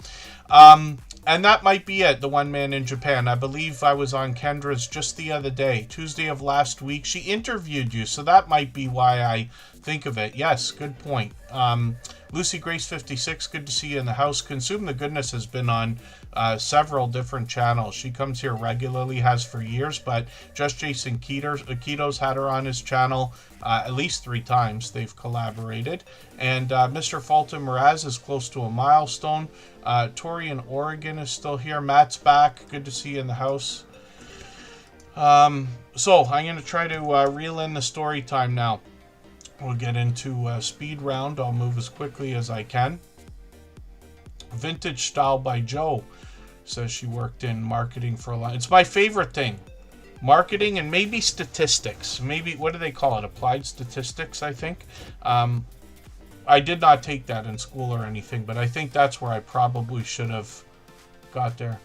And that might be it, the one man in Japan. I believe I was on Kendra's just the other day, Tuesday of last week. She interviewed you, so that might be why I think of it. Yes, good point. Lucy Grace 56, good to see you in the house. Consume the Goodness has been on several different channels. She comes here regularly, has for years, but just Jason Keto's had her on his channel at least 3 times. They've collaborated. And Mr. Fulton Mraz is close to a milestone. Tori in Oregon is still here. Matt's back. Good to see you in the house. So I'm going to try to reel in the story time now. We'll get into speed round. I'll move as quickly as I can. Vintage Style by Joe says she worked in marketing for a long. It's my favorite thing. Marketing and maybe statistics. Maybe, what do they call it? Applied statistics, I think. I did not take that in school or anything, but I think that's where I probably should have got there.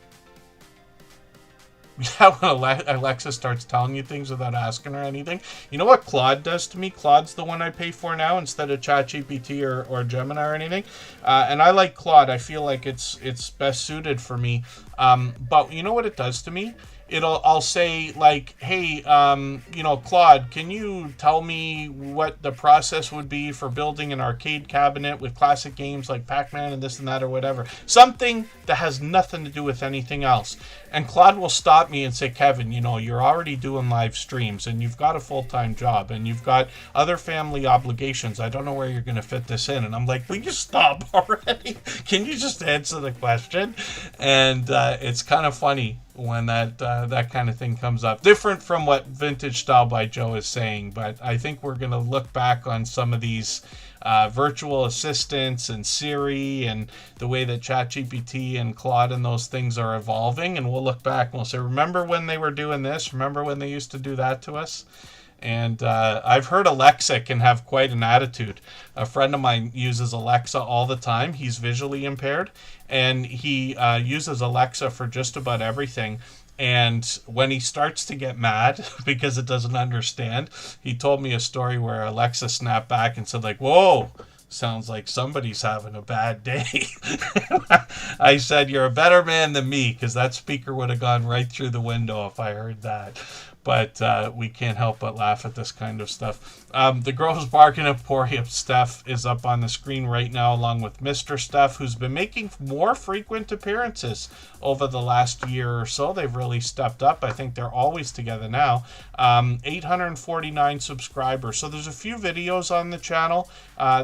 Yeah, when Alexa starts telling you things without asking her anything. You know what Claude does to me? Claude's the one I pay for now instead of ChatGPT or Gemini or anything. And I like Claude. I feel like it's best suited for me. But you know what it does to me? I'll say like, hey, Claude, can you tell me what the process would be for building an arcade cabinet with classic games like Pac-Man and this and that or whatever? Something that has nothing to do with anything else. And Claude will stop me and say, Kevin, you're already doing live streams and you've got a full-time job and you've got other family obligations. I don't know where you're going to fit this in. And I'm like, will you stop already? Can you just answer the question? And it's kind of funny when that kind of thing comes up. Different from what Vintage Style by Joe is saying, but I think we're going to look back on some of these virtual assistants and Siri and the way that ChatGPT and Claude and those things are evolving, and we'll look back and we'll say, remember when they were doing this? Remember when they used to do that to us? And I've heard Alexa can have quite an attitude. A friend of mine uses Alexa all the time. He's visually impaired, and he uses Alexa for just about everything. And when he starts to get mad because it doesn't understand, he told me a story where Alexa snapped back and said, like, whoa, sounds like somebody's having a bad day. I said, you're a better man than me, because that speaker would have gone right through the window if I heard that. But we can't help but laugh at this kind of stuff. The Grows Bargain Emporium Steph is up on the screen right now, along with Mr. Steph, who's been making more frequent appearances over the last year or so. They've really stepped up. I think they're always together now. 849 subscribers. So there's a few videos on the channel.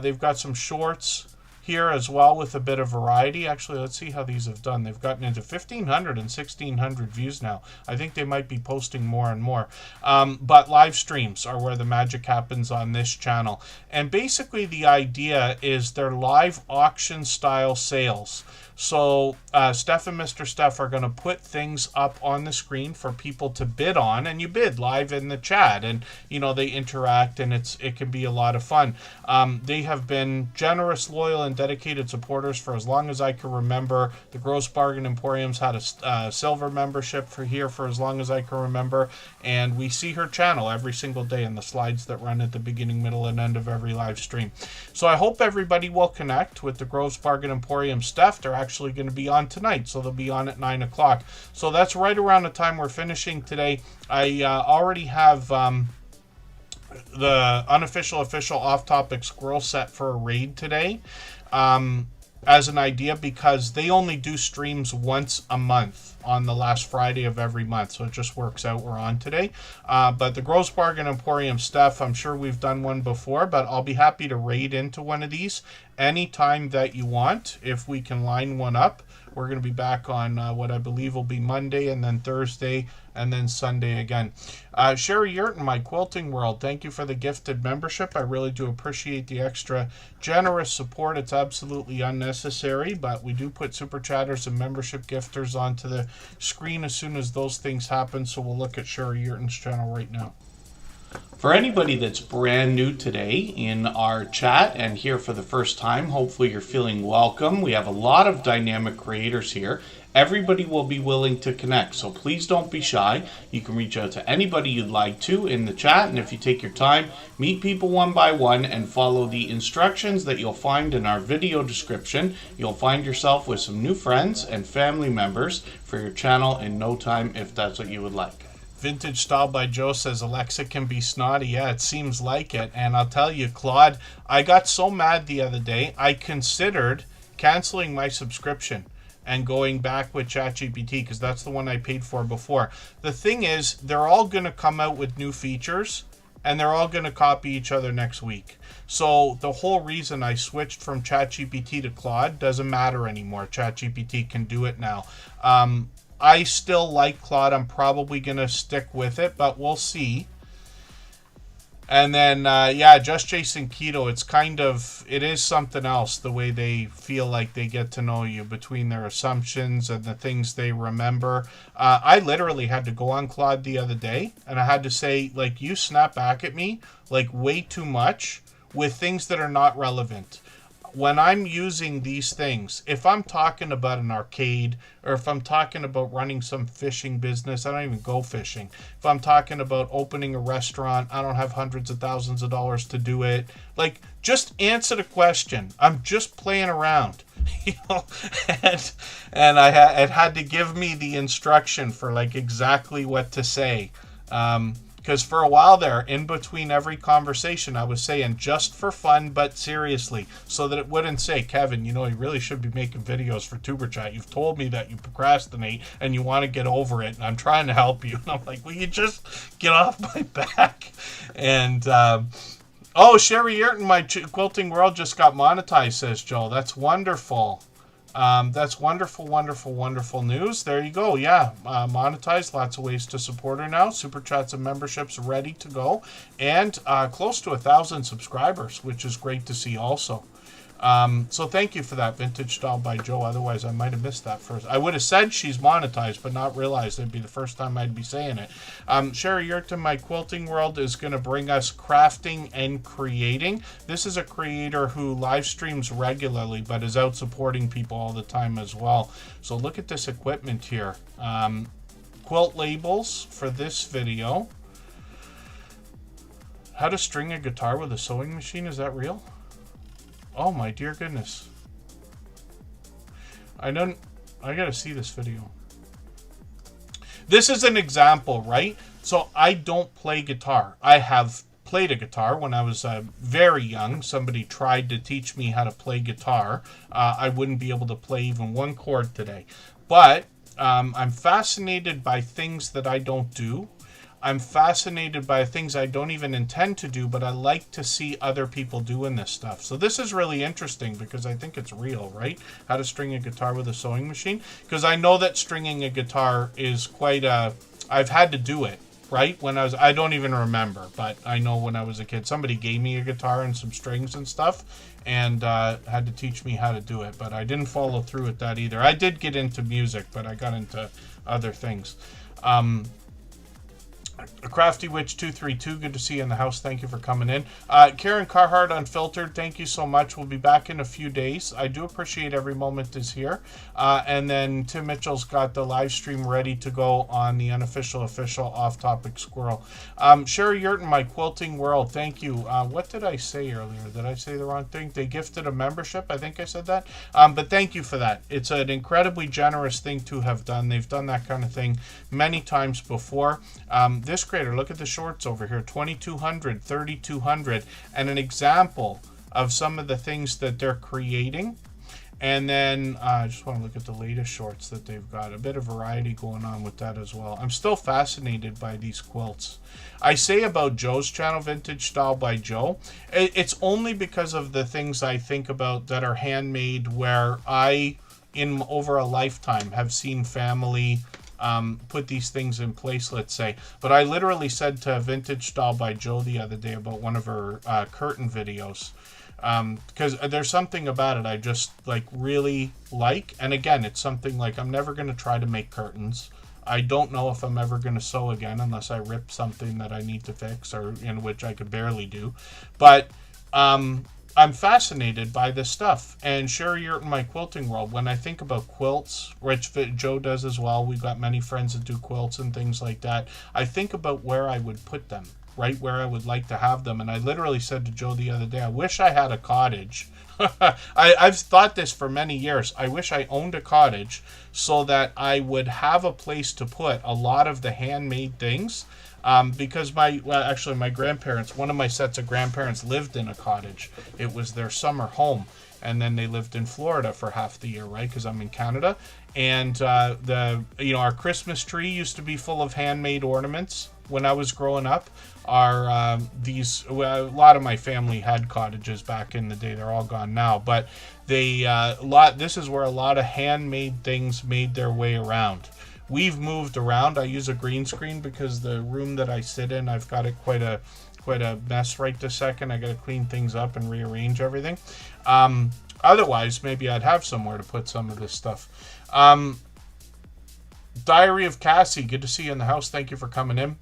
They've got some shorts here as well with a bit of variety. Actually, let's see how these have done. They've gotten into 1,500 and 1,600 views now. I think they might be posting more and more. But live streams are where the magic happens on this channel. And basically the idea is they're live auction style sales. So Steph and Mr. Steph are going to put things up on the screen for people to bid on, and you bid live in the chat, and you know they interact, and it can be a lot of fun. They have been generous, loyal, and dedicated supporters for as long as I can remember. The Gross Bargain Emporium's had a silver membership for as long as I can remember, and we see her channel every single day in the slides that run at the beginning, middle, and end of every live stream. So I hope everybody will connect with the Gross Bargain Emporium Steph. They're actually going to be on tonight, so they'll be on at 9 o'clock. So that's right around the time we're finishing today. I already have the unofficial, official off-topic squirrel set for a raid today as an idea, because they only do streams once a month on the last Friday of every month, so it just works out. We're on today. But the Gross Bargain Emporium Steph, I'm sure we've done one before, but I'll be happy to raid into one of these anytime that you want, if we can line one up. We're going to be back on what I believe will be Monday, and then Thursday, and then Sunday again. Sherry Yurton, My Quilting World, thank you for the gifted membership. I really do appreciate the extra generous support. It's absolutely unnecessary, but we do put Super Chatters and membership gifters onto the screen as soon as those things happen, so we'll look at Sherry Yurton's channel right now. For anybody that's brand new today in our chat and here for the first time, hopefully you're feeling welcome. We have a lot of dynamic creators here. Everybody will be willing to connect, so please don't be shy. You can reach out to anybody you'd like to in the chat, and if you take your time, meet people one by one and follow the instructions that you'll find in our video description. You'll find yourself with some new friends and family members for your channel in no time, if that's what you would like. Vintage Style by Joe says Alexa can be snotty. Yeah, it seems like it. And I'll tell you, Claude, I got so mad the other day, I considered canceling my subscription and going back with ChatGPT, because that's the one I paid for before. The thing is, they're all going to come out with new features, and they're all going to copy each other next week. So the whole reason I switched from ChatGPT to Claude doesn't matter anymore. ChatGPT can do it now. I still like Claude. I'm probably going to stick with it, but we'll see. And then, yeah, Just Jason Keto, it is something else, the way they feel like they get to know you between their assumptions and the things they remember. I literally had to go on Claude the other day, and I had to say, like, you snap back at me, like, way too much with things that are not relevant. When I'm using these things, if I'm talking about an arcade, or if I'm talking about running some fishing business, I don't even go fishing. If I'm talking about opening a restaurant, I don't have hundreds of thousands of dollars to do it. Like, just answer the question. I'm just playing around, you know. And it had to give me the instruction for like exactly what to say. Because for a while there, in between every conversation, I was saying just for fun, but seriously, so that it wouldn't say, Kevin, you know, you really should be making videos for Superchat. You've told me that you procrastinate and you want to get over it, and I'm trying to help you. And I'm like, will you just get off my back? And, oh, Sherry Yurton, My Quilting World just got monetized, says Joe. That's wonderful. That's wonderful, wonderful, wonderful news. There you go. Yeah, monetized. Lots of ways to support her now. Super Chats and memberships ready to go. And close to 1,000 subscribers, which is great to see also. So thank you for that, Vintage Style by Joe. Otherwise, I might have missed that first. I would have said she's monetized, but not realized it'd be the first time I'd be saying it. Sherry Yurton, My Quilting World, is going to bring us crafting and creating. This is a creator who live streams regularly, but is out supporting people all the time as well. So look at this equipment here. Quilt labels for this video. How to string a guitar with a sewing machine. Is that real? Oh my dear goodness. I gotta see this video. This is an example, right? So I don't play guitar. I have played a guitar when I was very young. Somebody tried to teach me how to play guitar. I wouldn't be able to play even one chord today. But I'm fascinated by things that I don't do. I'm fascinated by things I don't even intend to do, but I like to see other people doing this stuff. So this is really interesting because I think it's real, right? How to string a guitar with a sewing machine. Because I know that stringing a guitar is quite I've had to do it, right? I don't even remember, but I know when I was a kid, somebody gave me a guitar and some strings and stuff, and had to teach me how to do it. But I didn't follow through with that either. I did get into music, but I got into other things. Crafty Witch 232, good to see you in the house. Thank you for coming in. Karen Carhart Unfiltered, thank you so much. We'll be back in a few days. I do appreciate every moment is here. And then Tim Mitchell's got the live stream ready to go on the unofficial official Off Topic Squirrel. Sherry Yurton, My Quilting World, thank you. What did I say earlier? Did I say the wrong thing? They gifted a membership. I think I said that. But thank you for that. It's an incredibly generous thing to have done. They've done that kind of thing many times before. This creator, look at the shorts over here, 2200, 3200, and an example of some of the things that they're creating. And then I just want to look at the latest shorts that they've got. A bit of variety going on with that as well. I'm still fascinated by these quilts. I say about Joe's channel, Vintage Style by Joe, it's only because of the things I think about that are handmade, where I, in over a lifetime, have seen family put these things in place, let's say. But I literally said to Vintage Style by Joe the other day about one of her curtain videos, because there's something about it I just like really like. And again, it's something like I'm never going to try to make curtains. I don't know if I'm ever going to sew again unless I rip something that I need to fix, or in which I could barely do. But I'm fascinated by this stuff. And Sherry, you're in My Quilting World. When I think about quilts, which Joe does as well, we've got many friends that do quilts and things like that, I think about where I would put them, right? Where I would like to have them. And I literally said to Joe the other day, I wish I had a cottage. I've thought this for many years. I wish I owned a cottage so that I would have a place to put a lot of the handmade things. Because my grandparents, one of my sets of grandparents lived in a cottage. It was their summer home. And then they lived in Florida for half the year, right? Because I'm in Canada. And our Christmas tree used to be full of handmade ornaments when I was growing up. A lot of my family had cottages back in the day. They're all gone now. But this is where a lot of handmade things made their way around. We've moved around. I use a green screen because the room that I sit in, I've got it quite a mess right this second. I got to clean things up and rearrange everything. Otherwise, maybe I'd have somewhere to put some of this stuff. Diary of Cassie, good to see you in the house. Thank you for coming in.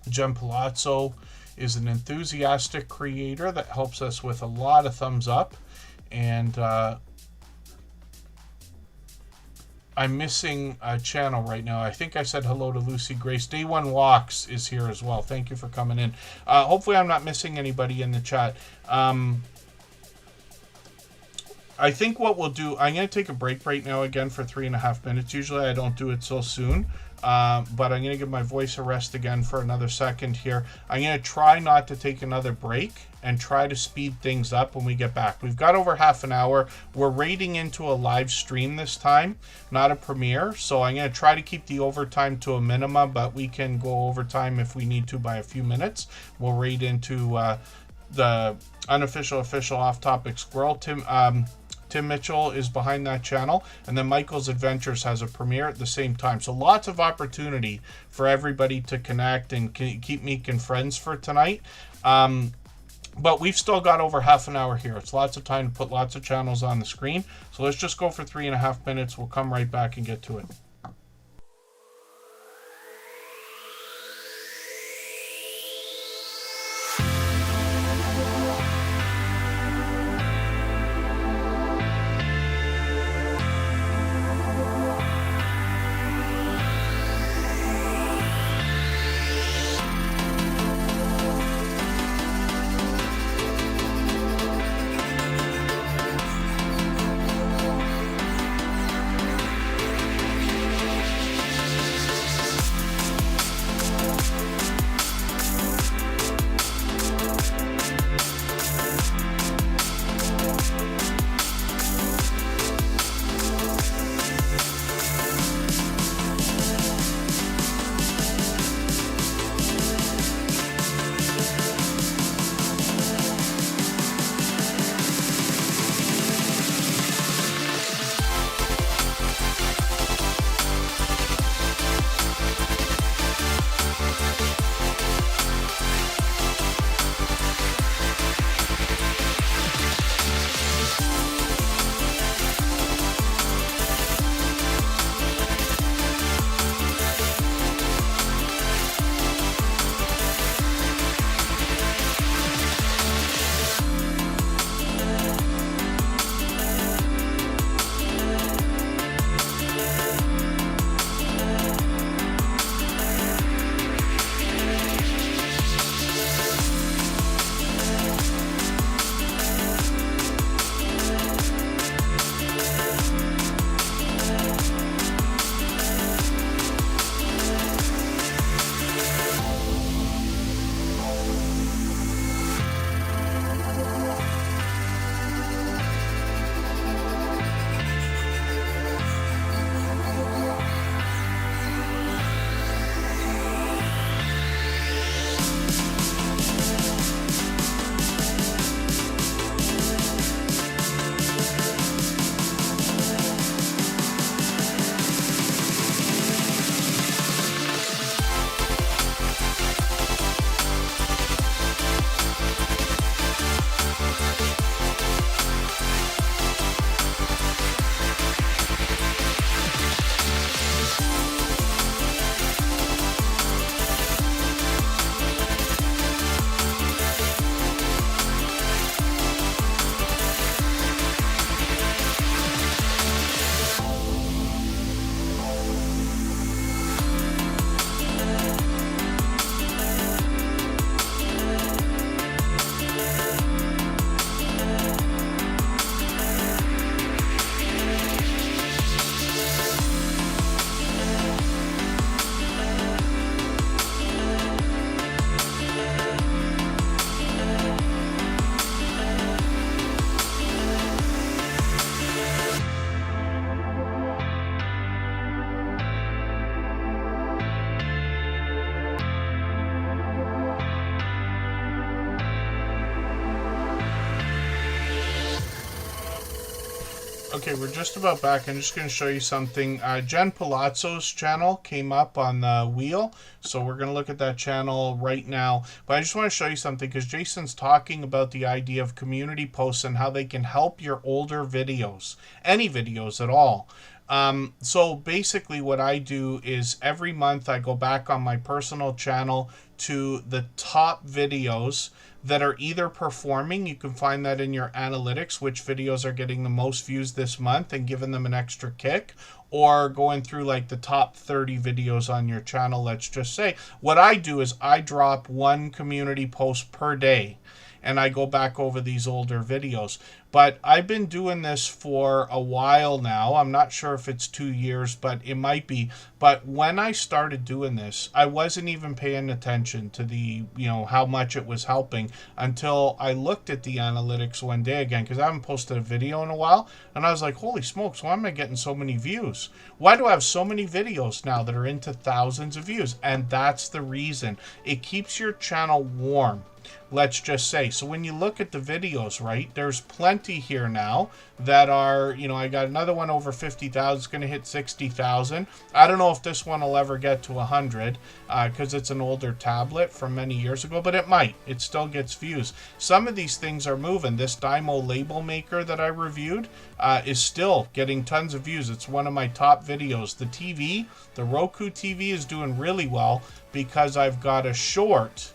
Jem Palazzo is an enthusiastic creator that helps us with a lot of thumbs up. And I'm missing a channel right now. I think I said hello to Lucy Grace. Day One Walks is here as well. Thank you for coming in. Hopefully I'm not missing anybody in the chat. I think what we'll do, I'm going to take a break right now again for 3.5 minutes. Usually I don't do it so soon. But I'm going to give my voice a rest again for another second here. I'm going to try not to take another break and try to speed things up when we get back. We've got over half an hour. We're raiding into a live stream this time, not a premiere. So I'm going to try to keep the overtime to a minimum, but we can go overtime if we need to by a few minutes. We'll raid into the unofficial official off-topic squirrel. Tim Mitchell is behind that channel, and then Michael's Adventures has a premiere at the same time. So lots of opportunity for everybody to connect and keep making friends for tonight. But we've still got over half an hour here. It's lots of time to put lots of channels on the screen. So let's just go for 3.5 minutes. We'll come right back and get to it. Okay, we're just about back. I'm just going to show you something. Jen Palazzo's channel came up on the wheel, so we're going to look at that channel right now. But I just want to show you something because Jason's talking about the idea of community posts and how they can help your older videos, any videos at all. So basically what I do is every month I go back on my personal channel to the top videos that are either performing. You can find that in your analytics, which videos are getting the most views this month and giving them an extra kick, or going through like the top 30 videos on your channel. Let's just say what I do is I drop one community post per day and I go back over these older videos. But I've been doing this for a while now. I'm not sure if it's 2 years, but it might be. But when I started doing this, I wasn't even paying attention to the, how much it was helping until I looked at the analytics one day again, because I haven't posted a video in a while. And I was like, holy smokes, why am I getting so many views? Why do I have so many videos now that are into thousands of views? And that's the reason. It keeps your channel warm. Let's just say. So when you look at the videos, right, there's plenty here now that are, I got another one over 50,000. It's going to hit 60,000. I don't know if this one will ever get to 100 because it's an older tablet from many years ago, but it might. It still gets views. Some of these things are moving. This Dymo label maker that I reviewed is still getting tons of views. It's one of my top videos. The TV, the Roku TV is doing really well because I've got a short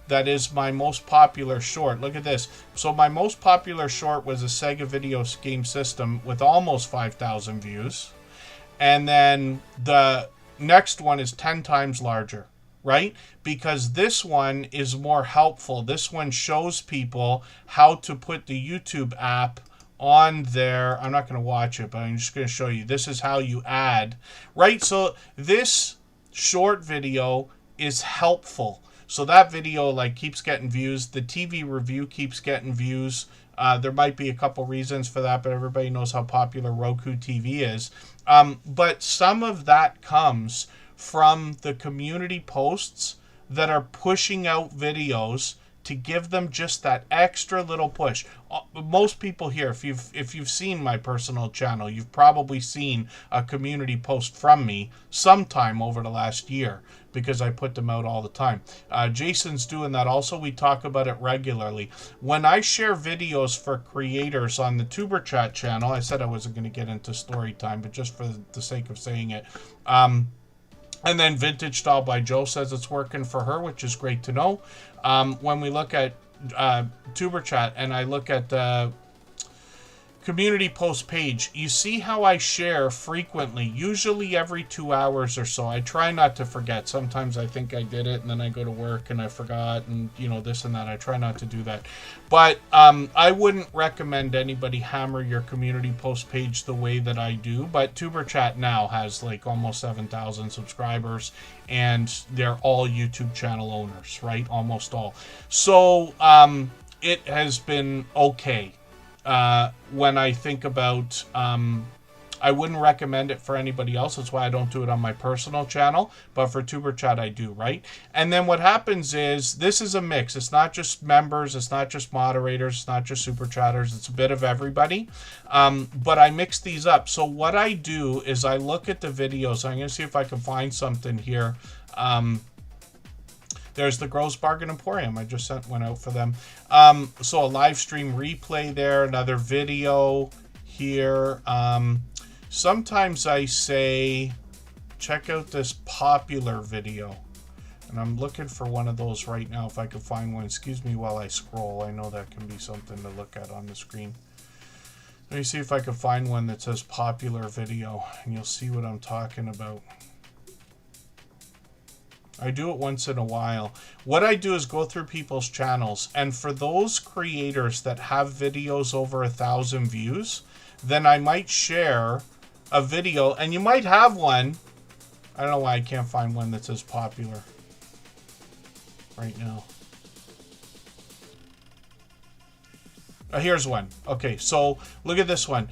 that is my most popular short. Look at this. So my most popular short was a Sega video game system with almost 5,000 views. And then the next one is 10 times larger, right? Because this one is more helpful. This one shows people how to put the YouTube app on there. I'm not going to watch it, but I'm just going to show you. This is how you add, right? So this short video is helpful. So that video keeps getting views. The TV review keeps getting views. There might be a couple reasons for that, but everybody knows how popular Roku TV is. But some of that comes from the community posts that are pushing out videos to give them just that extra little push. Most people here, if you've seen my personal channel, you've probably seen a community post from me sometime over the last year because I put them out all the time. Jason's doing that also. We talk about it regularly. When I share videos for creators on the Superchat channel, I said I wasn't going to get into story time, but just for the sake of saying it, and then Vintage Style by Joe says it's working for her, which is great to know. When we look at Superchat and I look at the community post page, you see how I share frequently, usually every 2 hours or so. I try not to forget. Sometimes I think I did it and then I go to work and I forgot and this and that. I try not to do that. But I wouldn't recommend anybody hammer your community post page the way that I do. But Superchat now has almost 7,000 subscribers and they're all YouTube channel owners, right? Almost all. So it has been okay. When I think about, I wouldn't recommend it for anybody else. That's why I don't do it on my personal channel, but for Superchat I do, right? And then what happens is, this is a mix. It's not just members, it's not just moderators, it's not just Superchatters, it's a bit of everybody. But I mix these up. So what I do is I look at the videos. I'm going to see if I can find something here. There's the Gross Bargain Emporium. I just sent one out for them. So a live stream replay there, another video here. Sometimes I say, check out this popular video. And I'm looking for one of those right now if I can find one. Excuse me while I scroll. I know that can be something to look at on the screen. Let me see if I can find one that says popular video, and you'll see what I'm talking about. I do it once in a while. What I do is go through people's channels, and for those creators that have videos over 1,000 views, then I might share a video, and you might have one. I don't know why I can't find one that says popular right now. Here's one. Okay, so look at this one.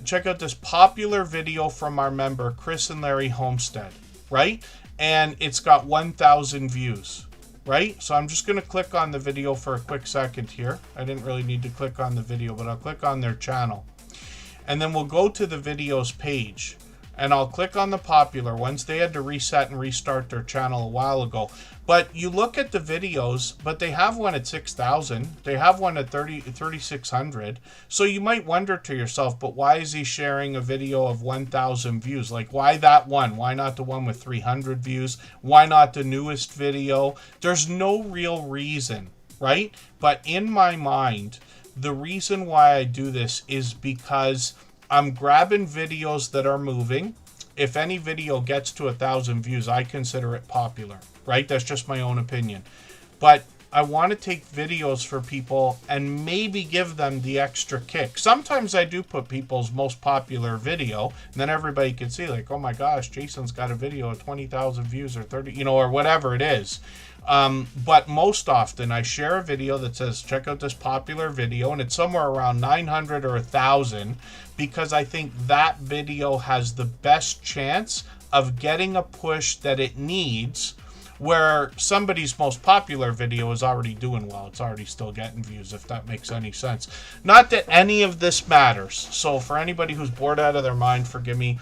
Check out this popular video from our member, Chris and Larry Homestead, right? And it's got 1,000 views, right? So I'm just going to click on the video for a quick second here. I didn't really need to click on the video, but I'll click on their channel. and then we'll go to the videos page. And I'll click on the popular ones. They had to reset and restart their channel a while ago. But you look at the videos, but they have one at 6,000. They have one at 3,600. So you might wonder to yourself, but why is he sharing a video of 1,000 views? Like, why that one? Why not the one with 300 views? Why not the newest video? There's no real reason, right? But in my mind, the reason why I do this is because I'm grabbing videos that are moving. If any video gets to 1,000 views, I consider it popular, right? That's just my own opinion. But I want to take videos for people and maybe give them the extra kick. Sometimes I do put people's most popular video, and then everybody can see, like, oh my gosh, Jason's got a video of 20,000 views or 30, you know, or whatever it is. But most often I share a video that says, check out this popular video, and it's somewhere around 900 or 1,000, because I think that video has the best chance of getting a push that it needs, where somebody's most popular video is already doing well. It's already still getting views, if that makes any sense. Not that any of this matters. So for anybody who's bored out of their mind, forgive me.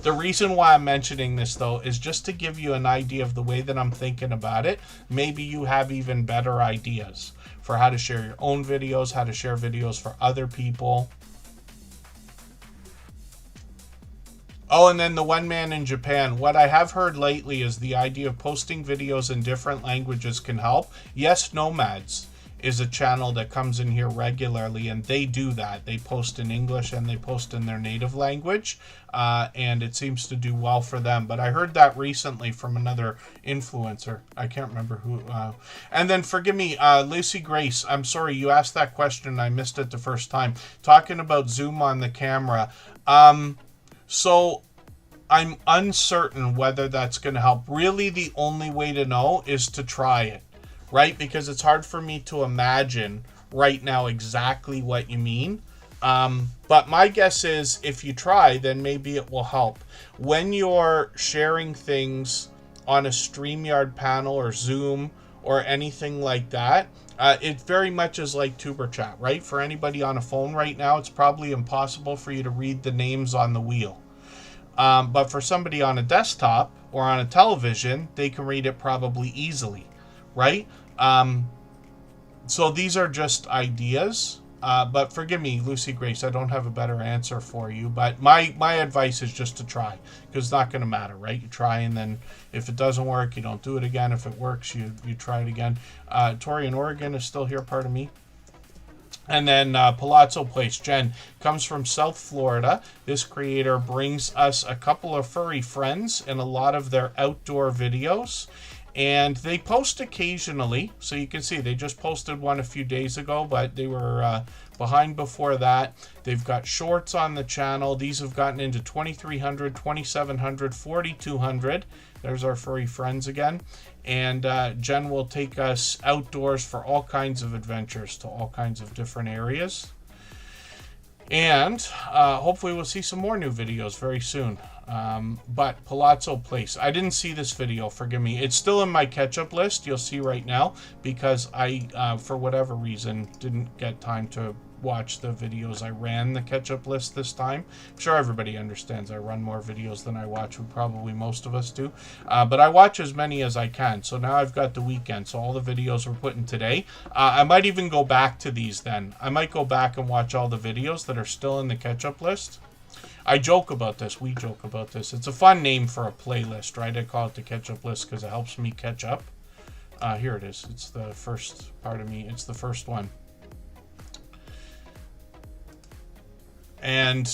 The reason why I'm mentioning this, though, is just to give you an idea of the way that I'm thinking about it. Maybe you have even better ideas for how to share your own videos, how to share videos for other people. Oh, and then the one man in Japan. What I have heard lately is the idea of posting videos in different languages can help. Yes, Nomads is a channel that comes in here regularly, and they do that. They post in English and they post in their native language, and it seems to do well for them. But I heard that recently from another influencer. I can't remember who. And then forgive me, Lucy Grace, I'm sorry, you asked that question. I missed it the first time. Talking about zoom on the camera. So I'm uncertain whether that's going to help. Really, the only way to know is to try it, right? Because it's hard for me to imagine right now exactly what you mean. But my guess is if you try, then maybe it will help. When you're sharing things on a StreamYard panel or Zoom or anything like that, it very much is like Superchat, right? For anybody on a phone right now, it's probably impossible for you to read the names on the wheel. But for somebody on a desktop or on a television, they can read it probably easily, right? So these are just ideas. But forgive me, Lucy Grace, I don't have a better answer for you. But my advice is just to try, because it's not going to matter, right? You try, and then if it doesn't work, you don't do it again. If it works, you try it again. Tori in Oregon is still here, pardon me. And then Palazzo Place, Jen, comes from South Florida. This creator brings us a couple of furry friends in a lot of their outdoor videos. And they post occasionally. So you can see they just posted one a few days ago, but they were behind before that. They've got shorts on the channel. These have gotten into 2,300, 2,700, 4,200. There's our furry friends again. And Jen will take us outdoors for all kinds of adventures to all kinds of different areas. And hopefully we'll see some more new videos very soon. But Palazzo Place, I didn't see this video, forgive me. It's still in my catch-up list, you'll see right now, because I, for whatever reason, didn't get time to watch the videos. I ran the catch-up list this time. I'm sure everybody understands I run more videos than I watch, probably most of us do. But I watch as many as I can. So now I've got the weekend, so all the videos we're putting today. I might even go back to these then. I might go back and watch all the videos that are still in the catch-up list. I joke about this. We joke about this. It's a fun name for a playlist, right? I call it the catch-up list because it helps me catch up. Here it is. It's the first part of me. It's the first one. And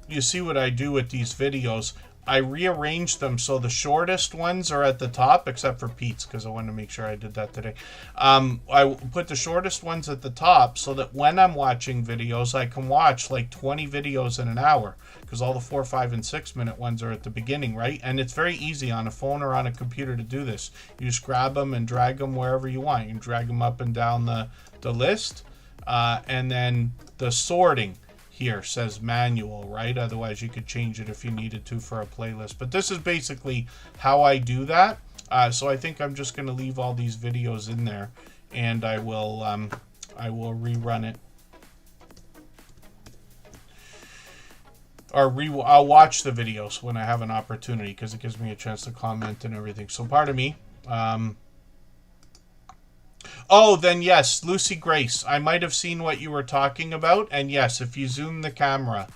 you see what I do with these videos. I rearrange them so the shortest ones are at the top, except for Pete's, because I wanted to make sure I did that today. I put the shortest ones at the top so that when I'm watching videos, I can watch like 20 videos in an hour, because all the 4, 5, and 6 minute ones are at the beginning, right? And it's very easy on a phone or on a computer to do this. You just grab them and drag them wherever you want. You can drag them up and down the list, and then the sorting here says manual, right? Otherwise you could change it if you needed to for a playlist. But this is basically how I do that. So I think I'm just going to leave all these videos in there, and I will rerun it I'll watch the videos when I have an opportunity because it gives me a chance to comment and everything. So pardon me. Oh, then yes, Lucy Grace. I might have seen what you were talking about, and yes, if you zoom the camera,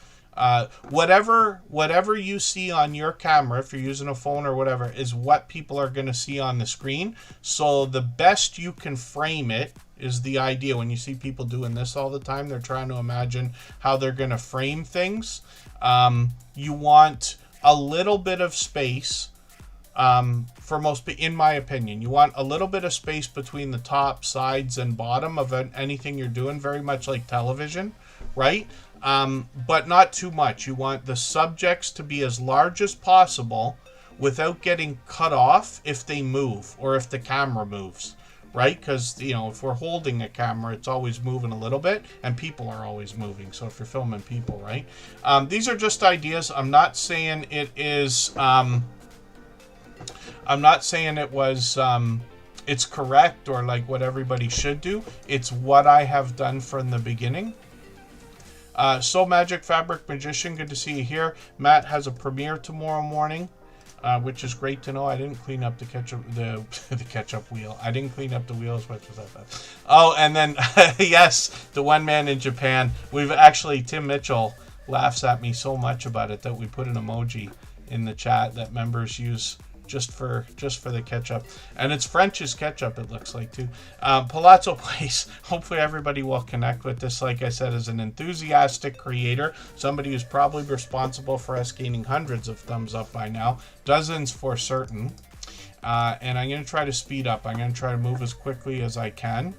whatever you see on your camera, if you're using a phone or whatever, is what people are going to see on the screen. So the best you can frame it is the idea. When you see people doing this all the time, they're trying to imagine how they're going to frame things. You want a little bit of space. For most, in my opinion, you want a little bit of space between the top, sides, and bottom of anything you're doing, very much like television, right? But not too much. You want the subjects to be as large as possible without getting cut off if they move or if the camera moves, right? Because, you know, if we're holding a camera, it's always moving a little bit, and people are always moving. So if you're filming people, right? These are just ideas. I'm not saying it is... I'm not saying it was it's correct or like what everybody should do. It's what I have done from the beginning. So Magic Fabric Magician, good to see you here. Matt has a premiere tomorrow morning, which is great to know. I didn't clean up the ketchup the ketchup wheel. I didn't clean up the wheels, which was that bad. Oh, and then yes, the one man in Japan. We've actually, Tim Mitchell laughs at me so much about it that we put an emoji in the chat that members use just for the ketchup, and it's French's ketchup, it looks like, too. Palazzo Place, hopefully everybody will connect with this. Like I said, as an enthusiastic creator, somebody who's probably responsible for us gaining hundreds of thumbs up by now, dozens for certain, and I'm going to try to speed up. I'm going to try to move as quickly as I can.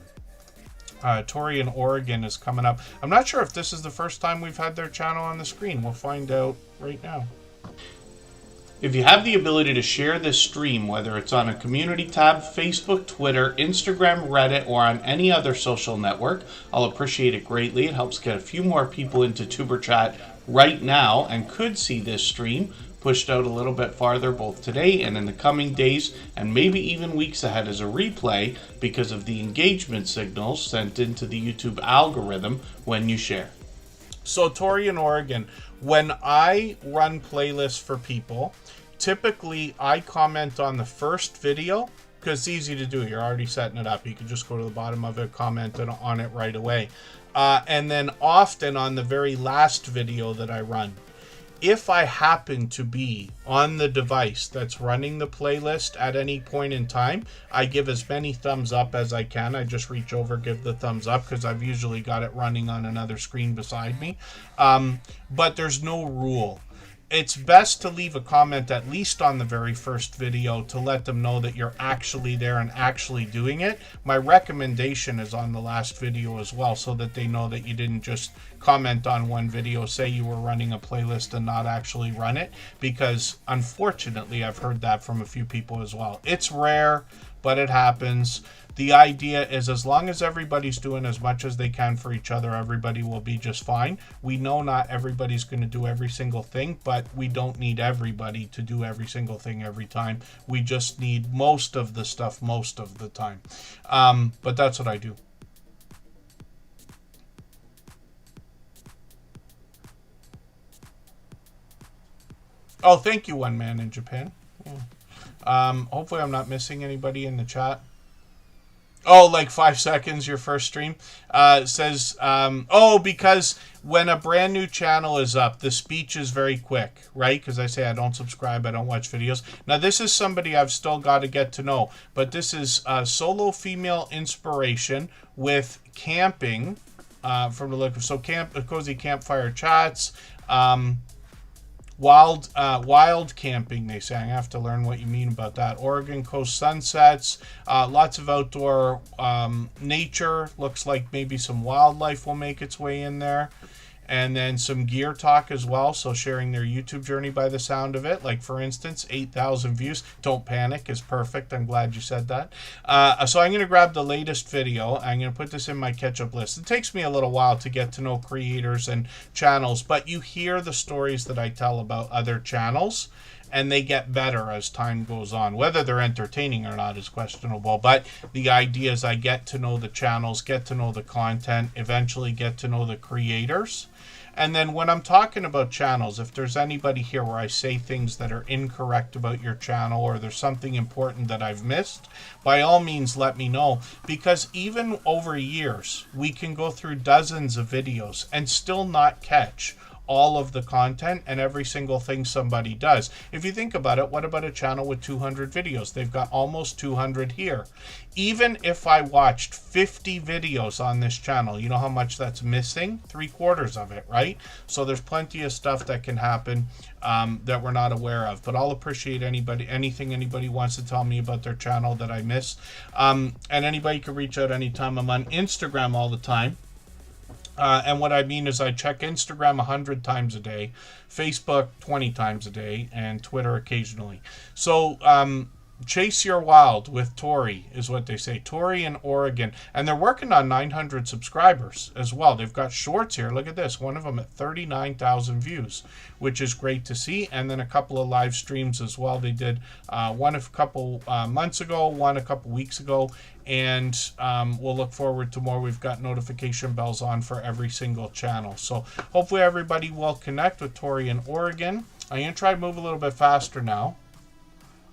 Tori in Oregon is coming up. I'm not sure if this is the first time we've had their channel on the screen. We'll find out right now. If you have the ability to share this stream, whether it's on a community tab, Facebook, Twitter, Instagram, Reddit, or on any other social network, I'll appreciate it greatly. It helps get a few more people into Tuber Chat right now and could see this stream pushed out a little bit farther both today and in the coming days and maybe even weeks ahead as a replay because of the engagement signals sent into the YouTube algorithm when you share. So Tori in Oregon, when I run playlists for people, typically I comment on the first video because it's easy to do. You're already setting it up. You can just go to the bottom of it, comment on it right away. And then often on the very last video that I run. If I happen to be on the device that's running the playlist at any point in time, I give as many thumbs up as I can. I just reach over, give the thumbs up because I've usually got it running on another screen beside me. But there's no rule. It's best to leave a comment at least on the very first video to let them know that you're actually there and actually doing it. My recommendation is on the last video as well so that they know that you didn't just comment on one video, say you were running a playlist and not actually run it, because unfortunately I've heard that from a few people as well. It's rare, but it happens. The idea is as long as everybody's doing as much as they can for each other, everybody will be just fine. We know not everybody's going to do every single thing, but we don't need everybody to do every single thing every time. We just need most of the stuff most of the time. But that's what I do. Oh, thank you, one man in Japan. Yeah. Hopefully I'm not missing anybody in the chat. Oh, like 5 seconds, your first stream. Says, because when a brand new channel is up, the speech is very quick, right? Because I say I don't subscribe, I don't watch videos. Now, this is somebody I've still got to get to know, but this is solo female inspiration with camping from the look of, so cozy campfire chats, wild camping, they say. I have to learn what you mean about that. Oregon coast sunsets, lots of outdoor nature. Looks like maybe some wildlife will make its way in there. And then some gear talk as well. So sharing their YouTube journey by the sound of it. Like, for instance, 8,000 views. Don't panic is perfect. I'm glad you said that. So I'm going to grab the latest video. I'm going to put this in my catch-up list. It takes me a little while to get to know creators and channels. But you hear the stories that I tell about other channels. And they get better as time goes on. Whether they're entertaining or not is questionable. But the idea is I get to know the channels, get to know the content, eventually get to know the creators. And then when I'm talking about channels, if there's anybody here where I say things that are incorrect about your channel, or there's something important that I've missed, by all means let me know, because even over years we can go through dozens of videos and still not catch all of the content and every single thing somebody does. If you think about it, what about a channel with 200 videos? They've got almost 200 here. Even if I watched 50 videos on this channel, you know how much that's missing? 3/4 of it, right? So there's plenty of stuff that can happen that we're not aware of. But I'll appreciate anything anybody wants to tell me about their channel that I missed. And anybody can reach out anytime. I'm on Instagram all the time. And what I mean is I check Instagram 100 times a day, Facebook 20 times a day, and Twitter occasionally. So chase your wild with Tori is what they say. Tori in Oregon. And they're working on 900 subscribers as well. They've got shorts here. Look at this. One of them at 39,000 views, which is great to see. And then a couple of live streams as well. They did one a couple months ago, one a couple weeks ago. And we'll look forward to more. We've got notification bells on for every single channel. So hopefully everybody will connect with Tori in Oregon. I'm going to try to move a little bit faster now.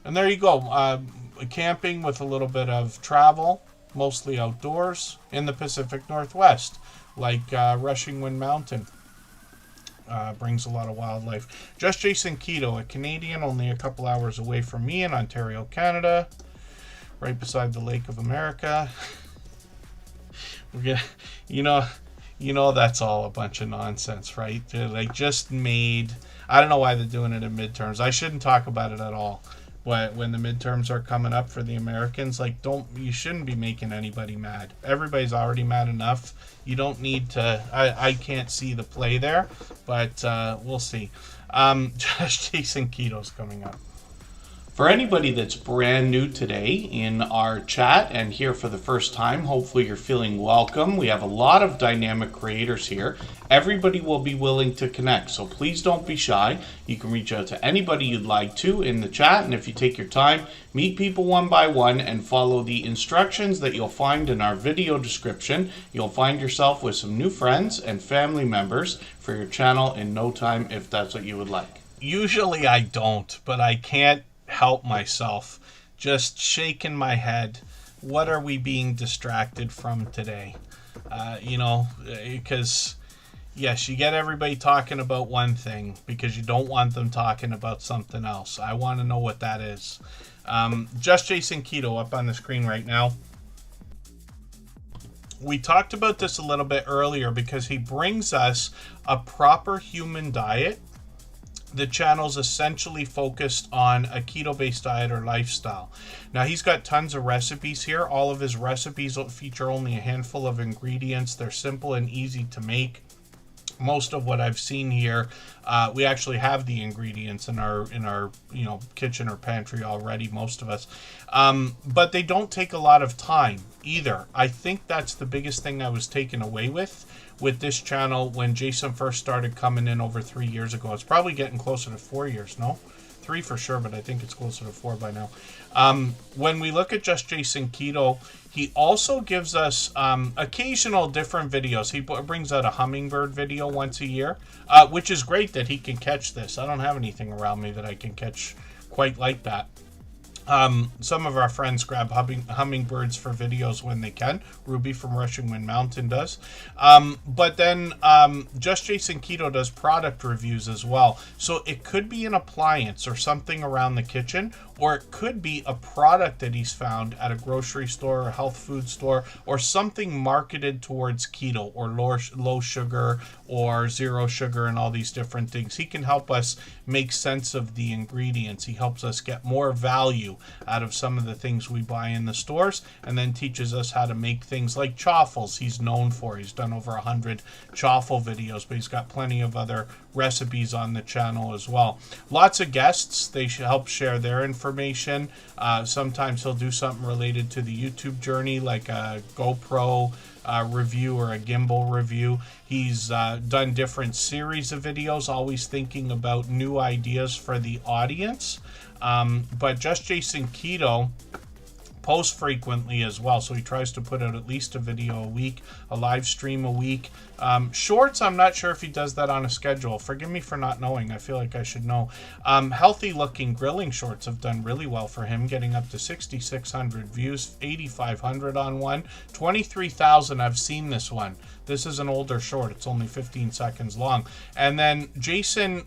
And there you go. Camping with a little bit of travel, mostly outdoors in the Pacific Northwest, like Rushing Wind Mountain. Brings a lot of wildlife. Just Jason Keto, a Canadian, only a couple hours away from me in Ontario, Canada. Right beside the Lake of America. You know that's all a bunch of nonsense, right? They just made, I don't know why they're doing it in midterms. I shouldn't talk about it at all. When the midterms are coming up for the Americans, you shouldn't be making anybody mad. Everybody's already mad enough. You don't need to, I can't see the play there, but we'll see. Just Jason Keto's coming up. For anybody that's brand new today in our chat and here for the first time, hopefully you're feeling welcome. We have a lot of dynamic creators here. Everybody will be willing to connect, so please don't be shy. You can reach out to anybody you'd like to in the chat, and if you take your time, meet people one by one and follow the instructions that you'll find in our video description. You'll find yourself with some new friends and family members for your channel in no time, if that's what you would like. Usually I don't, but I can't help myself, just shaking my head. What are we being distracted from today? Because yes, you get everybody talking about one thing because you don't want them talking about something else. I want to know what that is. Just Jason Keto up on the screen right now. We talked about this a little bit earlier because he brings us a proper human diet. The channel's essentially focused on a keto-based diet or lifestyle. Now, he's got tons of recipes here. All of his recipes feature only a handful of ingredients. They're simple and easy to make. Most of what I've seen here, we actually have the ingredients in our kitchen or pantry already, most of us. But they don't take a lot of time either. I think that's the biggest thing I was taken away with this channel when Jason first started coming in over 3 years ago. It's probably getting closer to 4 years, no? 3 for sure, but I think it's closer to 4 by now. When we look at Just Jason Keto, he also gives us occasional different videos. He brings out a hummingbird video once a year, which is great that he can catch this. I don't have anything around me that I can catch quite like that. Some of our friends grab hummingbirds for videos when they can. Ruby from Rushing Wind Mountain does. But then Just Jason Keto does product reviews as well. So it could be an appliance or something around the kitchen, or it could be a product that he's found at a grocery store or health food store, or something marketed towards keto or low sugar or zero sugar and all these different things. He can help us make sense of the ingredients. He helps us get more value out of some of the things we buy in the stores, and then teaches us how to make things like chaffles. He's known for. He's done over 100 chaffle videos, but he's got plenty of other recipes on the channel as well. Lots of guests. They help share their information. Sometimes he'll do something related to the YouTube journey, like a GoPro review or a gimbal review. He's done different series of videos, always thinking about new ideas for the audience. But Just Jason Keto posts frequently as well, so he tries to put out at least a video a week, a live stream a week. Shorts, I'm not sure if he does that on a schedule. Forgive me for not knowing. I feel like I should know. Healthy looking grilling shorts have done really well for him, getting up to 6,600 views, 8,500 on one, 23,000. I've seen this one. This is an older short. It's only 15 seconds long. And then Jason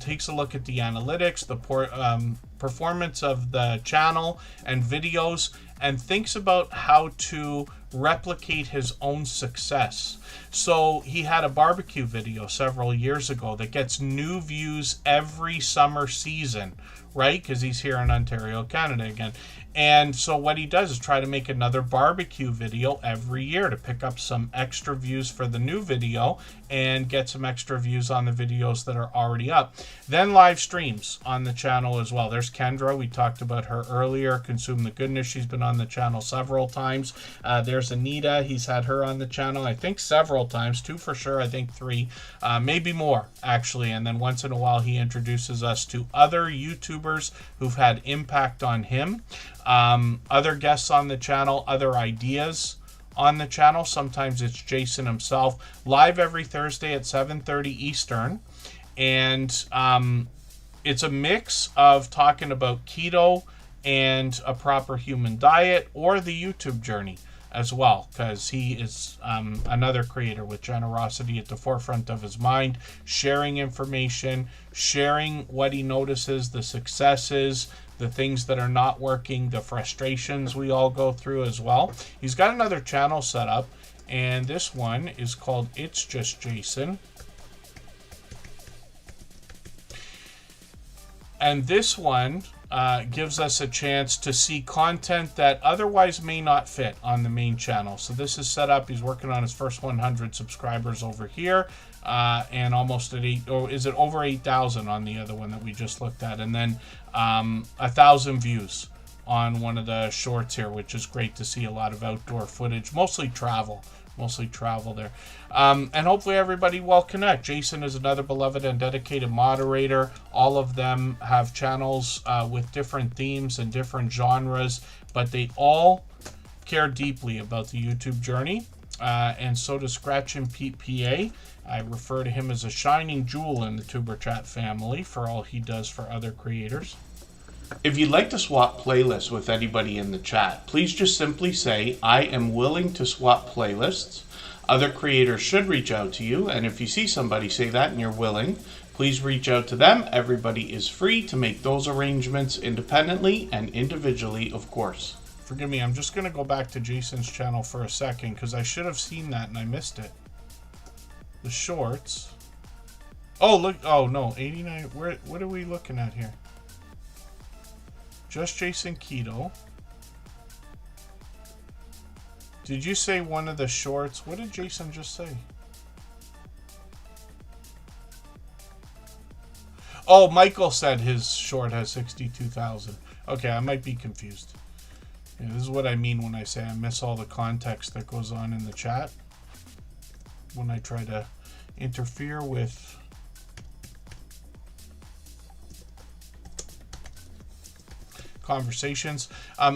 takes a look at the analytics, the performance of the channel and videos, and thinks about how to replicate his own success. So he had a barbecue video several years ago that gets new views every summer season, right? Because he's here in Ontario, Canada again. And so what he does is try to make another barbecue video every year to pick up some extra views for the new video and get some extra views on the videos that are already up. Then live streams on the channel as well. There's Kendra. We talked about her earlier. Consume the Goodness. She's been on the channel several times. There's Anita. He's had her on the channel, I think, several times. 2 for sure. I think 3. Maybe more, actually. And then once in a while, he introduces us to other YouTubers who've had impact on him. Other guests on the channel, other ideas on the channel. Sometimes it's Jason himself. Live every Thursday at 7:30 Eastern. And it's a mix of talking about keto and a proper human diet, or the YouTube journey as well, because he is another creator with generosity at the forefront of his mind, sharing information, sharing what he notices, the successes, the things that are not working, the frustrations we all go through as well. He's got another channel set up, and this one is called It's Just Jason. And this one gives us a chance to see content that otherwise may not fit on the main channel. So this is set up. He's working on his first 100 subscribers over here, and almost at over 8,000 on the other one that we just looked at, and then 1,000 views on one of the shorts here, which is great to see. A lot of outdoor footage, mostly travel there. And hopefully everybody will connect. Jason is another beloved and dedicated moderator. All of them have channels with different themes and different genres, but they all care deeply about the YouTube journey. And so does Scratch and Pete PA. I refer to him as a shining jewel in the Superchat family for all he does for other creators. If you'd like to swap playlists with anybody in the chat, please just simply say, I am willing to swap playlists. Other creators should reach out to you, and if you see somebody say that and you're willing, please reach out to them. Everybody is free to make those arrangements independently and individually, of course. Forgive me, I'm just going to go back to Jason's channel for a second, because I should have seen that and I missed it. The shorts. Oh, look. Oh, no. 89. What are we looking at here? Just Jason Keto. Did you say one of the shorts? What did Jason just say? Oh, Michael said his short has 62,000. Okay, I might be confused. Yeah, this is what I mean when I say I miss all the context that goes on in the chat when I try to interfere with conversations.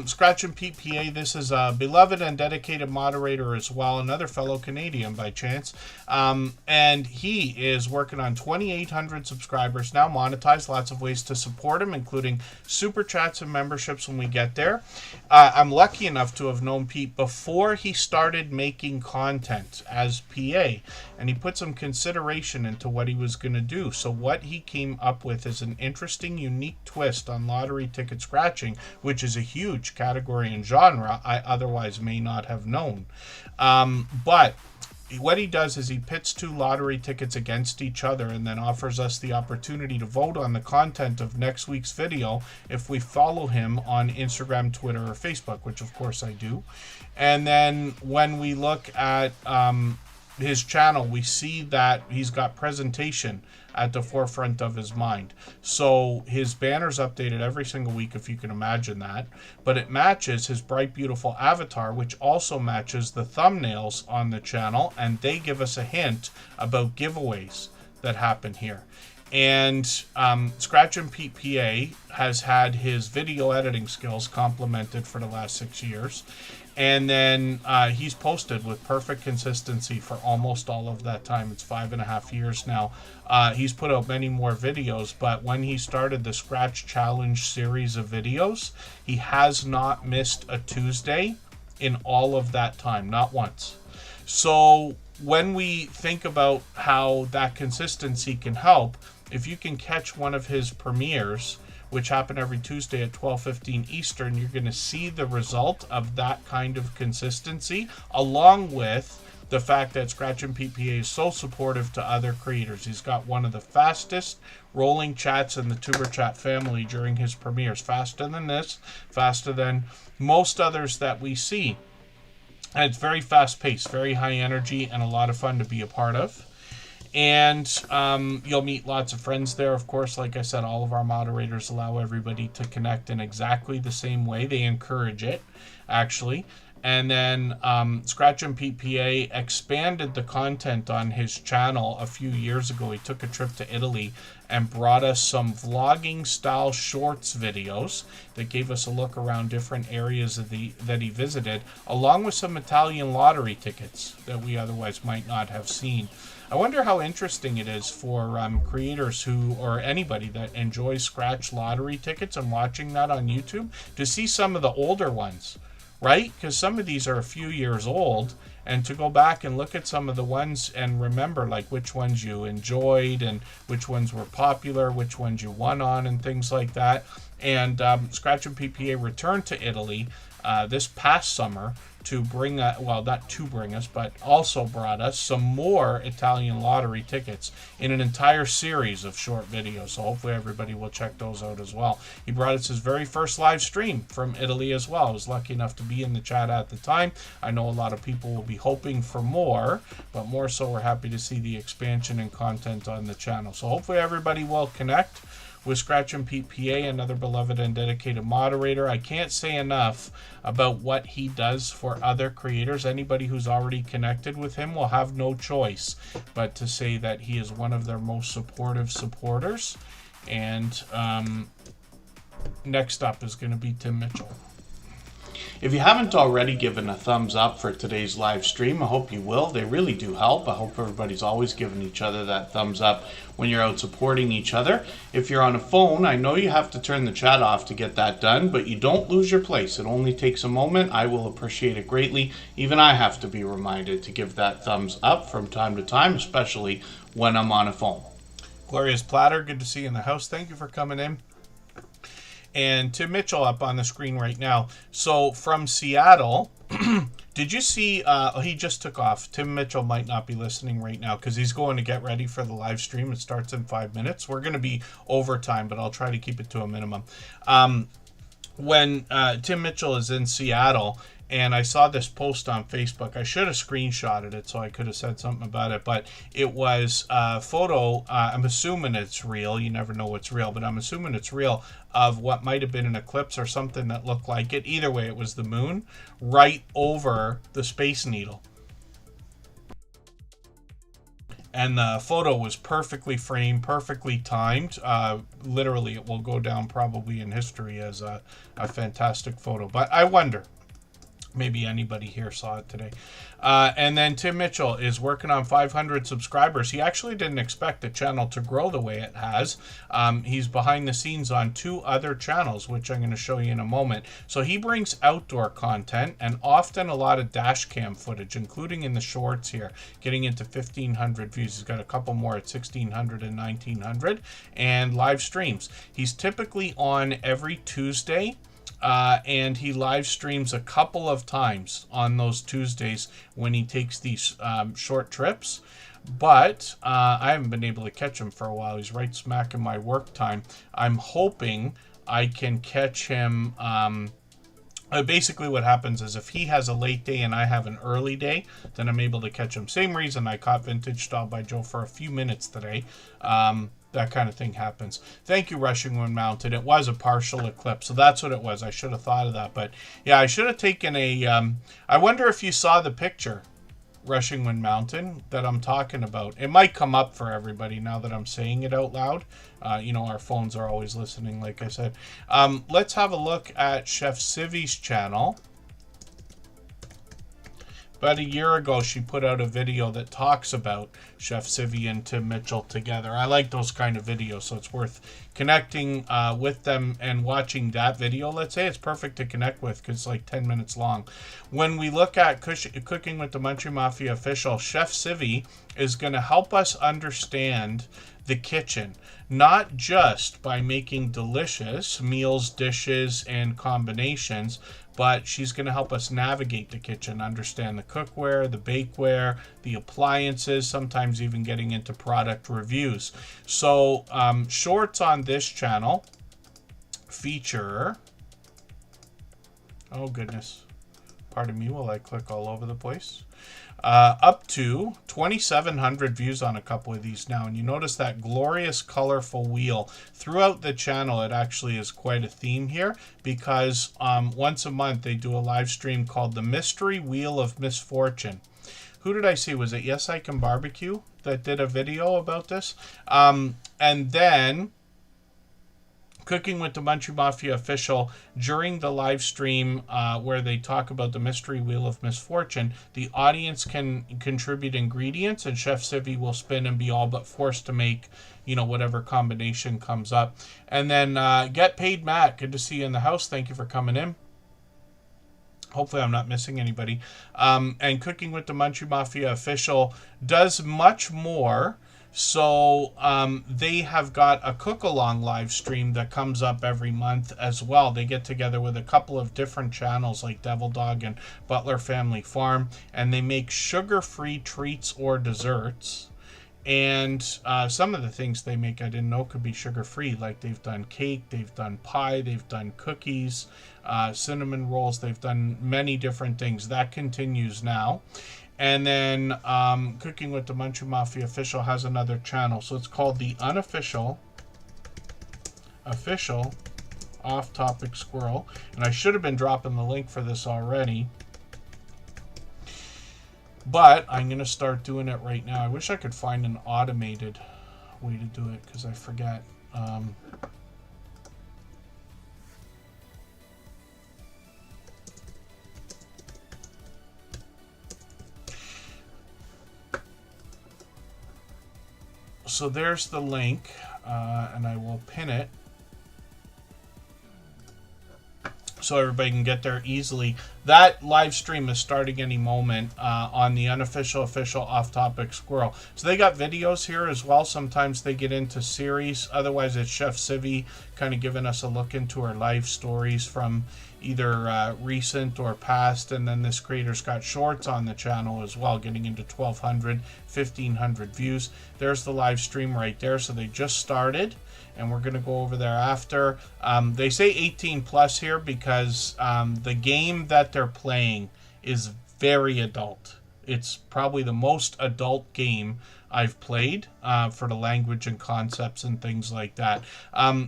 Scratch and Pete PA, this is a beloved and dedicated moderator as well, another fellow Canadian by chance. And he is working on 2,800 subscribers now, monetized, lots of ways to support him, including super chats and memberships when we get there. I'm lucky enough to have known Pete before he started making content as PA, and he put some consideration into what he was going to do. So what he came up with is an interesting, unique twist on lottery ticket scratching, which is a huge category and genre I otherwise may not have known. But what he does is he pits 2 lottery tickets against each other and then offers us the opportunity to vote on the content of next week's video if we follow him on Instagram, Twitter, or Facebook, which of course I do. And then when we look at his channel, we see that he's got presentation at the forefront of his mind. So his banner's updated every single week, if you can imagine that, but it matches his bright, beautiful avatar, which also matches the thumbnails on the channel, and they give us a hint about giveaways that happen here. And Scratch and Pete PA has had his video editing skills complemented for the last 6 years. And then he's posted with perfect consistency for almost all of that time. It's 5.5 years now. He's put out many more videos, but when he started the Scratch Challenge series of videos, he has not missed a Tuesday in all of that time, not once. So when we think about how that consistency can help, if you can catch one of his premieres, which happen every Tuesday at 12:15 Eastern, you're going to see the result of that kind of consistency, along with the fact that Scratch and PPA is so supportive to other creators. He's got one of the fastest rolling chats in the Tuber Chat family during his premieres. Faster than this, faster than most others that we see. And it's very fast-paced, very high energy, and a lot of fun to be a part of. And you'll meet lots of friends there. Of course, like I said, all of our moderators allow everybody to connect in exactly the same way. They encourage it, actually. And then Scratch and Pete PA expanded the content on his channel a few years ago. He took a trip to Italy and brought us some vlogging style shorts videos that gave us a look around different areas of that he visited, along with some Italian lottery tickets that we otherwise might not have seen. I wonder how interesting it is for creators who, or anybody that enjoys Scratch lottery tickets and watching that on YouTube, to see some of the older ones, right? Because some of these are a few years old, and to go back and look at some of the ones and remember like which ones you enjoyed and which ones were popular, which ones you won on, and things like that. And Scratch and PPA returned to Italy this past summer to bring not to bring us, but also brought us some more Italian lottery tickets in an entire series of short videos. So hopefully everybody will check those out as well. He brought us his very first live stream from Italy as well. I was lucky enough to be in the chat at the time. I know a lot of people will be hoping for more, but more so we're happy to see the expansion and content on the channel. So hopefully everybody will connect with Scratch and Pete PA, another beloved and dedicated moderator. I can't say enough about what he does for other creators. Anybody who's already connected with him will have no choice but to say that he is one of their most supportive supporters. And next up is going to be Tim Mitchell. If you haven't already given a thumbs up for today's live stream, I hope you will. They really do help. I hope everybody's always giving each other that thumbs up when you're out supporting each other. If you're on a phone, I know you have to turn the chat off to get that done, but you don't lose your place. It only takes a moment. I will appreciate it greatly. Even I have to be reminded to give that thumbs up from time to time, especially when I'm on a phone. Glorious Platter, good to see you in the house. Thank you for coming in. And Tim Mitchell up on the screen right now. So from Seattle, did you see, he just took off. Tim Mitchell might not be listening right now because he's going to get ready for the live stream. It starts in 5 minutes. We're going to be over time, but I'll try to keep it to a minimum. When Tim Mitchell is in Seattle, and I saw this post on Facebook. I should have screenshotted it so I could have said something about it, but it was a photo, I'm assuming it's real, you never know what's real, but I'm assuming it's real, of what might have been an eclipse or something that looked like it. Either way, it was the moon right over the Space Needle. And the photo was perfectly framed, perfectly timed. Literally, it will go down probably in history as a fantastic photo. But I wonder, maybe anybody here saw it today. And then Tim Mitchell is working on 500 subscribers. He actually didn't expect the channel to grow the way it has. He's behind the scenes on 2 other channels, which I'm going to show you in a moment. So he brings outdoor content and often a lot of dash cam footage, including in the shorts here, getting into 1,500 views. He's got a couple more at 1,600 and 1,900, and live streams. He's typically on every Tuesday. And he live streams a couple of times on those Tuesdays when he takes these short trips. But I haven't been able to catch him for a while. He's right smack in my work time. I'm hoping I can catch him. Basically what happens is if he has a late day and I have an early day, then I'm able to catch him. Same reason I caught Vintage Style by Joe for a few minutes today. That kind of thing happens. Thank you, Rushing When Mounted. It was a partial eclipse, so that's what it was. I should have thought of that. But yeah, I should have taken a... I wonder if you saw the picture Rushing Wind Mountain that I'm talking about. It might come up for everybody now that I'm saying it out loud. Our phones are always listening, like I said. Let's have a look at Chef Civi's channel. About a year ago, she put out a video that talks about Chef Civi and Tim Mitchell together. I like those kind of videos, so it's worth connecting with them and watching that video. Let's say it's perfect to connect with because it's like 10 minutes long. When we look at Cooking with the Munchie Mafia official, Chef Civi is going to help us understand the kitchen, not just by making delicious meals, dishes, and combinations, but she's going to help us navigate the kitchen, understand the cookware, the bakeware, the appliances, sometimes even getting into product reviews. So shorts on this channel feature, oh goodness, pardon me while I click all over the place, up to 2,700 views on a couple of these now. And you notice that glorious colorful wheel throughout the channel. It actually is quite a theme here because once a month they do a live stream called the Mystery Wheel of Misfortune. Who did I see? Was it Yes I Can Barbecue that did a video about this? And then Cooking with the Munchie Mafia official, during the live stream where they talk about the Mystery Wheel of Misfortune, the audience can contribute ingredients and Chef Civi will spin and be all but forced to make, whatever combination comes up. And then Get Paid Matt, good to see you in the house. Thank you for coming in. Hopefully I'm not missing anybody. And Cooking with the Munchie Mafia official does much more. So they have got a cook-along live stream that comes up every month as well. They get together with a couple of different channels like Devil Dog and Butler Family Farm, and they make sugar-free treats or desserts. And some of the things they make I didn't know could be sugar-free. Like they've done cake, they've done pie, they've done cookies, cinnamon rolls. They've done many different things. That continues now. And then Cooking with the Munchie Mafia official has another channel. So it's called the Unofficial Official Off-Topic Squirrel. And I should have been dropping the link for this already. But I'm going to start doing it right now. I wish I could find an automated way to do it because I forget. So there's the link, and I will pin it so everybody can get there easily. That live stream is starting any moment on the Unofficial Official Off-Topic Squirrel. So they got videos here as well. Sometimes they get into series. Otherwise, it's Chef Civi kind of giving us a look into her life stories from either recent or past. And then this creator's got shorts on the channel as well, getting into 1,200, 1,500 views. There's the live stream right there. So they just started, and we're going to go over there after. They say 18 plus here because the game that they're playing is very adult. It's probably the most adult game I've played for the language and concepts and things like that.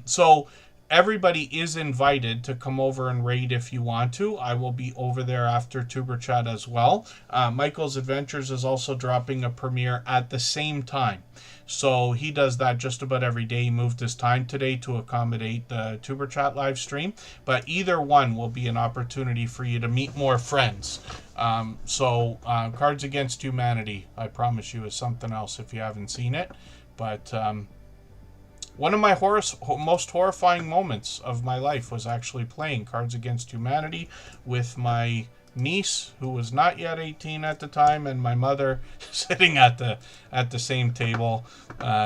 So everybody is invited to come over and raid if you want to. I will be over there after Tuber Chat as well. Michael's Adventures is also dropping a premiere at the same time. So he does that just about every day. He moved his time today to accommodate the Tuber Chat live stream. But either one will be an opportunity for you to meet more friends. Cards Against Humanity, I promise you, is something else if you haven't seen it. But one of my most horrifying moments of my life was actually playing Cards Against Humanity with my niece, who was not yet 18 at the time, and my mother sitting at the same table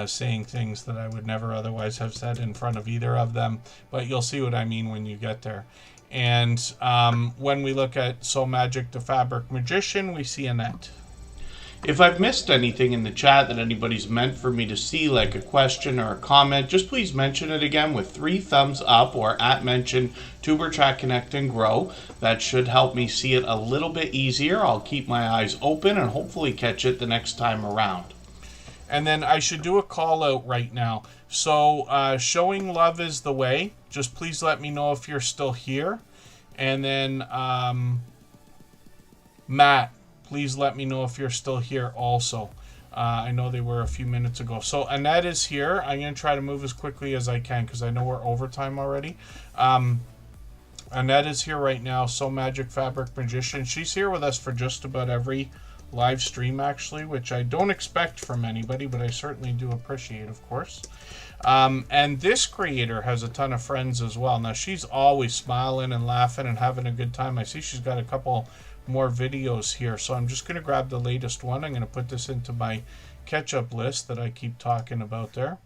saying things that I would never otherwise have said in front of either of them. But you'll see what I mean when you get there. And when we look at So Magic the Fabric Magician, we see Annette. If I've missed anything in the chat that anybody's meant for me to see, like a question or a comment, just please mention it again with 3 thumbs up or @mention Tuber Chat Connect and Grow. That should help me see it a little bit easier. I'll keep my eyes open and hopefully catch it the next time around. And then I should do a call out right now. So Showing Love is the Way. Just please let me know if you're still here. And then Matt, please let me know if you're still here also. I know they were a few minutes ago. So Annette is here. I'm going to try to move as quickly as I can because I know we're overtime already. Annette is here right now. So Magic Fabric Magician. She's here with us for just about every live stream, actually, which I don't expect from anybody, but I certainly do appreciate, of course. And this creator has a ton of friends as well. Now, she's always smiling and laughing and having a good time. I see she's got a couple more videos here, so I'm just going to grab the latest one. I'm going to put this into my catch-up list that I keep talking about there.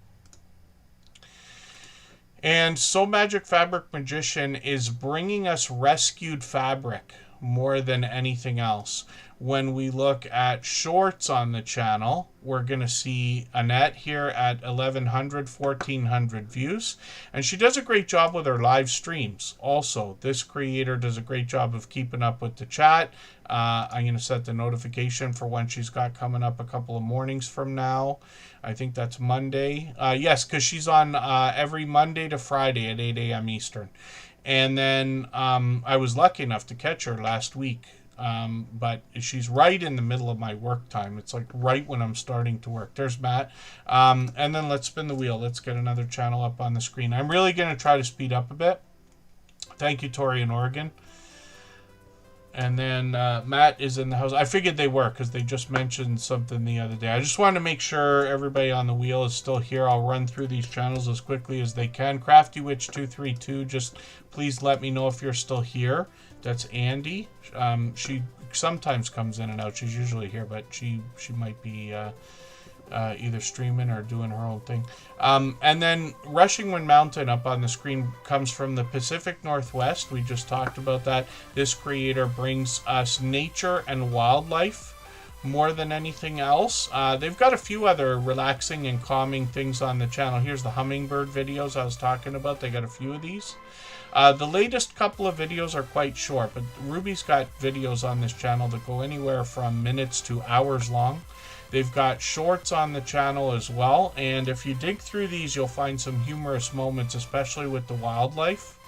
And So Magic Fabric Magician is bringing us rescued fabric more than anything else. When we look at shorts on the channel, we're going to see Annette here at 1,100, 1,400 views. And she does a great job with her live streams. Also, this creator does a great job of keeping up with the chat. I'm going to set the notification for when she's got coming up a couple of mornings from now. I think that's Monday. Yes, because she's on every Monday to Friday at 8 a.m. Eastern. And then I was lucky enough to catch her last week. But she's right in the middle of my work time. It's like right when I'm starting to work. There's Matt. And then let's spin the wheel. Let's get another channel up on the screen. I'm really going to try to speed up a bit. Thank you, Tori in Oregon. And then Matt is in the house. I figured they were because they just mentioned something the other day. I just wanted to make sure everybody on the wheel is still here. I'll run through these channels as quickly as they can. Crafty Witch 232, just please let me know if you're still here. That's Andy. She sometimes comes in and out. She's usually here, but she might be either streaming or doing her own thing. And then Rushing Wind Mountain up on the screen comes from the Pacific Northwest. We just talked about that. This creator brings us nature and wildlife more than anything else. They've got a few other relaxing and calming things on the channel. Here's the hummingbird videos I was talking about. They got a few of these. The latest couple of videos are quite short, but Ruby's got videos on this channel that go anywhere from minutes to hours long. They've got shorts on the channel as well, and if you dig through these, you'll find some humorous moments, especially with the wildlife.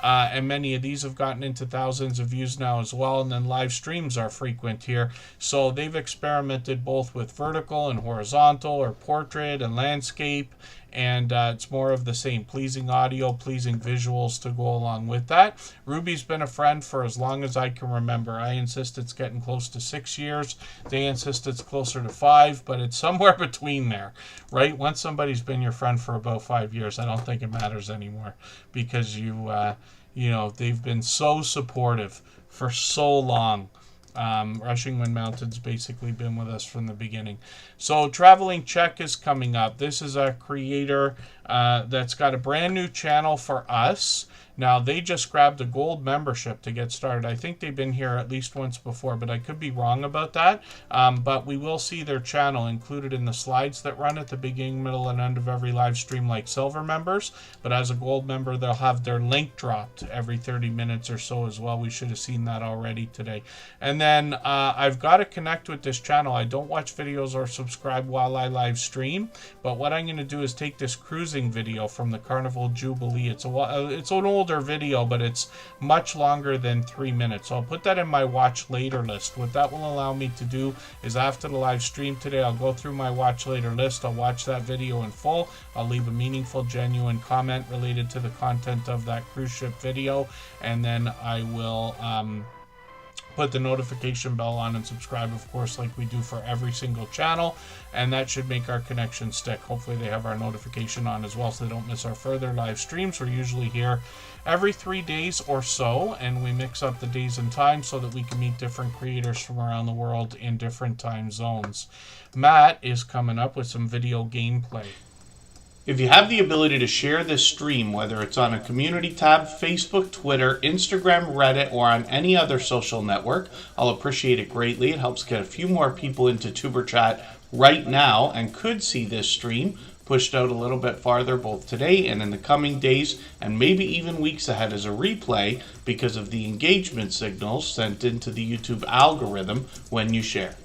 And many of these have gotten into thousands of views now as well, and then live streams are frequent here. So they've experimented both with vertical and horizontal, or portrait and landscape, and it's more of the same, pleasing audio, pleasing visuals to go along with that. Ruby's been a friend for as long as I can remember. I insist it's getting close to 6 years. They insist it's closer to 5, but it's somewhere between there, right? Once somebody's been your friend for about 5 years, I don't think it matters anymore, because you know, they've been so supportive for so long. Rushing Wind Mountain's basically been with us from the beginning. So Traveling Czech is coming up. This is a creator that's got a brand new channel for us. Now, they just grabbed a gold membership to get started. I think they've been here at least once before, but I could be wrong about that. But we will see their channel included in the slides that run at the beginning, middle, and end of every live stream like silver members. But as a gold member, they'll have their link dropped every 30 minutes or so as well. We should have seen that already today. And then I've got to connect with this channel. I don't watch videos or subscribe while I live stream, but what I'm going to do is take this cruising video from the Carnival Jubilee. It's an older video, but it's much longer than 3 minutes. So I'll put that in my watch later list. What that will allow me to do is after the live stream today, I'll go through my watch later list. I'll watch that video in full. I'll leave a meaningful, genuine comment related to the content of that cruise ship video, and then I will put the notification bell on and subscribe, of course, like we do for every single channel, and that should make our connection stick. Hopefully they have our notification on as well so they don't miss our further live streams. We're usually here every 3 days or so, and we mix up the days and times so that we can meet different creators from around the world in different time zones. Matt is coming up with some video gameplay. If you have the ability to share this stream, whether it's on a community tab, Facebook, Twitter, Instagram, Reddit, or on any other social network, I'll appreciate it greatly. It helps get a few more people into Tuber Chat right now and could see this stream pushed out a little bit farther both today and in the coming days and maybe even weeks ahead as a replay because of the engagement signals sent into the YouTube algorithm when you share.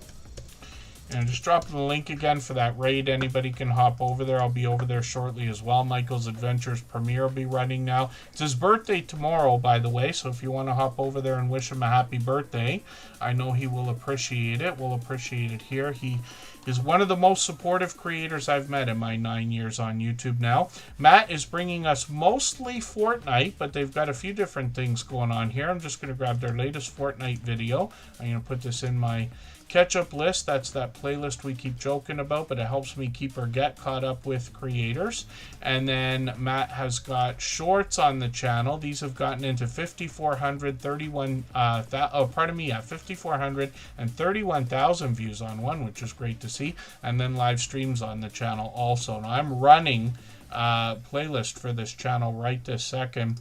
And just dropping the link again for that raid. Anybody can hop over there. I'll be over there shortly as well. Michael's Adventures premiere will be running now. It's his birthday tomorrow, by the way. So if you want to hop over there and wish him a happy birthday, I know he will appreciate it. We'll appreciate it here. He is one of the most supportive creators I've met in my 9 years on YouTube now. Matt is bringing us mostly Fortnite, but they've got a few different things going on here. I'm just going to grab their latest Fortnite video. I'm going to put this in my catch-up list. That's that playlist we keep joking about, but it helps me keep or get caught up with creators. And then Matt has got shorts on the channel. These have gotten into 5,431,000 views on one, which is great to see. And then live streams on the channel also. Now I'm running playlist for this channel right this second,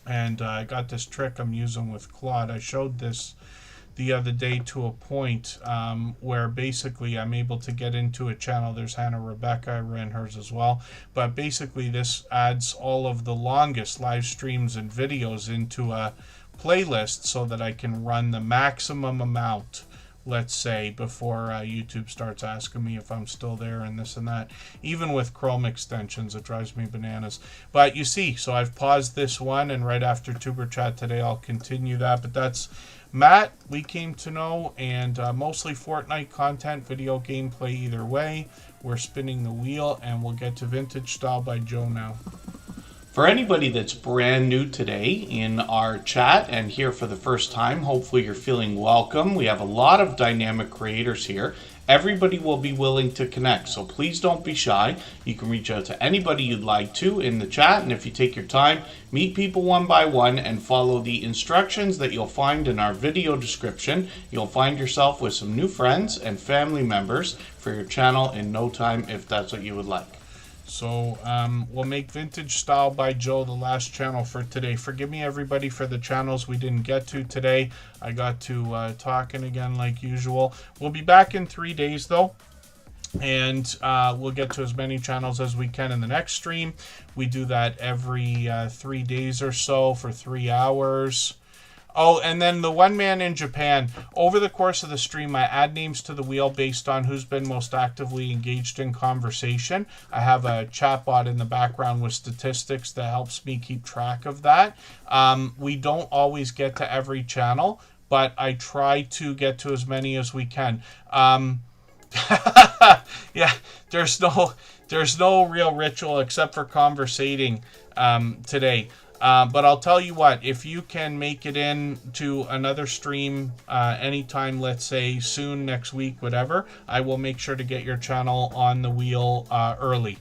and I got this trick I'm using with Claude. I showed this the other day to a point where basically I'm able to get into a channel. There's Hannah Rebecca, I ran hers as well. But basically this adds all of the longest live streams and videos into a playlist so that I can run the maximum amount, let's say, before YouTube starts asking me if I'm still there and this and that. Even with Chrome extensions, it drives me bananas. But you see, so I've paused this one, and right after Tuber Chat today, I'll continue that. But that's Matt, we came to know, and mostly Fortnite content, video gameplay either way. We're spinning the wheel, and we'll get to Vintage Style by Joe now. For anybody that's brand new today in our chat and here for the first time, hopefully you're feeling welcome. We have a lot of dynamic creators here. Everybody will be willing to connect, so please don't be shy. You can reach out to anybody you'd like to in the chat, and if you take your time, meet people one by one and follow the instructions that you'll find in our video description. You'll find yourself with some new friends and family members for your channel in no time if that's what you would like. So we'll make Vintage Style by Joe the last channel for today. Forgive me, everybody, for the channels we didn't get to today. I got to talking again like usual. We'll be back in 3 days, though. And we'll get to as many channels as we can in the next stream. We do that every 3 days or so for 3 hours. Oh, and then the one man in Japan. Over the course of the stream, I add names to the wheel based on who's been most actively engaged in conversation. I have a chatbot in the background with statistics that helps me keep track of that. We don't always get to every channel, but I try to get to as many as we can. Yeah, there's no real ritual except for conversating today. But I'll tell you what, if you can make it in to another stream anytime, let's say soon, next week, whatever, I will make sure to get your channel on the wheel early.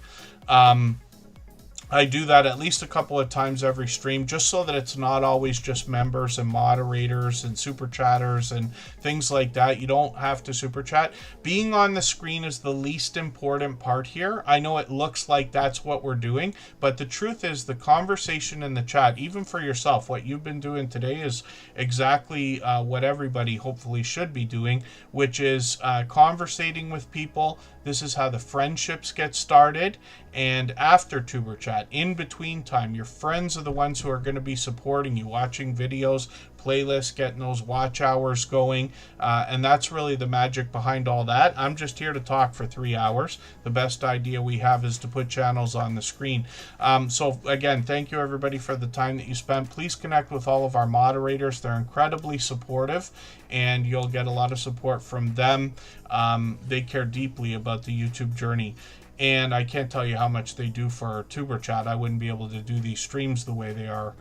I do that at least a couple of times every stream, just so that it's not always just members and moderators and super chatters and things like that. You don't have to super chat. Being on the screen is the least important part here. I know it looks like that's what we're doing, but the truth is the conversation in the chat, even for yourself, what you've been doing today is exactly what everybody hopefully should be doing, which is conversating with people. This is how the friendships get started. And after Tuber Chat, in between time, your friends are the ones who are going to be supporting you, watching videos, playlists, getting those watch hours going. And that's really the magic behind all that. I'm just here to talk for 3 hours. The best idea we have is to put channels on the screen. So again, thank you everybody for the time that you spent. Please connect with all of our moderators. They're incredibly supportive, and you'll get a lot of support from them. They care deeply about the YouTube journey. And I can't tell you how much they do for Tuber Chat. I wouldn't be able to do these streams the way they are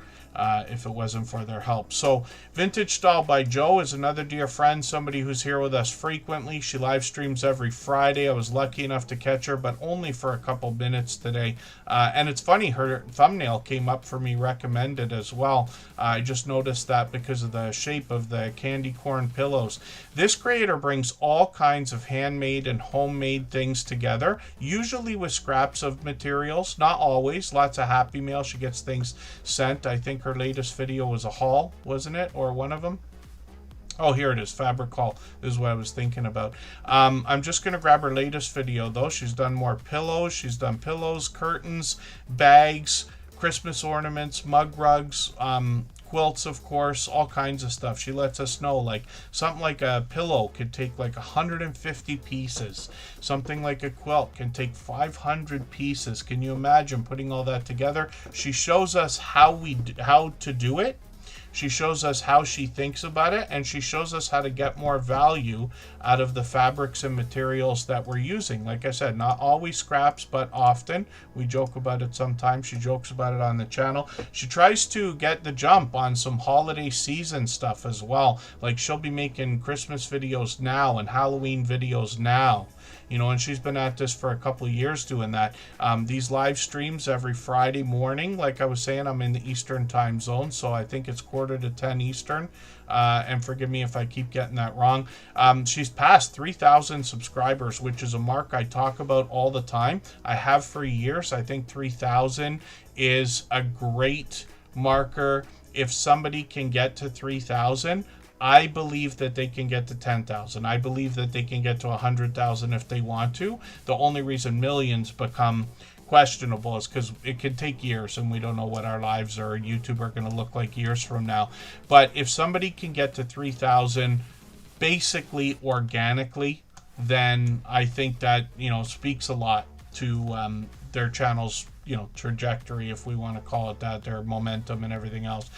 if it wasn't for their help. So Vintage Style by Joe is another dear friend, somebody who's here with us frequently. She live streams every Friday. I was lucky enough to catch her, but only for a couple minutes today. And it's funny, her thumbnail came up for me recommended as well. I just noticed that because of the shape of the candy corn pillows. This creator brings all kinds of handmade and homemade things together, usually with scraps of materials, not always. Lots of Happy Mail. She gets things sent. I think her latest video was a haul, wasn't it? Or one of them? Oh, here it is. Fabric haul. This is what I was thinking about. I'm just going to grab her latest video, though. She's done more pillows. She's done pillows, curtains, bags, Christmas ornaments, mug rugs, quilts, of course, all kinds of stuff. She lets us know, like something like a pillow could take like 150 pieces. Something like a quilt can take 500 pieces. Can you imagine putting all that together? She shows us how to do it. She shows us how she thinks about it, and she shows us how to get more value out of the fabrics and materials that we're using. Like I said, not always scraps, but often. We joke about it sometimes. She jokes about it on the channel. She tries to get the jump on some holiday season stuff as well. Like she'll be making Christmas videos now and Halloween videos now. You know, and she's been at this for a couple of years doing that. These live streams every Friday morning, like I was saying, I'm in the Eastern time zone, so I think it's 9:45 Eastern. And forgive me if I keep getting that wrong. She's passed 3,000 subscribers, which is a mark I talk about all the time. I have for years. I think 3,000 is a great marker. If somebody can get to 3,000, I believe that they can get to 10,000. I believe that they can get to 100,000 if they want to. The only reason millions become questionable is because it could take years, and we don't know what our lives or YouTube are going to look like years from now. But if somebody can get to 3,000 basically organically, then I think that, you know, speaks a lot to their channel's, you know, trajectory, if we want to call it that, their momentum and everything else.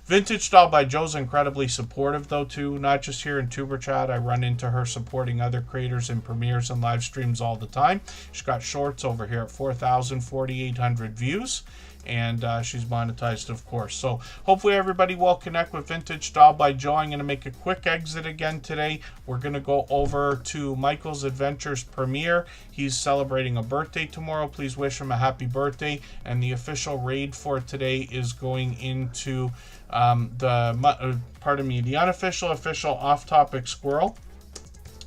Vintage Doll by Joe's incredibly supportive, though, too. Not just here in Tuber Chat. I run into her supporting other creators in premieres and live streams all the time. She's got shorts over here at 4,800 views. And she's monetized, of course. So hopefully everybody will connect with Vintage Doll by Joe. I'm going to make a quick exit again today. We're going to go over to Michael's Adventures premiere. He's celebrating a birthday tomorrow. Please wish him a happy birthday. And the official raid for today is going into the unofficial, official off-topic squirrel.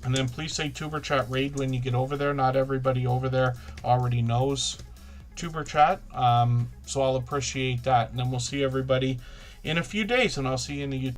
And then please say Tuber Chat raid when you get over there. Not everybody over there already knows Tuber Chat, so I'll appreciate that. And then we'll see everybody in a few days, and I'll see you in the YouTube.